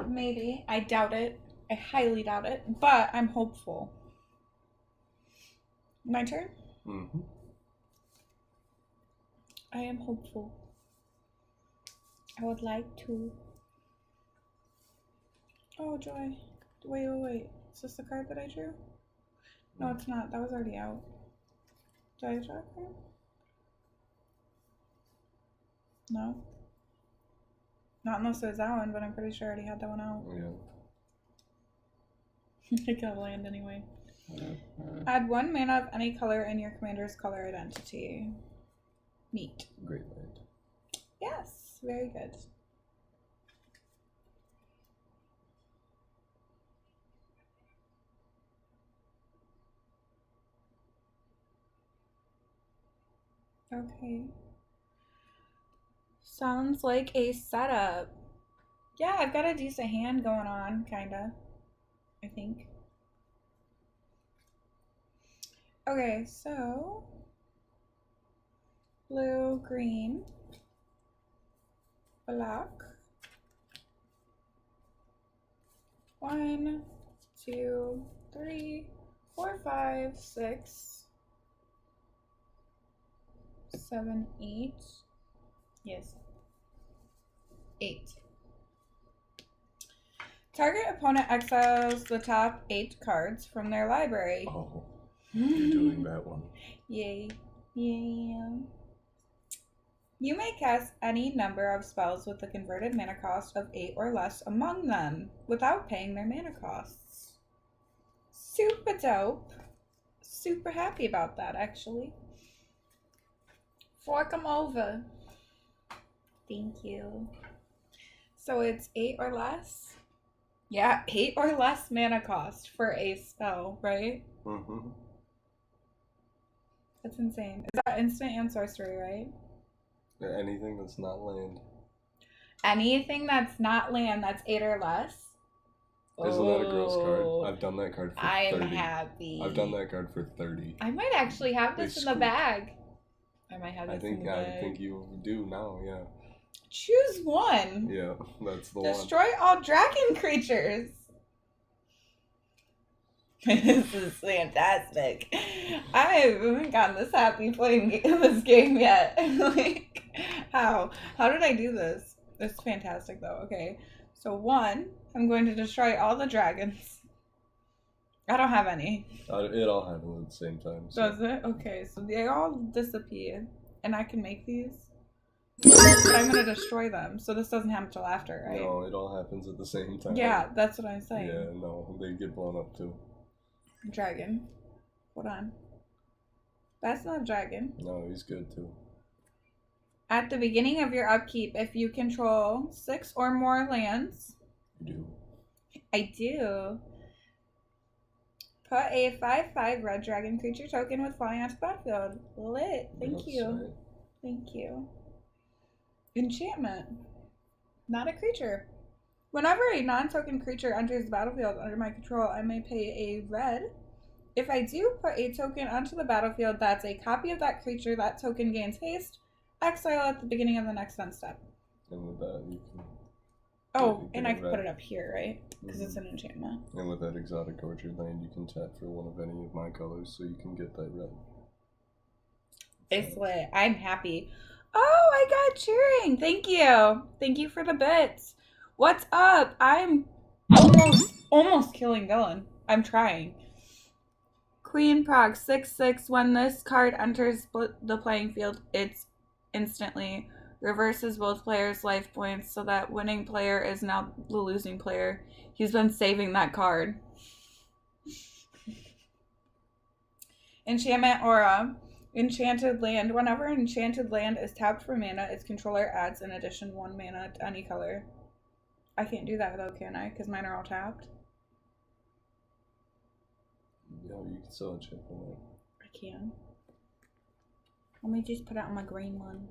Maybe. I doubt it. I highly doubt it. But I'm hopeful. My turn? Mm-hmm. I am hopeful. I would like to. Oh, joy. Wait. Is this the card that I drew? No, it's not. That was already out. Did I draw a card? No. Not unless it was that one, but I'm pretty sure I already had that one out. Yeah. I got land anyway. Add 1 mana of any color in your commander's color identity. Neat. Great land. Yes, very good. Okay. Sounds like a setup. Yeah, I've got a decent hand going on, kinda. I think. Okay, so blue, green, black. 1, 2, 3, 4, 5, 6, 7, 8. Yes. 8. Target opponent exiles the top 8 cards from their library. Oh, you're doing that one. Yay. Yeah. You may cast any number of spells with a converted mana cost of 8 or less among them without paying their mana costs. Super dope. Super happy about that, actually. Fork 'em over. Thank you. So it's 8 or less? Yeah, 8 or less mana cost for a spell, right? Mm-hmm. That's insane. Is that instant and sorcery, right? Anything that's not land. Anything that's not land that's 8 or less? Isn't that a gross card? I've done that card for 30. I'm happy. I've done that card for 30. I might actually have this in the bag. I might have this in the bag. I think you do now, yeah. Choose one. Yeah, that's the one. Destroy all dragon creatures. This is fantastic. I haven't gotten this happy playing this game yet. Like, how? How did I do this? It's fantastic though. Okay, so 1, I'm going to destroy all the dragons. I don't have any. It all happened at the same time. So. Does it? Okay, so they all disappear, and I can make these. But I'm gonna destroy them, so this doesn't happen till after, right? No, it all happens at the same time. Yeah, that's what I'm saying. Yeah, no, they get blown up too. Dragon. Hold on. That's not a dragon. No, he's good too. At the beginning of your upkeep, if you control 6 or more lands. You do. I do. Put a 5/5 red dragon creature token with flying onto the battlefield. Lit. Thank you. Right. Thank you. Enchantment. Not a creature. Whenever a non-token creature enters the battlefield under my control, I may pay a red. If I do put a token onto the battlefield that's a copy of that creature, that token gains haste. Exile at the beginning of the next end step. And with that, you can... Oh, and I can put it up here, right? Because it's an enchantment. And with that exotic orchard land, you can tap for one of any of my colors, so you can get that red. It's lit. I'm happy. Oh, I got cheering. Thank you. Thank you for the bits. What's up? I'm almost killing Dylan. I'm trying. Queen Prague 6/6. When this card enters the playing field, it's instantly reverses both players' life points so that winning player is now the losing player. He's been saving that card. Enchantment Aura. Enchanted land. Whenever an enchanted land is tapped for mana, its controller adds in addition 1 mana to any color. I can't do that though, can I? Because mine are all tapped. Yeah, you can still enchant for that. I can. Let me just put it on my green one.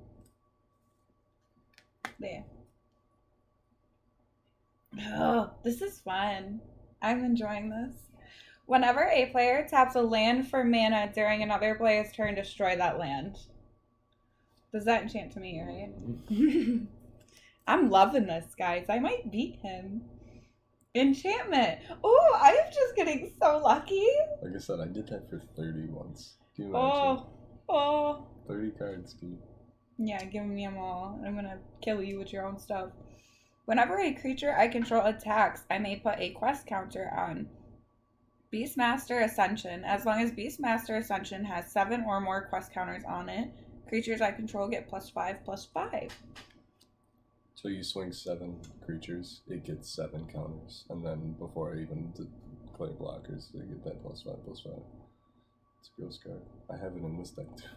There. Oh, this is fun. I'm enjoying this. Whenever a player taps a land for mana during another player's turn, destroy that land. Does that enchant to me, right? I'm loving this, guys. I might beat him. Enchantment. Oh, I am just getting so lucky. Like I said, I did that for 30 once. Do you imagine? Oh. 30 cards, dude. Yeah, give me them all. I'm gonna kill you with your own stuff. Whenever a creature I control attacks, I may put a quest counter on Beastmaster Ascension. As long as Beastmaster Ascension has 7 or more quest counters on it, creatures I control get +5/+5. So you swing 7 creatures, it gets 7 counters, and then before I even declare blockers, they get that +5/+5. It's a ghost card. I have it in this deck too.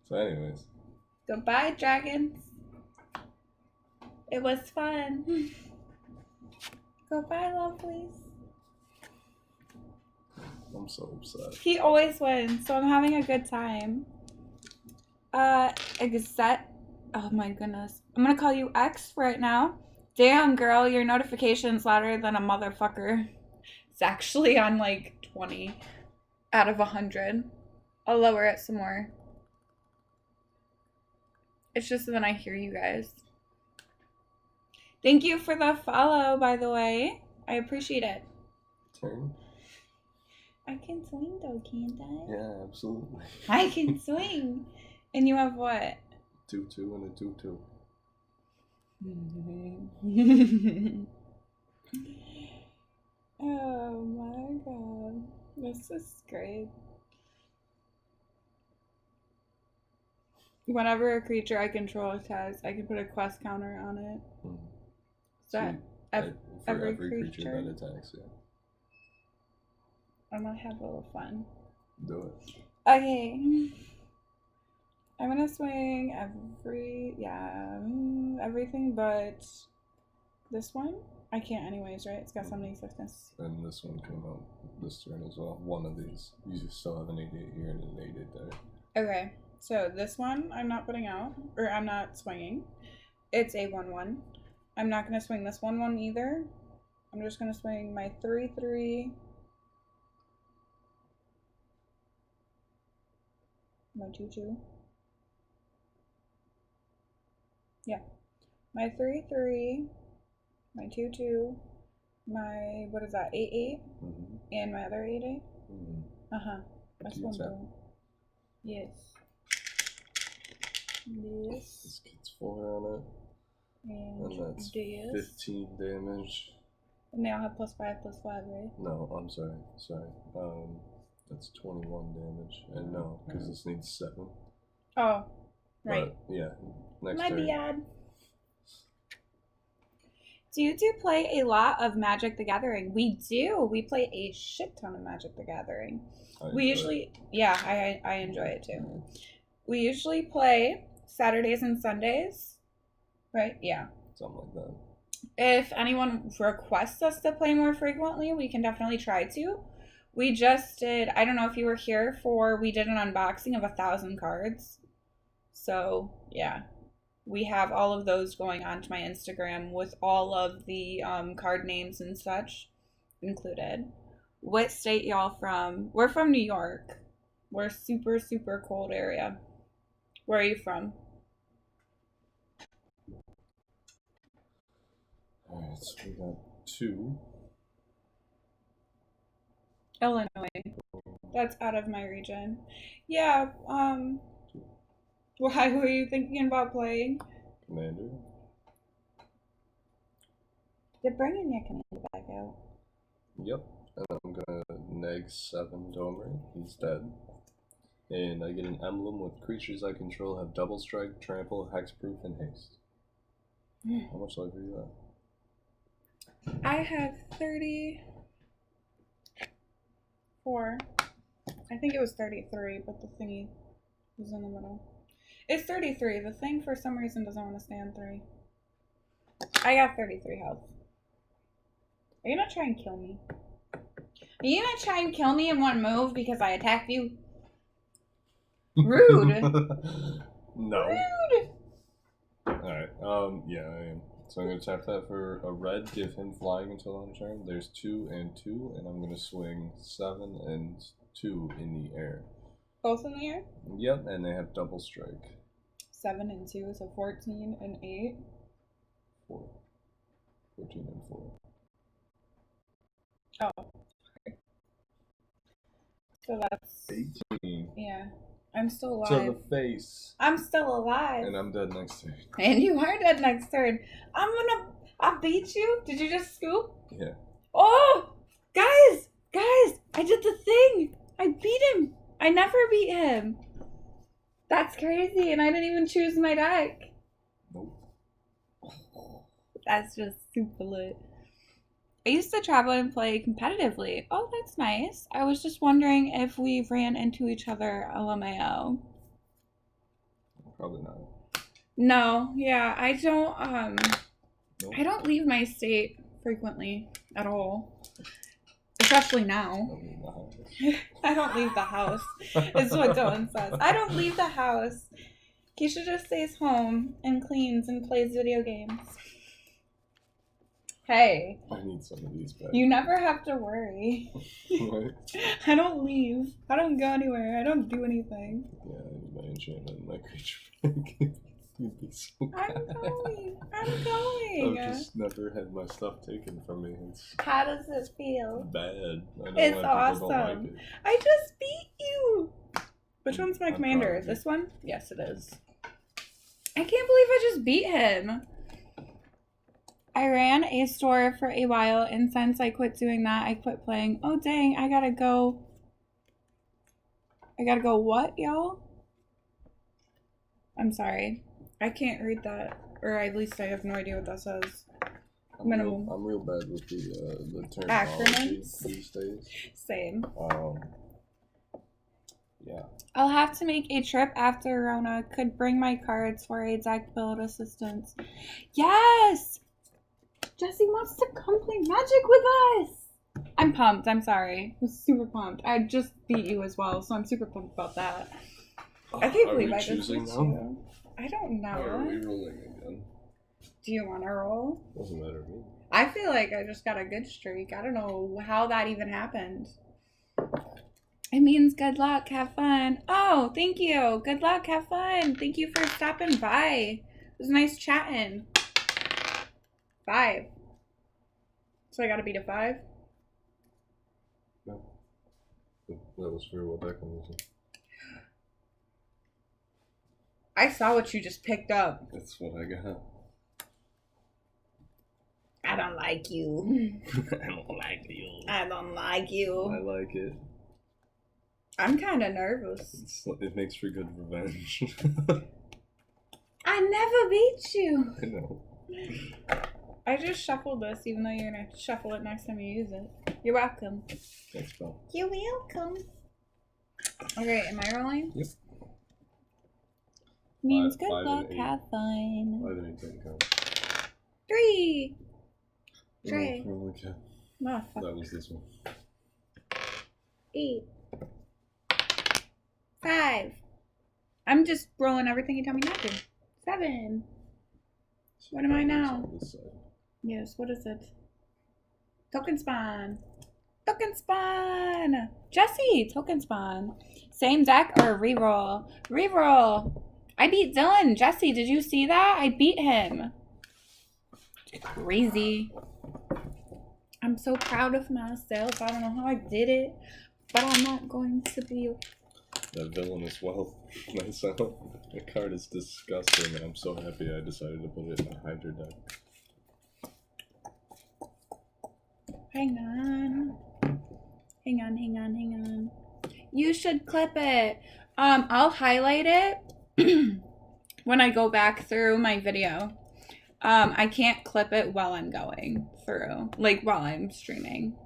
So, anyways. Goodbye, dragons. It was fun. Goodbye, lovelies. I'm so upset. He always wins, so I'm having a good time. Exet. Oh my goodness. I'm gonna call you X right now. Damn, girl, your notification's louder than a motherfucker. It's actually on like 20 out of 100. I'll lower it some more. It's just so then I hear you guys. Thank you for the follow, by the way. I appreciate it. Turn? I can swing though, can't I? Yeah, absolutely. I can swing. And you have what? 2/2 and a 2/2. Oh my god. This is great. Whenever a creature I control attacks, I can put a quest counter on it. Is that For every every creature creature? that attacks, yeah. I'm gonna have a little fun. Do it. Okay. I'm gonna swing everything but this one. I can't anyways, right? It's got summoning swiftness. And this one came out this turn as well. One of these. You still have an 8/8 here and an 8/8 there. Okay, so this one I'm not putting out, or I'm not swinging. It's a 1/1. I'm not gonna swing this 1/1 either. I'm just gonna swing my 3/3. My 2/2. Yeah. My 3/3, my 2/2, my, what is that, 8/8, and my other 8/8. That's one blue. Yes. This gets 4 on it. And that's 15 damage. And they all have +5/+5, right? No, I'm sorry. That's 21 damage. And no, because this needs 7. Oh, right. But, yeah, next My turn. bad. Do you play a lot of Magic the Gathering? We do. We play a shit ton of Magic the Gathering. We usually, I enjoy it too. We usually play Saturdays and Sundays, right? Yeah. Something like that. If anyone requests us to play more frequently, we can definitely try to. We just did, I don't know if you were here we did an unboxing of 1,000 cards. So, yeah. We have all of those going onto my Instagram with all of the card names and such included. What state y'all from? We're from New York. We're super, super cold area. Where are you from? Alright, so we got 2. Illinois. That's out of my region. Yeah, why were you thinking about playing? Commander. You're bringing your commander back out. Yep. And I'm gonna neg 7 Domer. He's dead. And I get an emblem with creatures I control have double strike, trample, hexproof, and haste. How much life are you at? I have 34. I think it was 33, but the thingy was in the middle. It's 33. The thing for some reason doesn't want to stay on 3. I got 33 health. Are you gonna try and kill me? Are you gonna try and kill me in one move because I attacked you? Rude. No. Rude. Alright, yeah, I am. So I'm gonna tap that for a red, give him flying until end turn. There's 2 and 2, and I'm gonna swing 7 and 2 in the air. Both in the air? Yep, and they have double strike. 7 and 2, so 14 and 8. 4. 14 and 4. Oh. So that's 18. Yeah. I'm still To alive. the face. I'm still alive. And I'm dead next turn. And you are dead next turn. I beat you? Did you just scoop? Yeah. Oh! Guys! I did the thing! I beat him! I never beat him. That's crazy, and I didn't even choose my deck. Nope. That's just super lit. I used to travel and play competitively. Oh, that's nice. I was just wondering if we ran into each other LMAO. Probably not. No, yeah, I don't Nope. I don't leave my state frequently at all. Especially now. I don't leave the house. Is what Dylan says. I don't leave the house. Keisha just stays home and cleans and plays video games. Hey. I need some of these back. You never have to worry. Right? I don't leave. I don't go anywhere. I don't do anything. Yeah, I need my enchantment and my creature back. You'd be so I'm bad. going. I'm going. I've just never had my stuff taken from me. It's How does it feel? bad. I know It's why people don't awesome. like it. I just beat you. Which one's my I'm commander? proud of you. This one? Yes, it is. I can't believe I just beat him. I ran a store for a while, and since I quit doing that, I quit playing. Oh, dang. I gotta go. What, y'all? I'm sorry. I can't read that. Or at least I have no idea what that says. Minimum. I'm real bad with the terminology Acronyms? these days. Same. Yeah. I'll have to make a trip after Rona. Could bring my cards for a deck build assistance. Yes! Jesse wants to come play Magic with us! I'm pumped. I'm sorry. I'm super pumped. I just beat you as well, so I'm super pumped about that. I can't Are believe we I just choosing beat now? you. I don't Or are we know. rolling again? Do you want to roll? Doesn't matter to me. I feel like I just got a good streak. I don't know how that even happened. It means good luck, have fun. Oh, thank you. Good luck, have fun. Thank you for stopping by. It was nice chatting. 5. So I gotta beat a 5? No. That was for what deck I'm using. I saw what you just picked up. That's what I got. I don't like you. I don't like you. I don't like I you. like it. I'm kind of nervous. It makes for good revenge. I never beat you. I know. I just shuffled this, even though you're gonna shuffle it next time you use it. You're welcome. Thanks, pal. You're welcome. Okay, am I rolling? Yep. Means 5, good 5 and luck, 8. have fun. 5 and 8 didn't count. 3. Trey. Oh, okay. Oh, fuck. That was this one. 8. 5. I'm just rolling everything you tell me not to. 7. What am I now? On this side. Yes, what is it? Token spawn. Token spawn. Jesse, token spawn. Same deck or reroll? Reroll. I beat Dylan. Jesse, did you see that? I beat him. Crazy. I'm so proud of myself. I don't know how I did it, but I'm not going to be. That villainous wealth. Myself. The card is disgusting, and I'm so happy I decided to put it in a Hydra deck. Hang on. Hang on. You should clip it. I'll highlight it when I go back through my video. I can't clip it while I'm going through, like while I'm streaming.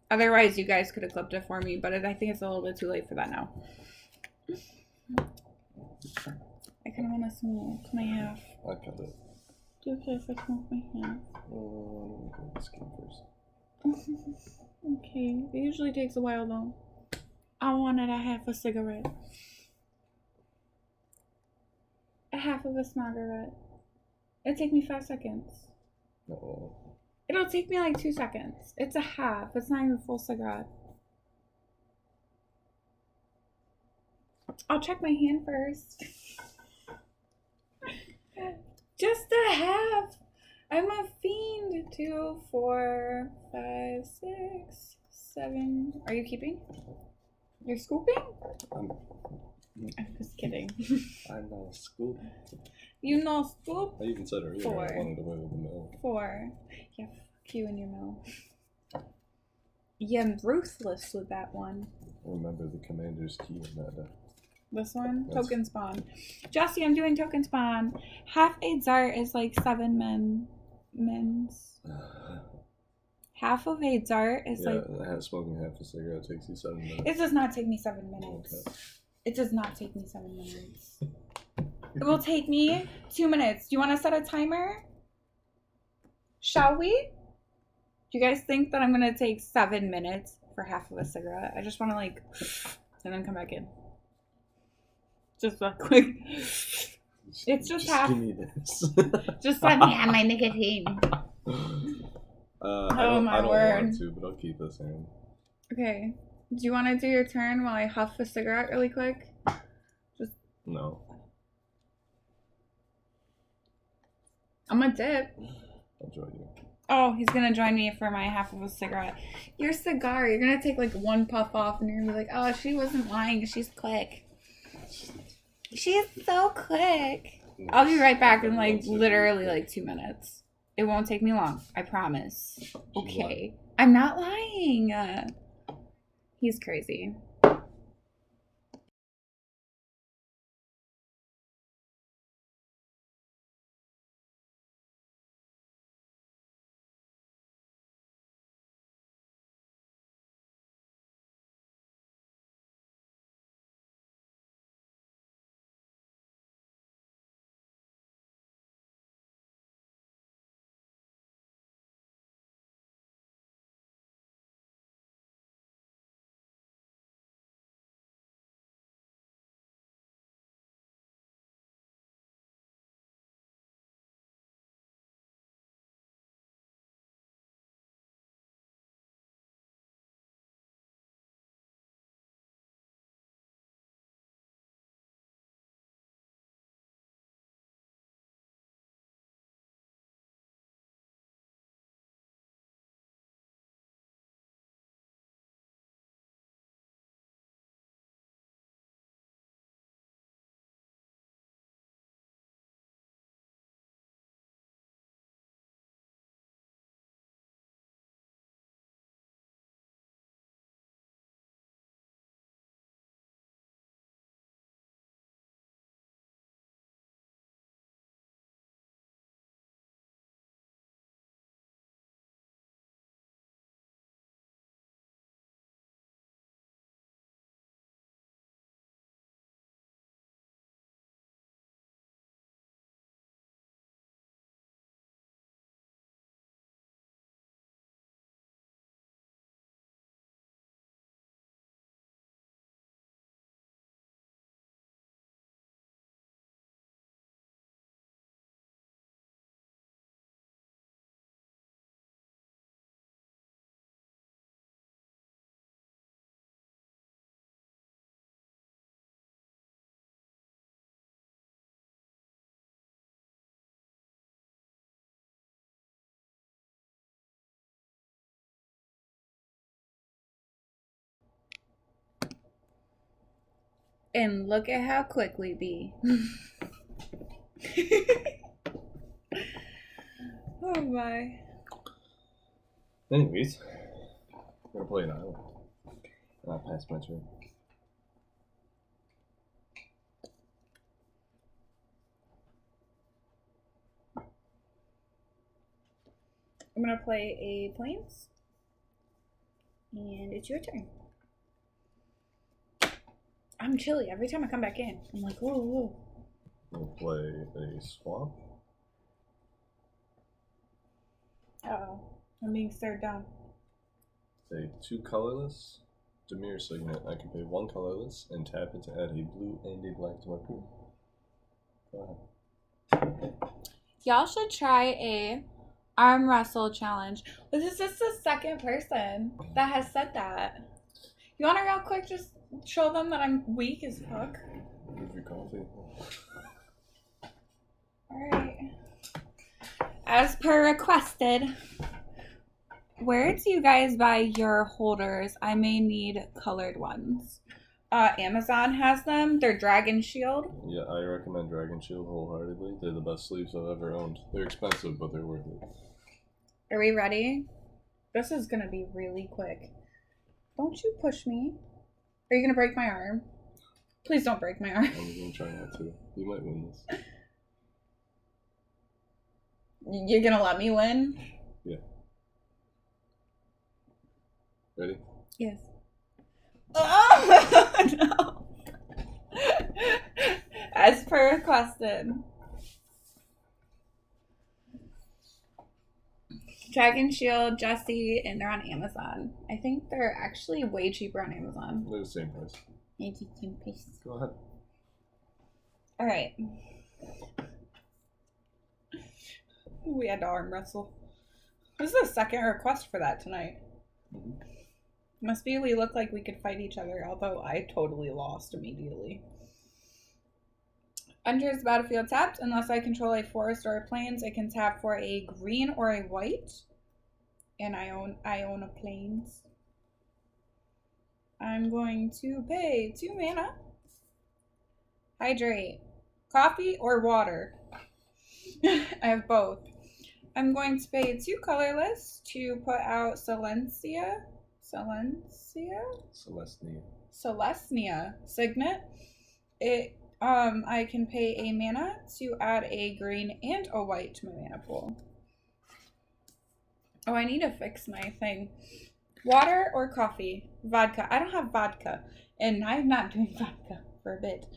Otherwise, you guys could have clipped it for me, but I think it's a little bit too late for that now. I kind of want to smoke my half. I cut it. Do you care if I smoke my half? Let me go this game first. Okay, it usually takes a while though. I wanted a half a cigarette. A half of a cigarette. It'll take me 5 seconds. No. It'll take me like 2 seconds. It's a half. It's not even a full cigarette. I'll check my hand first. Just a half. I'm a fiend. 2, 4, 5, 6, 7. Are you keeping? You're scooping? I'm I know scoop. You know scoop? I even said earlier 4. I wanted to wiggle the mill. 4. Yeah, fuck you and your mouth. Yeah, ruthless with that one. Remember the commander's key in that. This one? That's- Token spawn. Jesse, I'm doing token spawn. Half a Zart is like 7 mins. Half of a Zart is like... smoking half a cigarette takes you 7 minutes. It does not take me 7 minutes. Okay. It does not take me 7 minutes. It will take me 2 minutes. Do you want to set a timer? Shall we? Do you guys think that I'm going to take 7 minutes for half of a cigarette? I just want to like... and then come back in. Just a quick... It's just half... Give me this. Just let me have my nicotine. I don't my want word. to, but I'll keep this in. Okay. Do you want to do your turn while I huff a cigarette really quick? No. I'm gonna dip. I'll join you. Oh, he's gonna join me for my half of a cigarette. Your cigar, you're gonna take like one puff off and you're gonna be like, oh, she wasn't lying, she's quick. She's so quick. I'll be right back in like literally like 2 minutes. It won't take me long, I promise. Okay. I'm not lying. He's crazy. And look at how quick we be. Oh my. Anyways, we're gonna play an island. And I'll pass my turn. I'm gonna play a Plains. And it's your turn. I'm chilly. Every time I come back in, I'm like, whoa, whoa. We'll play a swamp. Uh-oh. I'm being stared down. Say 2 colorless. Demir Signet. I can pay 1 colorless and tap it to add a blue and a black to my pool. Go ahead. Y'all should try a arm wrestle challenge. This is the second person that has said that. You want to real quick just show them that I'm weak as fuck? Here's your coffee. Alright. As per requested, where do you guys buy your holders? I may need colored ones. Amazon has them. They're Dragon Shield. Yeah, I recommend Dragon Shield wholeheartedly. They're the best sleeves I've ever owned. They're expensive, but they're worth it. Are we ready? This is gonna be really quick. Don't you push me. Are you gonna break my arm? Please don't break my arm. I'm gonna try not to. You might win this. You're gonna let me win? Yeah. Ready? Yes. Oh no! As per requested. Dragon Shield, Jessie, and they're on Amazon. I think they're actually way cheaper on Amazon. They're the same price. Go ahead. Alright. We had to arm wrestle. This is the second request for that tonight. Mm-hmm. Must be we look like we could fight each other, although I totally lost immediately. Enters the battlefield tapped. Unless I control a forest or a plains, I can tap for a green or a white. And I own a plains. I'm going to pay 2 mana. Hydrate. Coffee or water? I have both. I'm going to pay 2 colorless to put out Celestia. Celestia Signet. I can pay a mana to add a green and a white to my mana pool. Oh, I need to fix my thing. Water or coffee? Vodka. I don't have vodka, and I'm not doing vodka for a bit.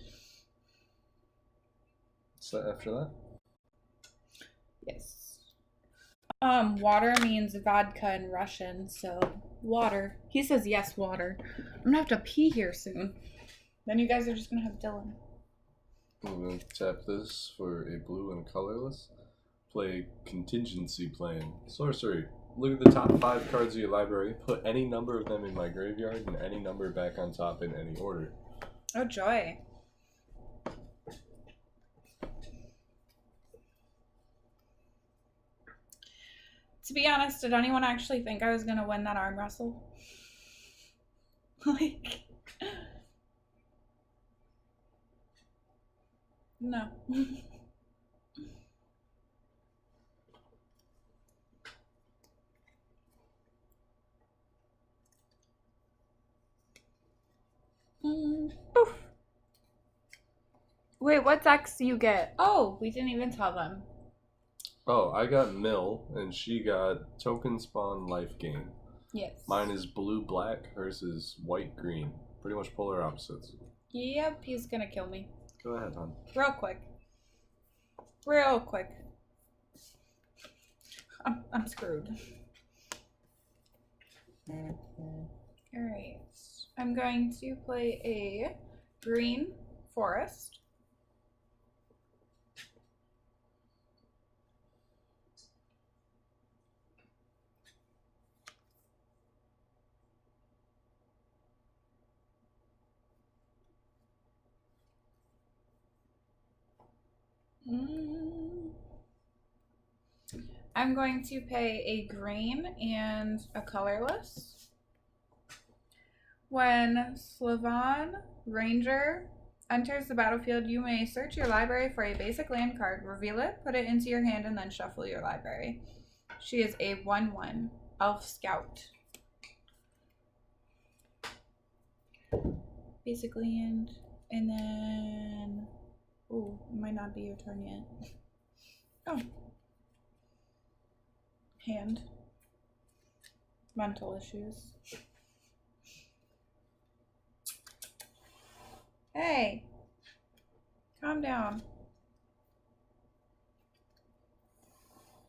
So after that? Yes. Water means vodka in Russian, so water. He says yes, water. I'm gonna have to pee here soon. Then you guys are just gonna have Dylan. I'm going to tap this for a blue and a colorless. Play Contingency Plan. Sorcery. Look at the top 5 cards of your library. Put any number of them in my graveyard and any number back on top in any order. Oh, joy. To be honest, did anyone actually think I was going to win that arm wrestle? Like... No. Poof. Wait, what decks do you get? Oh, we didn't even tell them. Oh, I got Mill, and she got Token Spawn Life Gain. Yes. Mine is blue-black, hers is white-green. Pretty much polar opposites. Yep, he's gonna kill me. Go ahead, hon. Real quick. Real quick. I'm screwed. Alright. I'm going to play a green forest. I'm going to pay a green and a colorless. When Slavan Ranger enters the battlefield, you may search your library for a basic land card, reveal it, put it into your hand, and then shuffle your library. She is a 1/1 Elf Scout. Basic land, and then... Oh, it might not be your turn yet. Oh. Hand. Mental issues. Hey. Calm down.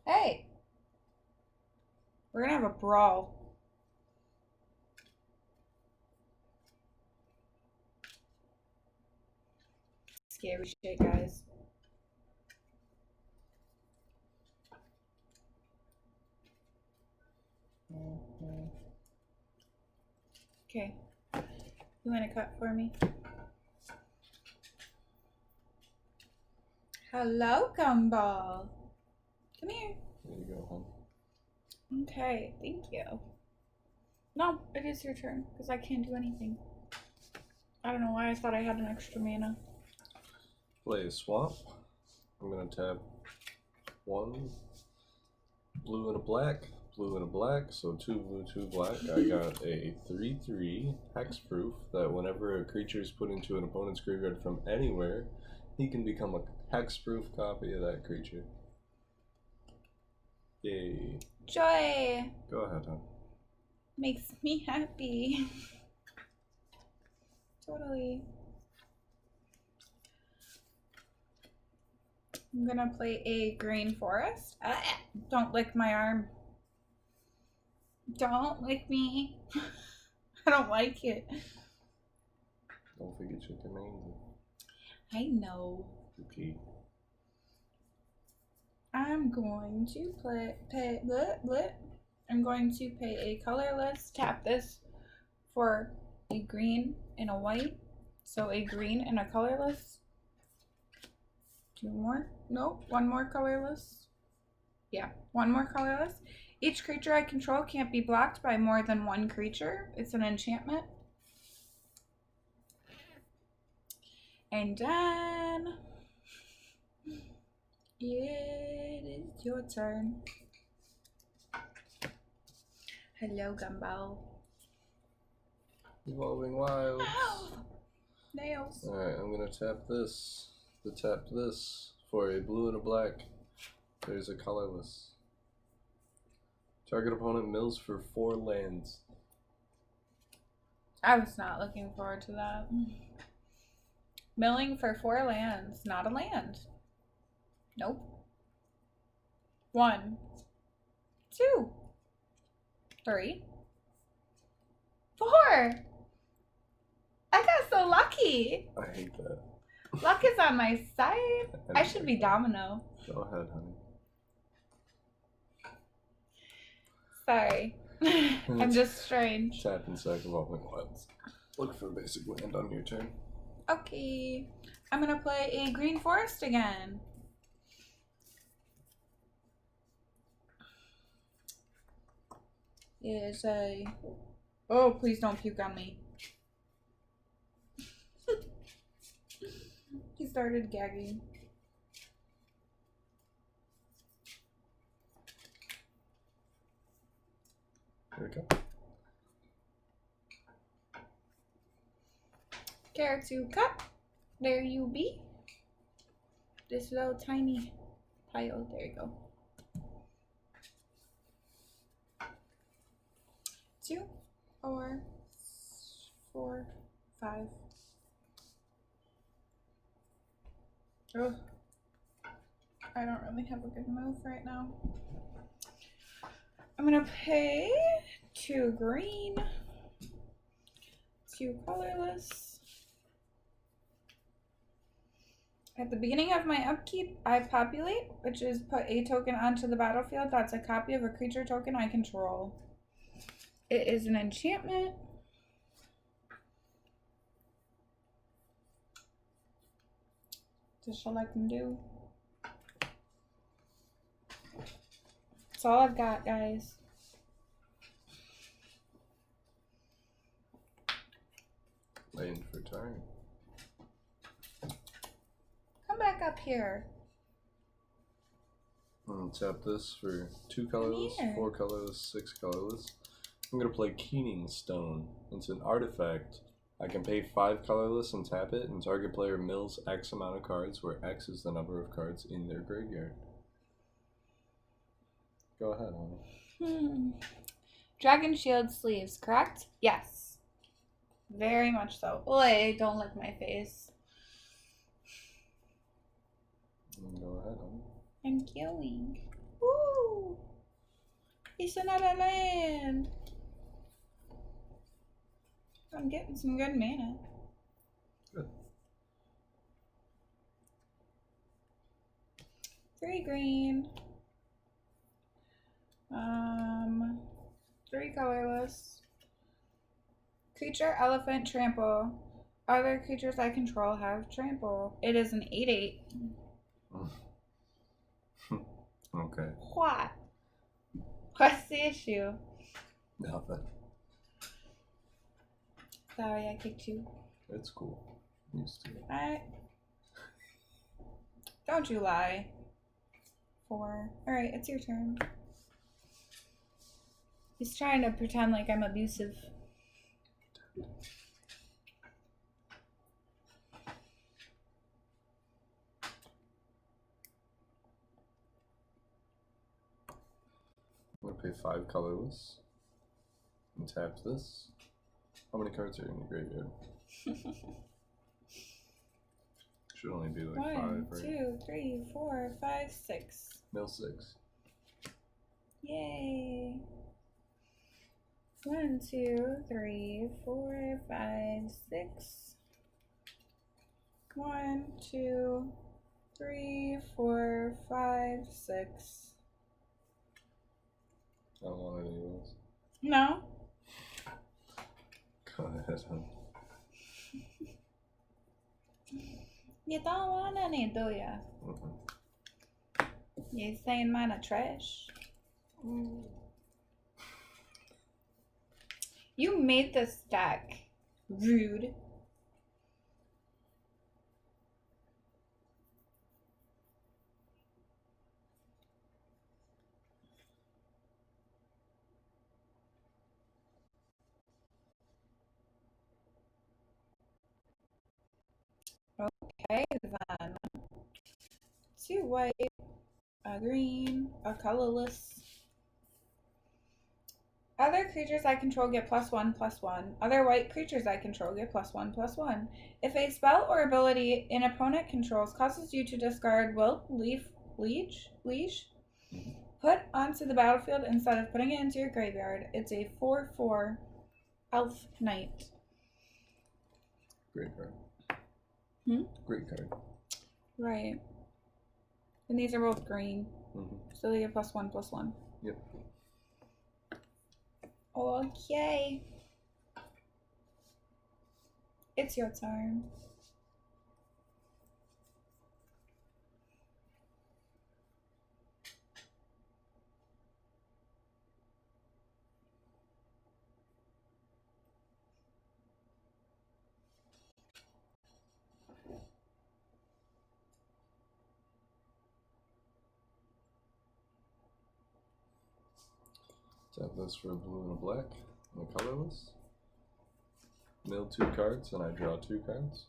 Hey. We're gonna have a brawl. Scary shit, guys. Okay. You want to cut for me? Hello, Gumball. Come here. There you go, hon. Okay, thank you. No, it is your turn, because I can't do anything. I don't know why I thought I had an extra mana. Play a swamp. I'm gonna tap 1 blue and a black, blue and a black, so 2 blue, 2 black. I got a 3/3 hexproof that whenever a creature is put into an opponent's graveyard from anywhere, he can become a hexproof copy of that creature. Yay. Joy Go ahead, hon. makes me happy. Totally. I'm gonna play a green forest. Don't lick my arm. Don't lick me. I don't like it. Don't forget your command. I know. Repeat. I'm going to I'm going to pay a colorless. Tap this for a green and a white. So a green and a colorless. 2 more. Nope. 1 more colorless. Yeah, 1 more colorless. Each creature I control can't be blocked by more than 1 creature. It's an enchantment. And then it is your turn. Hello, Gumball. Evolving Wilds. Ow! Nails. Alright, I'm gonna tap this. Tap this for a blue and a black. There's a colorless. Target opponent mills for 4 lands. I was not looking forward to that. Milling for 4 lands. Not a land. Nope. 1, 2, 3, 4. I got so lucky. I hate that. Luck is on my side. I should be Domino. Go ahead, honey. Sorry. I'm just strange. Tap and sack Evolving Wilds. Look for a basic land on your turn. Okay. I'm gonna play a green forest again. Is a... Oh, please don't puke on me. He started gagging. Here we go. Care to cut? There you be. This little tiny pile. There you go. 2, 4, 4, 5. Oh, I don't really have a good move right now. I'm gonna pay 2 green, 2 colorless. At the beginning of my upkeep, I populate, which is put a token onto the battlefield that's a copy of a creature token I control. It is an enchantment. Just all I can do. That's all I've got, guys. Waiting for turn. Come back up here. Tap this for 2 colorless, here. 4 colorless, 6 colorless. I'm gonna play Keening Stone. It's an artifact. I can pay 5 colorless and tap it, and target player mills X amount of cards, where X is the number of cards in their graveyard. Go ahead, Anna. Dragon Shield sleeves, correct? Yes. Very much so. Oi, don't lick my face. Go ahead, Anna. I'm killing. Woo! It's another land. I'm getting some good mana. Good. 3 green. 3 colorless. Creature, elephant, trample. Other creatures I control have trample. It is an 8/8. Okay. What? What's the issue? Nothing. Sorry, I kicked you. It's cool. I'm used to it. Don't you lie. 4. Alright, it's your turn. He's trying to pretend like I'm abusive. I'm gonna pay 5 colorless and tap this. How many cards are in your graveyard? Should only be like 1, 5, right? 2, 3, 4, 5, 6. Mill 6. Yay. 1, 2, 3, 4, 5, 6. 1, 2, 3, 4, 5, 6. I don't want any of those. No. Go ahead, hon. You don't want any, do ya? You saying mine are trash? You made this deck. Rude. Okay then. 2 white, a green, a colorless. Other creatures I control get +1/+1. Other white creatures I control get +1/+1. If a spell or ability an opponent controls causes you to discard Wilt, Leash, put onto the battlefield instead of putting it into your graveyard, it's a 4/4 Elf Knight. Great card. Great card. Right. And these are both green. So they get +1/+1. Yep. Okay. It's your turn. Tap this for a blue and a black and a colorless. Mill 2 cards and I draw 2 cards.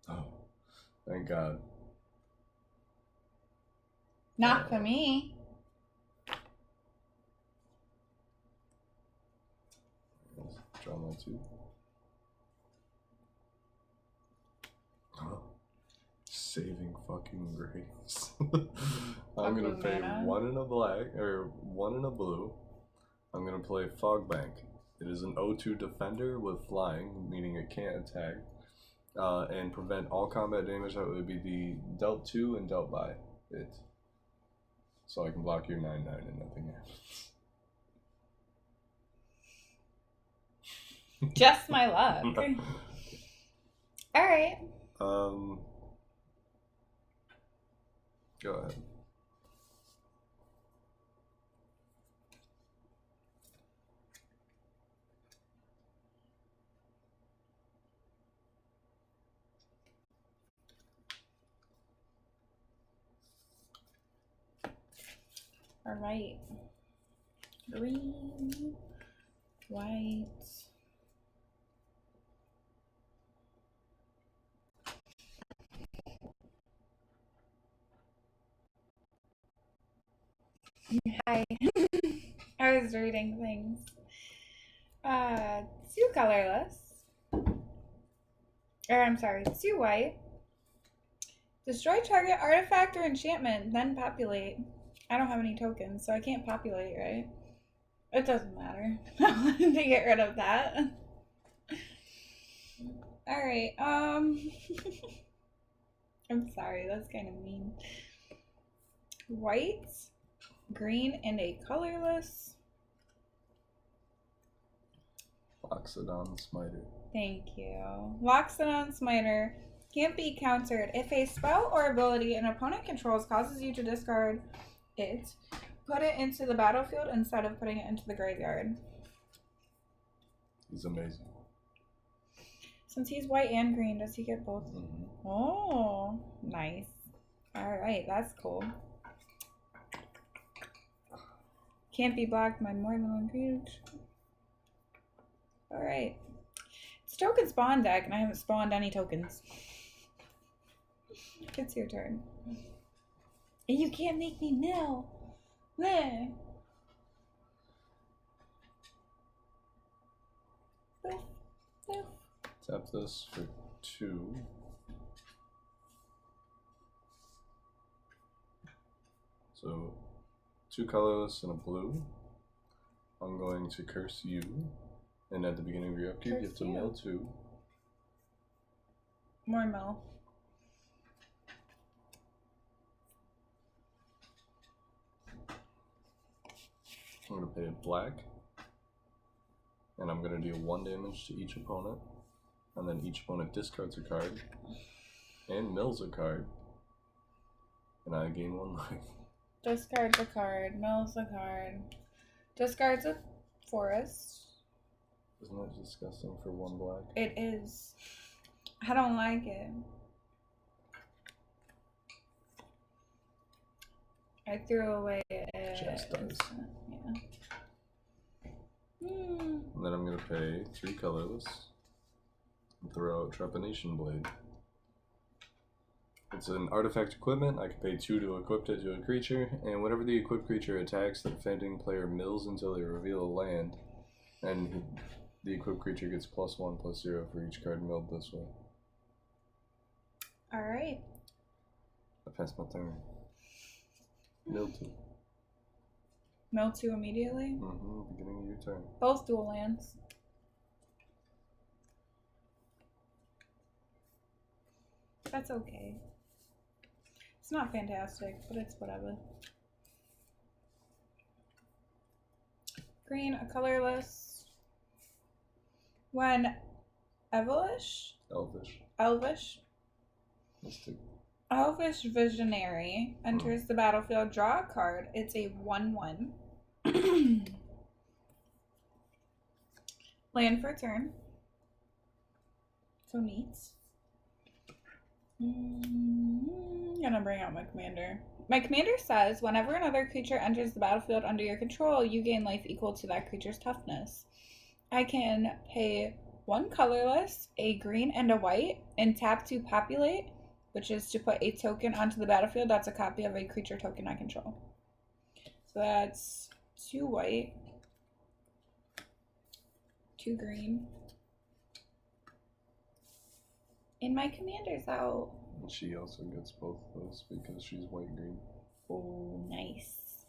Oh, thank God. Not for me. Draw my 2. Oh, saving fucking grace. I'm gonna pay mana. 1 in a black or 1 in a blue. I'm gonna play Fogbank. It is an 0/2 defender with flying, meaning it can't attack, and prevent all combat damage that would be dealt to and dealt by it. So I can block your 9/9 and nothing happens. Just my luck. Alright. Go ahead. Alright. Green, white. Hi. I was reading things. 2 colorless. Or I'm sorry, 2 white. Destroy target artifact or enchantment, then populate. I don't have any tokens, so I can't populate, right? It doesn't matter. I wanted to get rid of that. Alright, I'm sorry, that's kind of mean. White, green, and a colorless. Loxodon Smiter. Thank you. Loxodon Smiter can't be countered. If a spell or ability an opponent controls causes you to discard it, put it into the battlefield instead of putting it into the graveyard. He's amazing. Since he's white and green, does he get both? Mm-hmm. Oh, nice. Alright, that's cool. Can't be blocked by more than one creature. Alright. It's a token spawn deck, and I haven't spawned any tokens. It's your turn. And you can't make me mill. There. Boof, boof. Tap this for 2. So 2 colorless and a blue. I'm going to curse you. And at the beginning of your upkeep, you have to mill 2. More mill. I'm going to pay it black. And I'm going to deal 1 damage to each opponent. And then each opponent discards a card. And mills a card. And I gain 1 life. Discards a card. Mills a card. Discards a forest. Isn't that disgusting for 1 black? It is. I don't like it. I threw away it. Chastise. Yeah. And then I'm going to pay 3 colorless. And throw out Trepanation Blade. It's an artifact equipment. I can pay 2 to equip it to a creature, and whenever the equipped creature attacks, the defending player mills until they reveal a land, and the equipped creature gets +1/+0 for each card milled this way. Alright. I passed my turn. Mill 2. Mill 2 immediately. Beginning of your turn. Both dual lands. That's okay. It's not fantastic, but it's whatever. Green, a colorless. When Elvish? Elvish. Elvish Visionary enters the battlefield, draw a card. It's a 1/1. Land for turn. So neat. Gonna bring out my commander. My commander says, whenever another creature enters the battlefield under your control, you gain life equal to that creature's toughness. I can pay 1 colorless, a green, and a white, and tap to populate, which is to put a token onto the battlefield that's a copy of a creature token I control. So that's 2 white, 2 green. And my commander's out. And she also gets both of those because she's white-green. Oh, nice.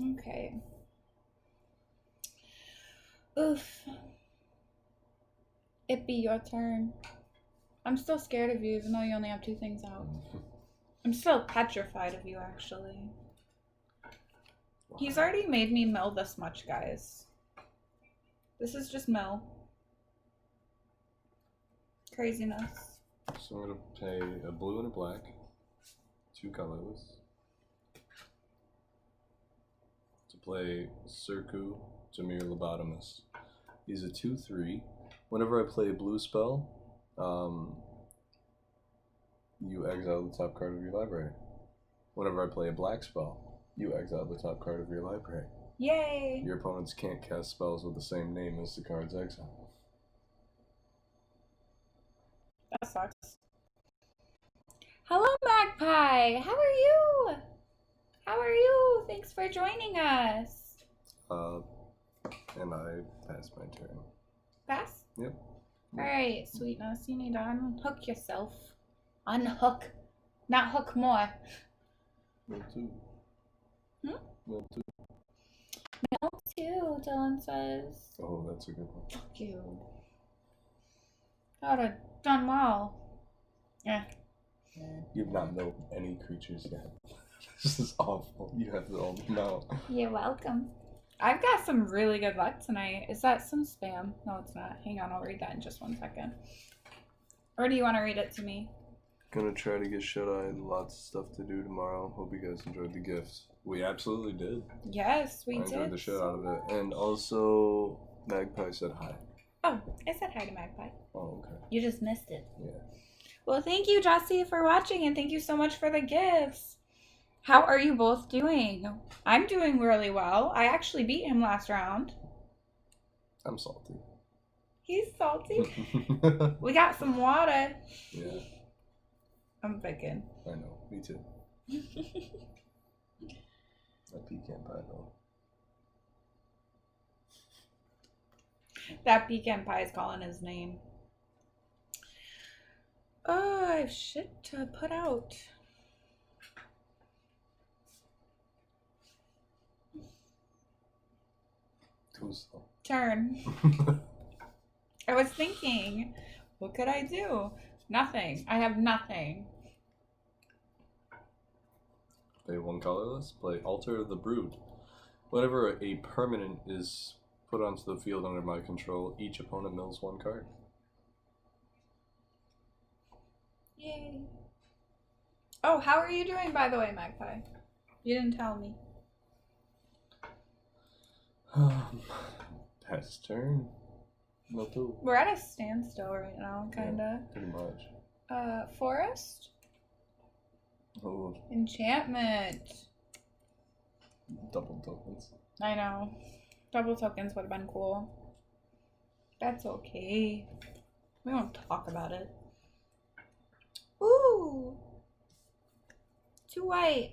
Okay. Oof. It be your turn. I'm still scared of you, even though you only have 2 things out. I'm still petrified of you, actually. He's already made me mill this much, guys. This is just mill. Craziness. So I'm going to pay a blue and a black, 2 colorless, to play Surku Dimir Lobotomist. He's a 2/3. Whenever I play a blue spell, you exile the top card of your library. Whenever I play a black spell, you exile the top card of your library. Yay! Your opponents can't cast spells with the same name as the card's exile. That sucks. Hello, Magpie! How are you? How are you? Thanks for joining us. And I pass my turn. Pass? Yep. Alright, sweetness. You need to unhook yourself. Unhook. Not hook more. Mill 2. Mill 2. Mill 2, Dylan says. Oh, that's a good one. Fuck you. I would have done well. Yeah. You've not milled any creatures yet. This is awful. You have to all know. You're welcome. I've got some really good luck tonight. Is that some spam? No, it's not. Hang on, I'll read that in just 1 second. Or do you want to read it to me? Gonna try to get shut-eyed. Lots of stuff to do tomorrow. Hope you guys enjoyed the gifts. We absolutely did. Yes, we I did. enjoyed the shit out of it. And also, Magpie said hi. Oh, I said hi to Magpie. Oh, okay. You just missed it. Yeah. Well, thank you, Jossie, for watching, and thank you so much for the gifts. How are you both doing? I'm doing really well. I actually beat him last round. I'm salty. He's salty. We got some water. Yeah. I'm thinking. I know. Me too. That pecan pie, though. That pecan pie is calling his name. Oh, I have shit to put out. Too slow. Turn. I was thinking, what could I do? Nothing. I have nothing. Play one colorless. Play Altar of the Brood. Whenever a permanent is put onto the field under my control, each opponent mills one card. Yay. Oh, how are you doing, by the way, Magpie? You didn't tell me. Pass turn. No two. We're at a standstill right now, kinda. Yeah, pretty much. Forest? Oh, Enchantment. double tokens. I know. Double tokens would have been cool. That's okay. We won't talk about it. Ooh! 2 white.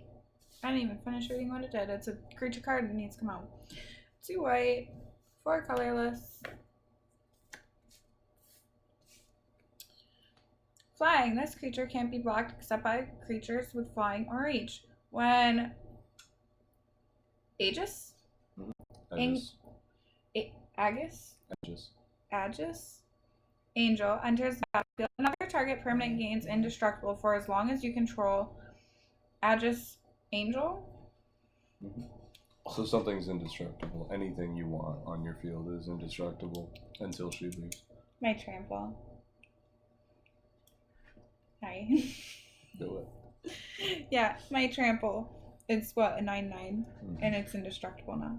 I didn't even finish reading what it did. It's a creature card that needs to come out. 2 white. 4 colorless. Flying. This creature can't be blocked except by creatures with flying or reach. When Aegis? Aegis. Aegis? Angel enters the battlefield. Another target permanent gains indestructible for as long as you control Aegis Angel. Mm-hmm. So something's indestructible. Anything you want on your field is indestructible until she leaves. My trample. Hi. Do it. Yeah, my trample. It's what, a 9/9, and it's indestructible now.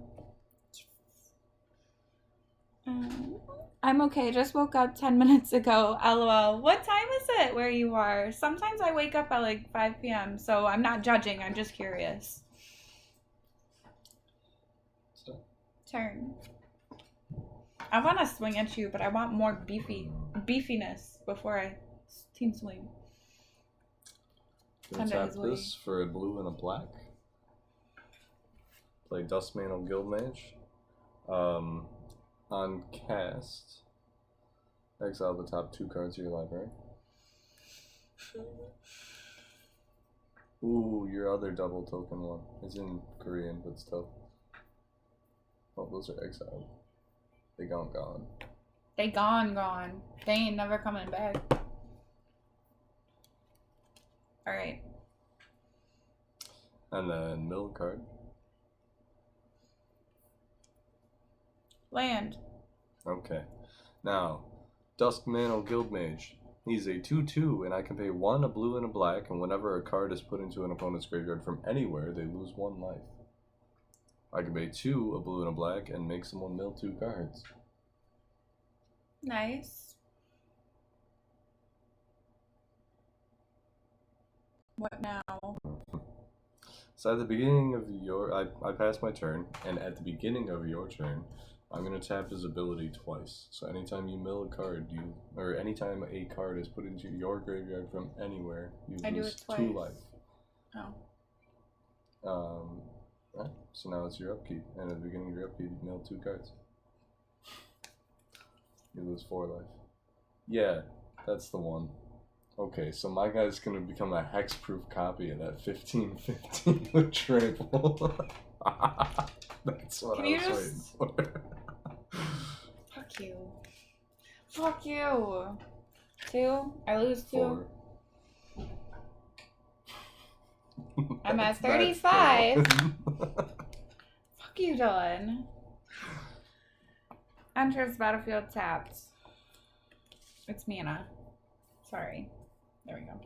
I'm okay. Just woke up 10 minutes ago. LOL. What time is it where you are? Sometimes I wake up at like 5 p.m. So I'm not judging. I'm just curious. So. Turn. I want to swing at you, but I want more beefiness before I team swing. Gonna tap this for a blue and a black. Play Duskmantle Guildmage. On cast, exile the top 2 cards of your library. Ooh, your other double token one. It's in Korean, but still. Oh, those are exiled. They gone. They gone. They ain't never coming back. Alright. And then mill card. Land. Okay. Now, Duskmantle Guildmage. He's a 2/2, and I can pay 1 a blue and a black, and whenever a card is put into an opponent's graveyard from anywhere, they lose 1 life. I can pay 2 a blue and a black, and make someone mill 2 cards. Nice. What now? So at the beginning of your... I passed my turn, and at the beginning of your turn, I'm going to tap his ability twice. So anytime you mill a card, or anytime a card is put into your graveyard from anywhere, you lose 2 life. Oh. Right, so now it's your upkeep, and at the beginning of your upkeep, you mill 2 cards. You lose 4 life. Yeah, that's the one. Okay, so my guy's gonna become a hexproof copy of that 15/15 with trample. That's what I was waiting for. Fuck you. Fuck you. 2? I lose 2. 4. I'm at 35. Fuck you, Dylan. Enters battlefield tapped. It's mana. Sorry. There we go.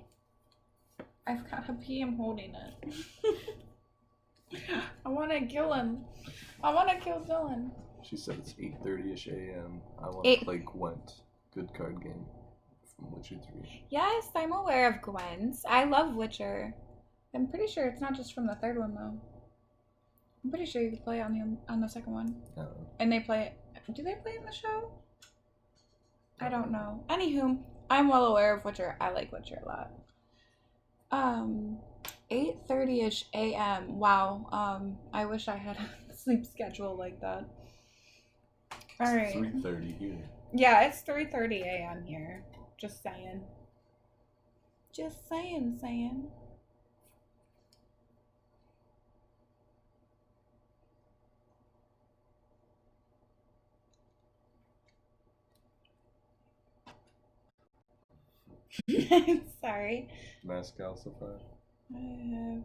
I've got a pee, I'm holding it. I want to kill him. I want to kill Dylan. She said it's 8:30ish a.m. I want Eight- to play Gwent. Good card game from Witcher 3. Yes, I'm aware of Gwent. I love Witcher. I'm pretty sure it's not just from the third one though. I'm pretty sure you could play it on the second one. And they play it. Do they play it in the show? I don't know. Anywho, I'm well aware of Witcher. I like Witcher a lot. 8:30ish a.m. Wow. I wish I had a sleep schedule like that. All right. 3:30 here. Yeah, it's 3:30 a.m. here. Just saying. Just saying. Sorry. Mass Calcify. I have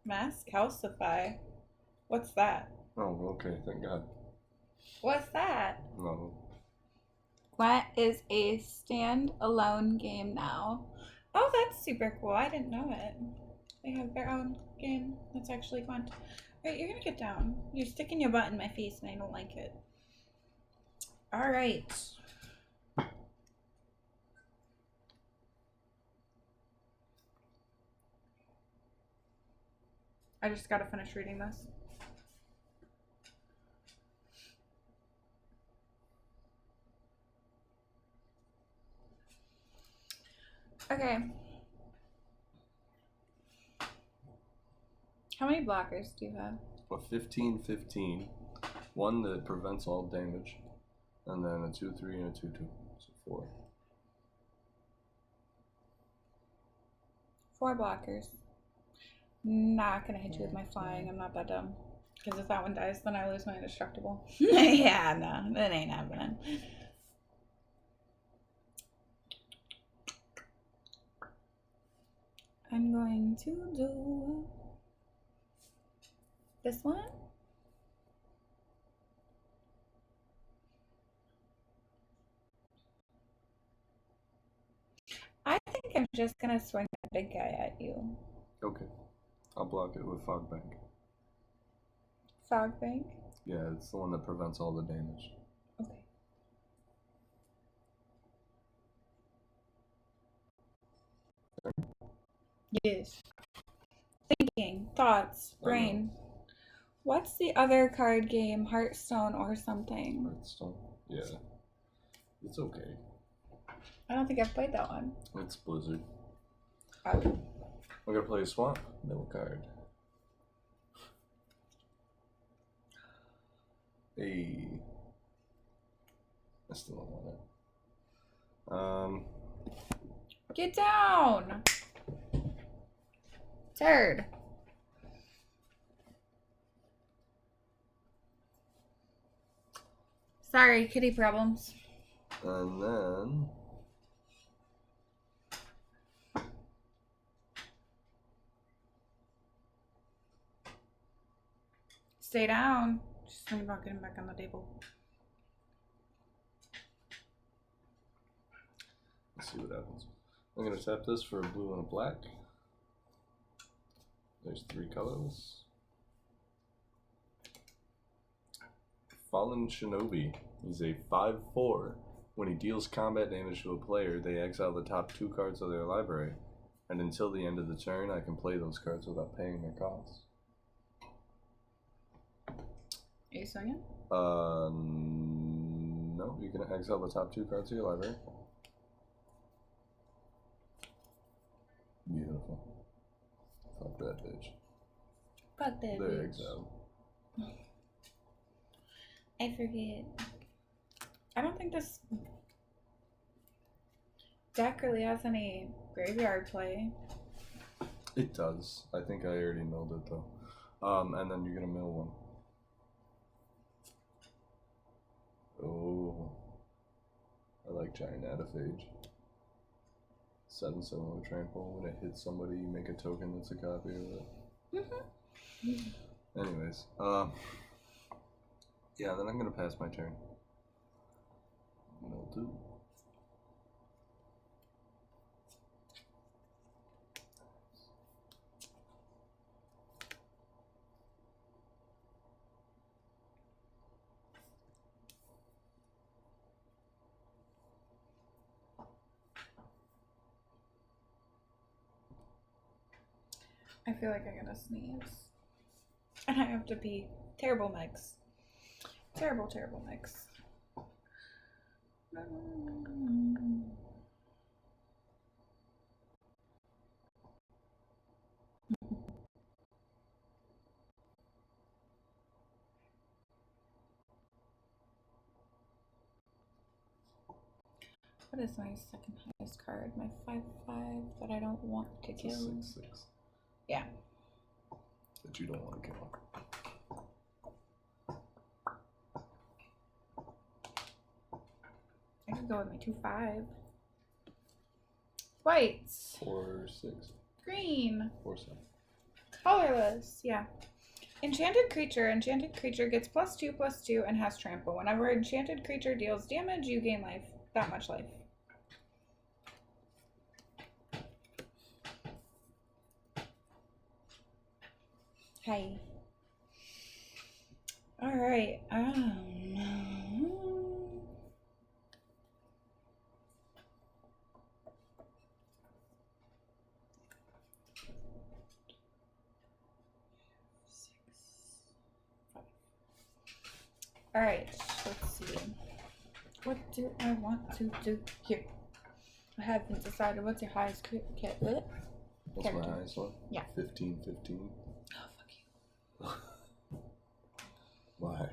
Mass Calcify. What's that? Oh, okay. Thank God. What's that? No. Gwent is a stand-alone game now. Oh, that's super cool. I didn't know it. They have their own game that's actually Gwent. Alright, you're gonna get down. You're sticking your butt in my face and I don't like it. Alright. I just gotta finish reading this. Okay. How many blockers do you have? A 15/15. One that prevents all damage. And then a 2/3 and a 2/2. So 4. 4 blockers. Not gonna hit you with my flying. I'm not that dumb. Because if that one dies, then I lose my indestructible. Yeah, no, that ain't happening. I'm going to do this one. I think I'm just gonna swing that big guy at you. Okay. I'll block it with Fog Bank. Fog Bank? Yeah, it's the one that prevents all the damage. Okay. Yes. Thinking, thoughts, brain. What's the other card game? Hearthstone or something? Hearthstone? Yeah. It's okay. I don't think I've played that one. It's Blizzard. Okay. We're gonna play a swamp. Middle card. Hey. I still don't want it. Get down! Turd. Sorry, kitty problems. And then Stay down. Just think about getting back on the table. let's see what happens. I'm gonna tap this for a blue and a black. There's 3 colors. Fallen Shinobi. He's a 5/4. When he deals combat damage to a player, they exile the top 2 cards of their library. And until the end of the turn, I can play those cards without paying their costs. Are you swinging? No, you can exile the top 2 cards of your library. Beautiful. Fuck that bitch. Fuck that They're bitch. exiled. I forget. I don't think this deck really has any graveyard play. It does. I think I already milled it though. And then you're gonna mill one. Oh. I like Giant Adaphage. 7/7 with trample. When it hits somebody, you make a token that's a copy of it. Anyways, yeah, then I'm gonna pass my turn. Mill 2. I feel like I'm gonna sneeze. And I have to pee. Terrible mix. Terrible mix. What is my second highest card? My 5/5 that I don't want to It's kill. a 6/6. Yeah. That you don't want to kill. I could go with my 2/5. White. 4/6. Green. 4/7. Colorless. Yeah. Enchanted creature. Enchanted creature gets +2/+2 and has trample. Whenever enchanted creature deals damage, you gain life. That much life. Hi. All right. All right. Let's see. What do I want to do here? I haven't decided. What's your highest kit? What's my highest one? Yeah. 15/15. Oh, fuck you. Why?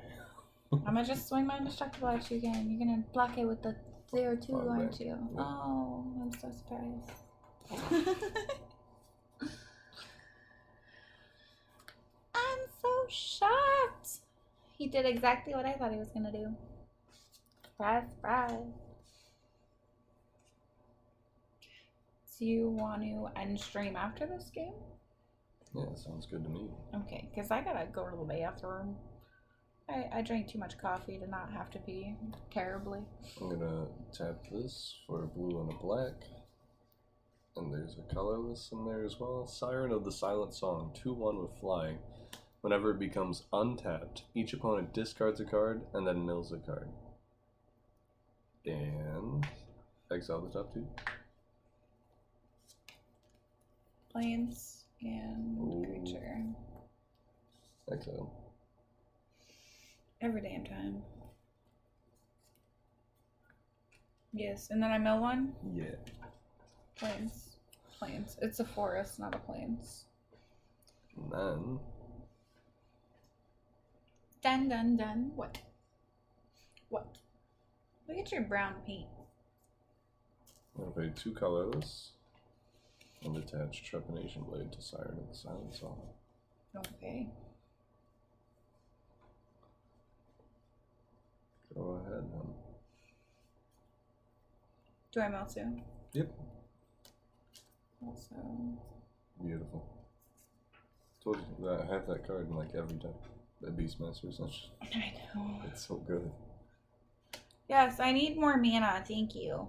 I'm gonna just swing my indestructible at you again. You're gonna block it with the 0/2, Fine, aren't you? yeah. Oh, I'm so surprised. I'm so shocked. He did exactly what I thought he was gonna do. Surprise. Do you want to end stream after this game? Yeah, sounds good to me. Okay, because I gotta go to the bathroom. I drank too much coffee to not have to pee terribly. I'm gonna tap this for a blue and a black. And there's a colorless in there as well. Siren of the Silent Song, 2/1 with flying. Whenever it becomes untapped, each opponent discards a card and then mills a card. And exile the top 2. Plains and creature. Exile. Every damn time. Yes, and then I mill one. Yeah. Plains. It's a forest, not a plains. And then Done. What? Look at your brown paint. I'm gonna pay 2 colorless and attach Trepanation Blade to Siren of the Silent Song. Okay. Go ahead, then. Do I mill too? Yep. Also. Beautiful. Told you that I have that card in like every deck. The Beastmaster Essential. I know. It's so good. Yes, I need more mana. Thank you.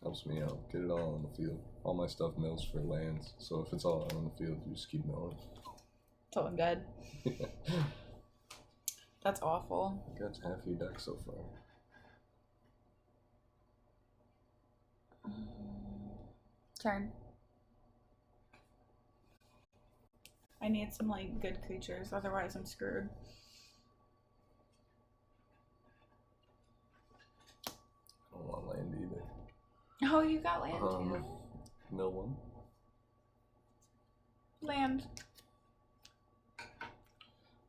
Helps me out. Get it all on the field. All my stuff mills for lands, so if it's all out on the field, you just keep milling. Till I'm dead. That's awful. Got half your deck so far. Turn. I need some like good creatures, otherwise I'm screwed. I don't want land either. Oh, you got land too. Mill 1. Land.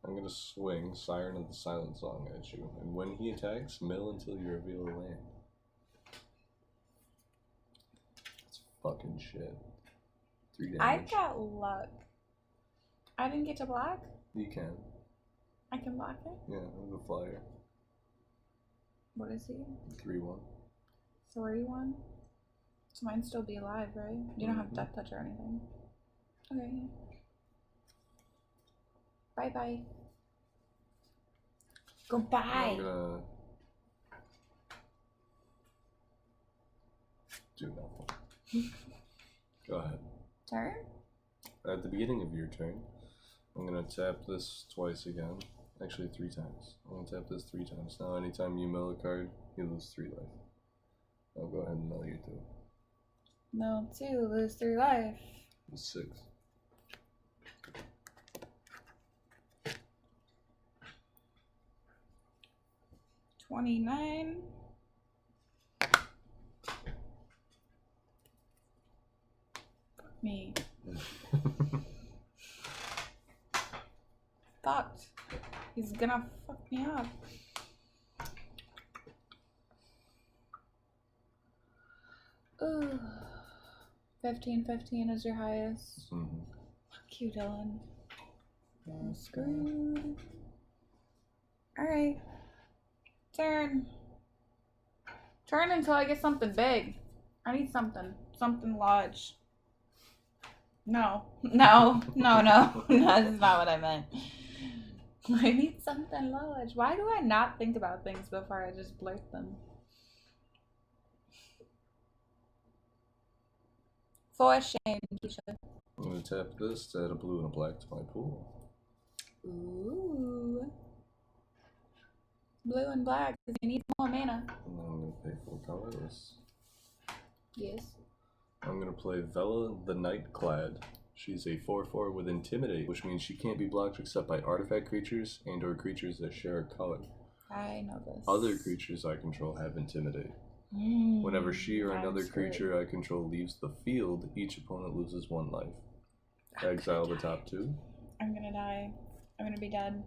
I'm gonna swing Siren of the Silent Song at you, and when he attacks, mill until you reveal a land. That's fucking shit. 3 damage. I got luck. I didn't get to block? You can. I can block it? Yeah, with a flyer. What is he? 3/1. 3/1? So mine still be alive, right? You don't have death touch or anything. Okay. Bye. Goodbye. I'm gonna do nothing. Go ahead. Turn? At the beginning of your turn, I'm gonna tap this twice again. Actually, 3 times. I'm gonna tap this 3 times. Now, anytime you mill a card, you lose 3 life. I'll go ahead and mill you 2. No, 2, lose 3 life. 6. 29. Fuck me. Fucked. He's gonna fuck me up. Ooh. 15 is your highest. Mm-hmm. Fuck you, Dylan. You're screwed. Alright. Turn. Turn until I get something big. I need something. Something large. No. No. No, no. That's not what I meant. I need something large. Why do I not think about things before I just blurt them? For shame, Keisha. I'm gonna tap this to add a blue and a black to my pool. Ooh. Blue and black, because you need more mana. And then I'm gonna pay 4 colorless. Yes. I'm gonna play Vela the Nightclad. She's a 4/4 with Intimidate, which means she can't be blocked except by artifact creatures and or creatures that share a color. I know this. Other creatures I control have Intimidate. Whenever she or another creature I control leaves the field, each opponent loses 1 life. Exile the top 2. I'm gonna die. I'm gonna be dead.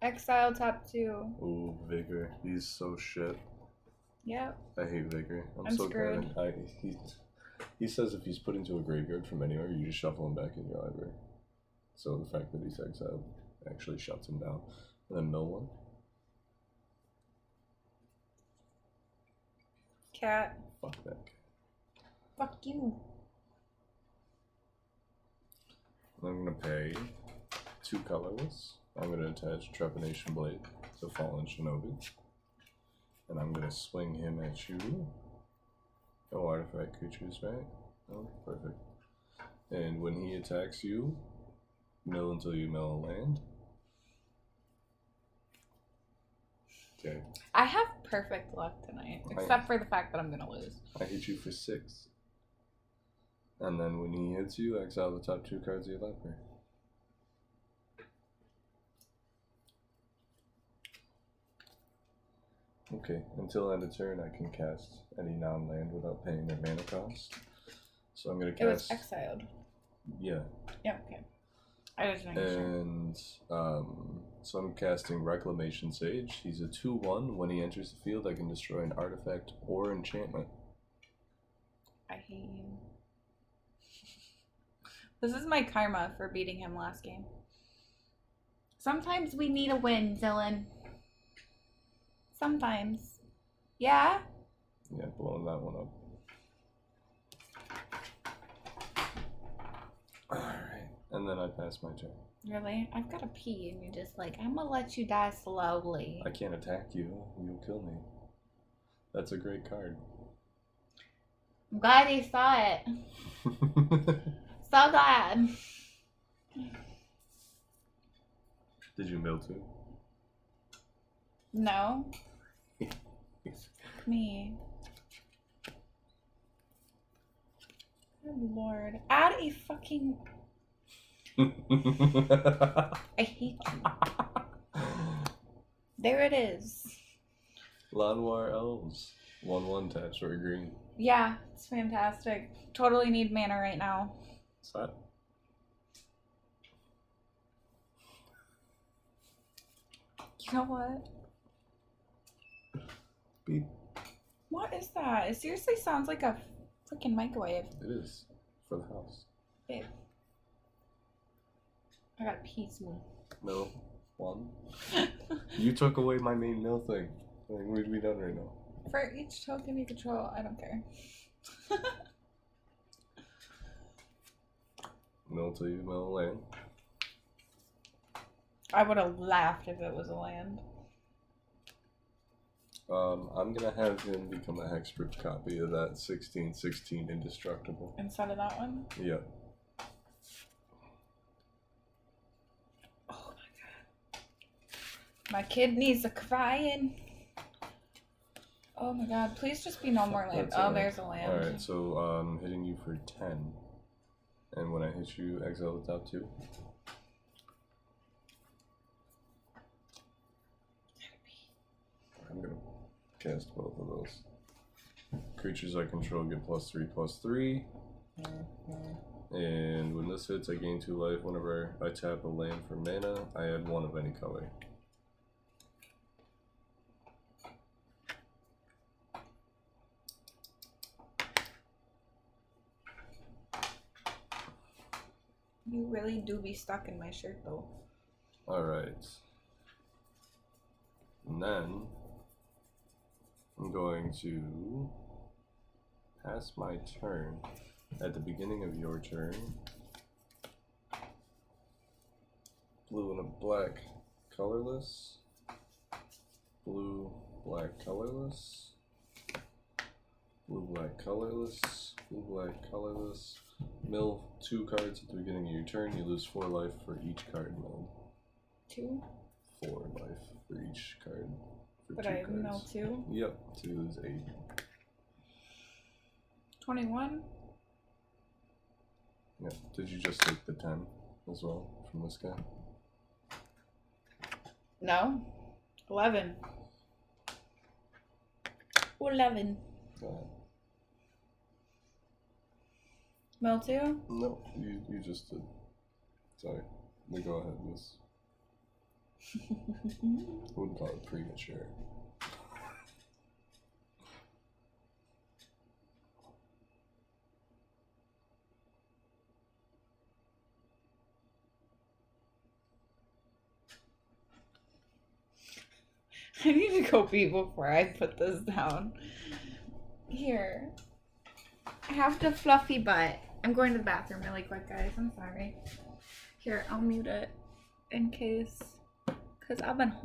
Exile top 2. Ooh, Vigor. He's so shit. Yep. I hate Vigor. I'm so screwed. He says if he's put into a graveyard from anywhere, you just shuffle him back in your library. So the fact that he's exiled actually shuts him down. And then mill one. Cat. Fuck that cat. Fuck you. I'm gonna pay 2 colorless. I'm gonna attach Trepanation Blade to Fallen Shinobi. And I'm gonna swing him at you. No artifact creatures, right? Oh, perfect. And when he attacks you, mill until you mill a land. Okay. I have perfect luck tonight, except for the fact that I'm gonna lose. I hit you for 6. And then when he hits you, exile the top 2 cards of your library. Okay, until end of turn, I can cast any non-land without paying their mana cost. So I'm gonna cast. It was exiled. Yeah. Yeah. Okay. I was making sure. And so I'm casting Reclamation Sage. He's a 2/1. When he enters the field, I can destroy an artifact or enchantment. I hate you. This is my karma for beating him last game. Sometimes we need a win, Dylan. Sometimes. Yeah? Yeah, blowing that one up. Alright. And then I pass my turn. Really? I've got to pee and you're just like, I'm gonna let you die slowly. I can't attack you. You'll kill me. That's a great card. I'm glad he saw it. So glad. Did you mill too? No. Me. Good lord. Add a fucking... I hate you. There it is. Llanowar Elves. 1/1 taps for a green. Yeah, it's fantastic. Totally need mana right now. What's that? You know what? Beep. What is that? It seriously sounds like a freaking microwave. It is. For the house. Babe. I gotta pee soon. Mill 1. You took away my main mill thing. Like, what have we done right now? For each token you control, I don't care. Mill till you mill a land. I would have laughed if it was a land. I'm gonna have him become a hexproof copy of that 16/16 Indestructible. Instead of that one? Yeah. Oh my god. My kidneys are crying. Oh my god, please just be no more land. That's Oh, alright. there's a land. Alright, so hitting you for 10. And when I hit you, exile the top 2. I'm gonna cast both of those. Creatures I control get +3/+3. And when this hits, I gain 2 life. Whenever I tap a land for mana, I add 1 of any color. You really do be stuck in my shirt, though. Alright. And then I'm going to pass my turn. At the beginning of your turn, blue and a black colorless, blue, black colorless, blue, black colorless, blue, black colorless. Mill 2 cards at the beginning of your turn. You lose 4 life for each card milled. 2? 4 life for each card. For But 2 I cards. mill 2? Yep, so you lose 8. 21? Yeah. Did you just take the 10 as well from this guy? No. 11. 11. Go ahead. Mill 2? No, you just did. Sorry. We go ahead with this. I wouldn't call it premature. I need to go pee before I put this down. Here. I have the fluffy butt. I'm going to the bathroom really quick, guys. I'm sorry. Here, I'll mute it in case. Because I've been there.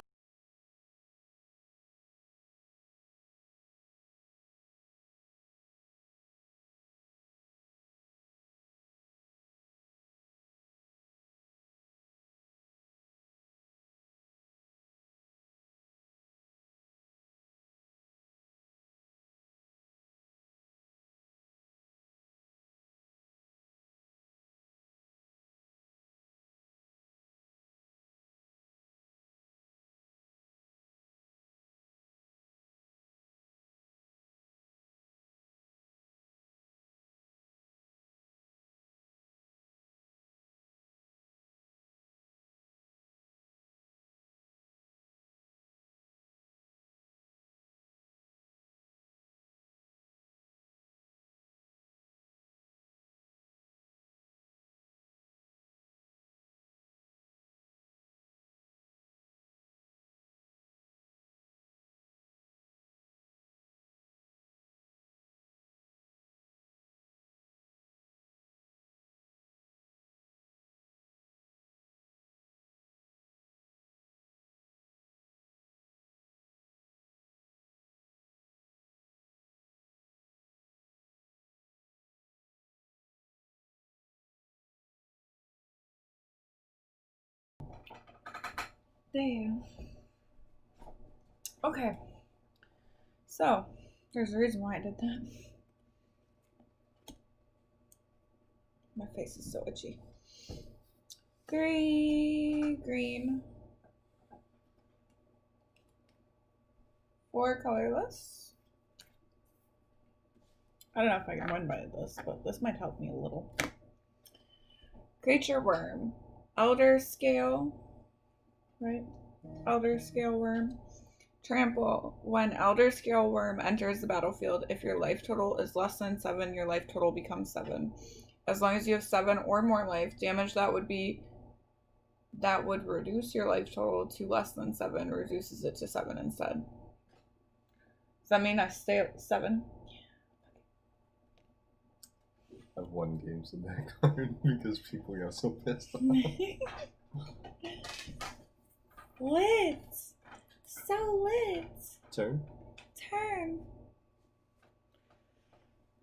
Okay. So, there's a reason why I did that. My face is so itchy. Green. 4 colorless. I don't know if I can win by this, but this might help me a little. Creature worm. Elder scale. Right? Elder scale worm. Trample. When Elder scale worm enters the battlefield, if your life total is less than 7, your life total becomes 7. As long as you have 7 or more life, damage that would reduce your life total to less than 7 reduces it to 7 instead. Does that mean I stay at 7? I've won games with that card because people got so pissed off. Lit! So lit! Turn? Turn.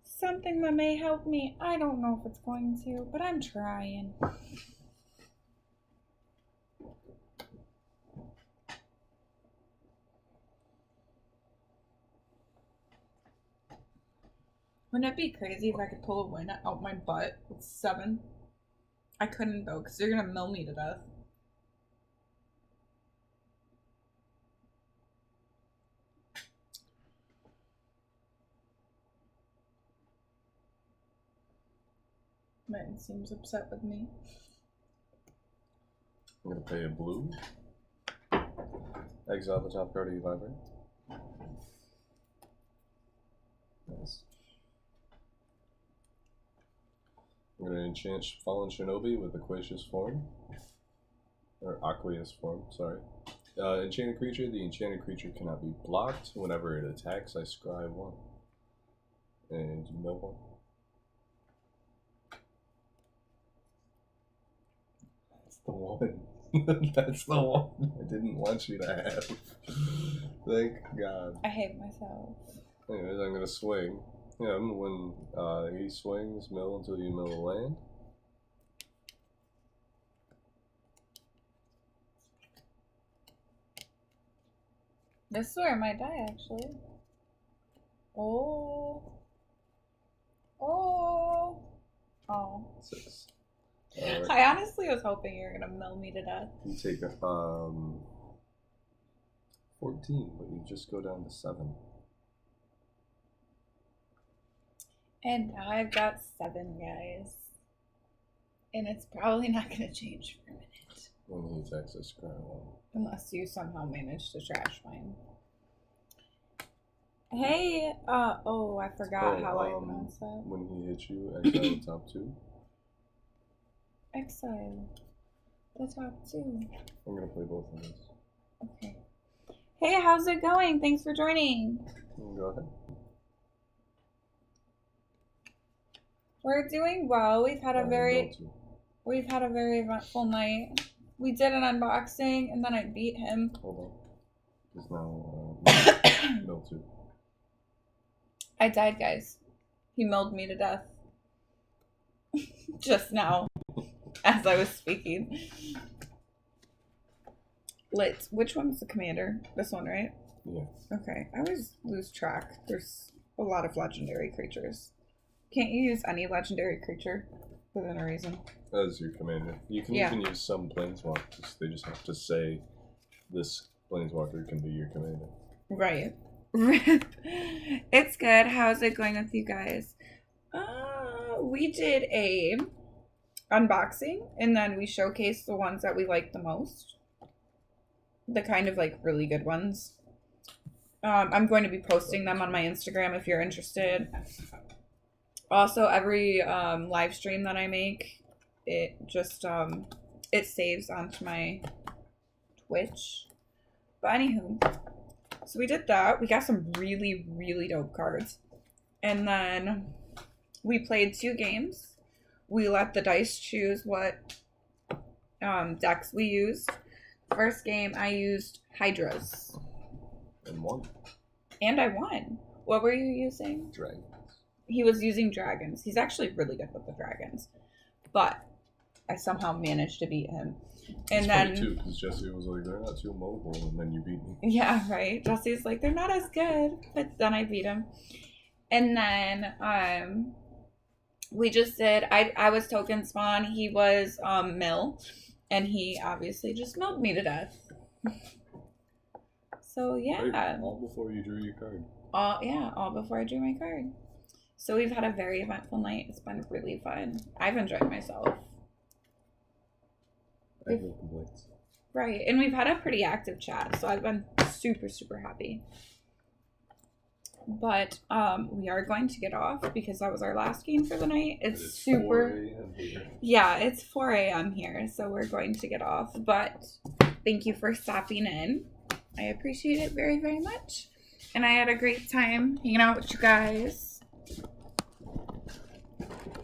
Something that may help me. I don't know if it's going to, but I'm trying. Wouldn't it be crazy if I could pull a win out my butt with 7? I couldn't though, because you're gonna mill me to death. Mine seems upset with me. I'm gonna pay a blue. Exile the top card of your library. Nice. I'm gonna enchant Fallen Shinobi with Aquacious Form. Or Aqueous Form, sorry. Enchanted creature. The enchanted creature cannot be blocked. Whenever it attacks, I scry 1. And you mill 1. That's the one. That's the one I didn't want you to have. Thank God. I hate myself. Anyways, I'm gonna swing him when he swings, mill until you mill a land. This is where I might die, actually. Oh. 6. Alright. I honestly was hoping you were gonna mill me to death. You take a 14, but you just go down to 7. And now I've got 7, guys. And it's probably not gonna change for a minute. When he attacks, I scry 1. Unless you somehow manage to trash mine. Hey, I forgot how I pronounced that. When he hits you, exile the top 2. Exile. The top 2. I'm gonna play both of these. Okay. Hey, how's it going? Thanks for joining. Go ahead. We're doing well. We've had a very eventful night. We did an unboxing and then I beat him. Hold on. There's now mill 2. I died, guys. He milled me to death. Just now. As I was speaking. Which one's the commander? This one, right? Yeah. Okay. I always lose track. There's a lot of legendary creatures. Can't you use any legendary creature within a reason? As your commander. You can use some planeswalkers. They just have to say this planeswalker can be your commander. Right. It's good. How's it going with you guys? We did a unboxing and then we showcased the ones that we liked the most. The kind of like really good ones. I'm going to be posting them on my Instagram if you're interested. Also, every live stream that I make, it just it saves onto my Twitch. But anywho, so we did that. We got some really, really dope cards. And then we played 2 games. We let the dice choose what decks we used. First game, I used Hydras. And 1. And I won. What were you using? Dragons. He was using dragons. He's actually really good with the dragons. But I somehow managed to beat him. And then too, because Jesse was like, they're not too mobile, and then you beat me. Yeah, right. Jesse's like, they're not as good. But then I beat him. And then we just did I was token spawn, he was mill, and he obviously just milled me to death. So yeah. Right, all before you drew your card. All before I drew my card. So we've had a very eventful night. It's been really fun. I've enjoyed myself. I have no complaints. Right, and we've had a pretty active chat, so I've been super, super happy. But we are going to get off because that was our last game for the night. It's super. 4 a.m. here. Yeah, it's 4 a.m. here, so we're going to get off. But thank you for stopping in. I appreciate it very, very much. And I had a great time hanging out with you guys.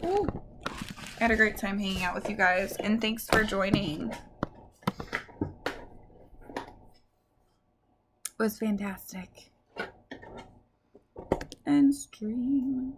Ooh. I had a great time hanging out with you guys, and thanks for joining. It was fantastic. End stream.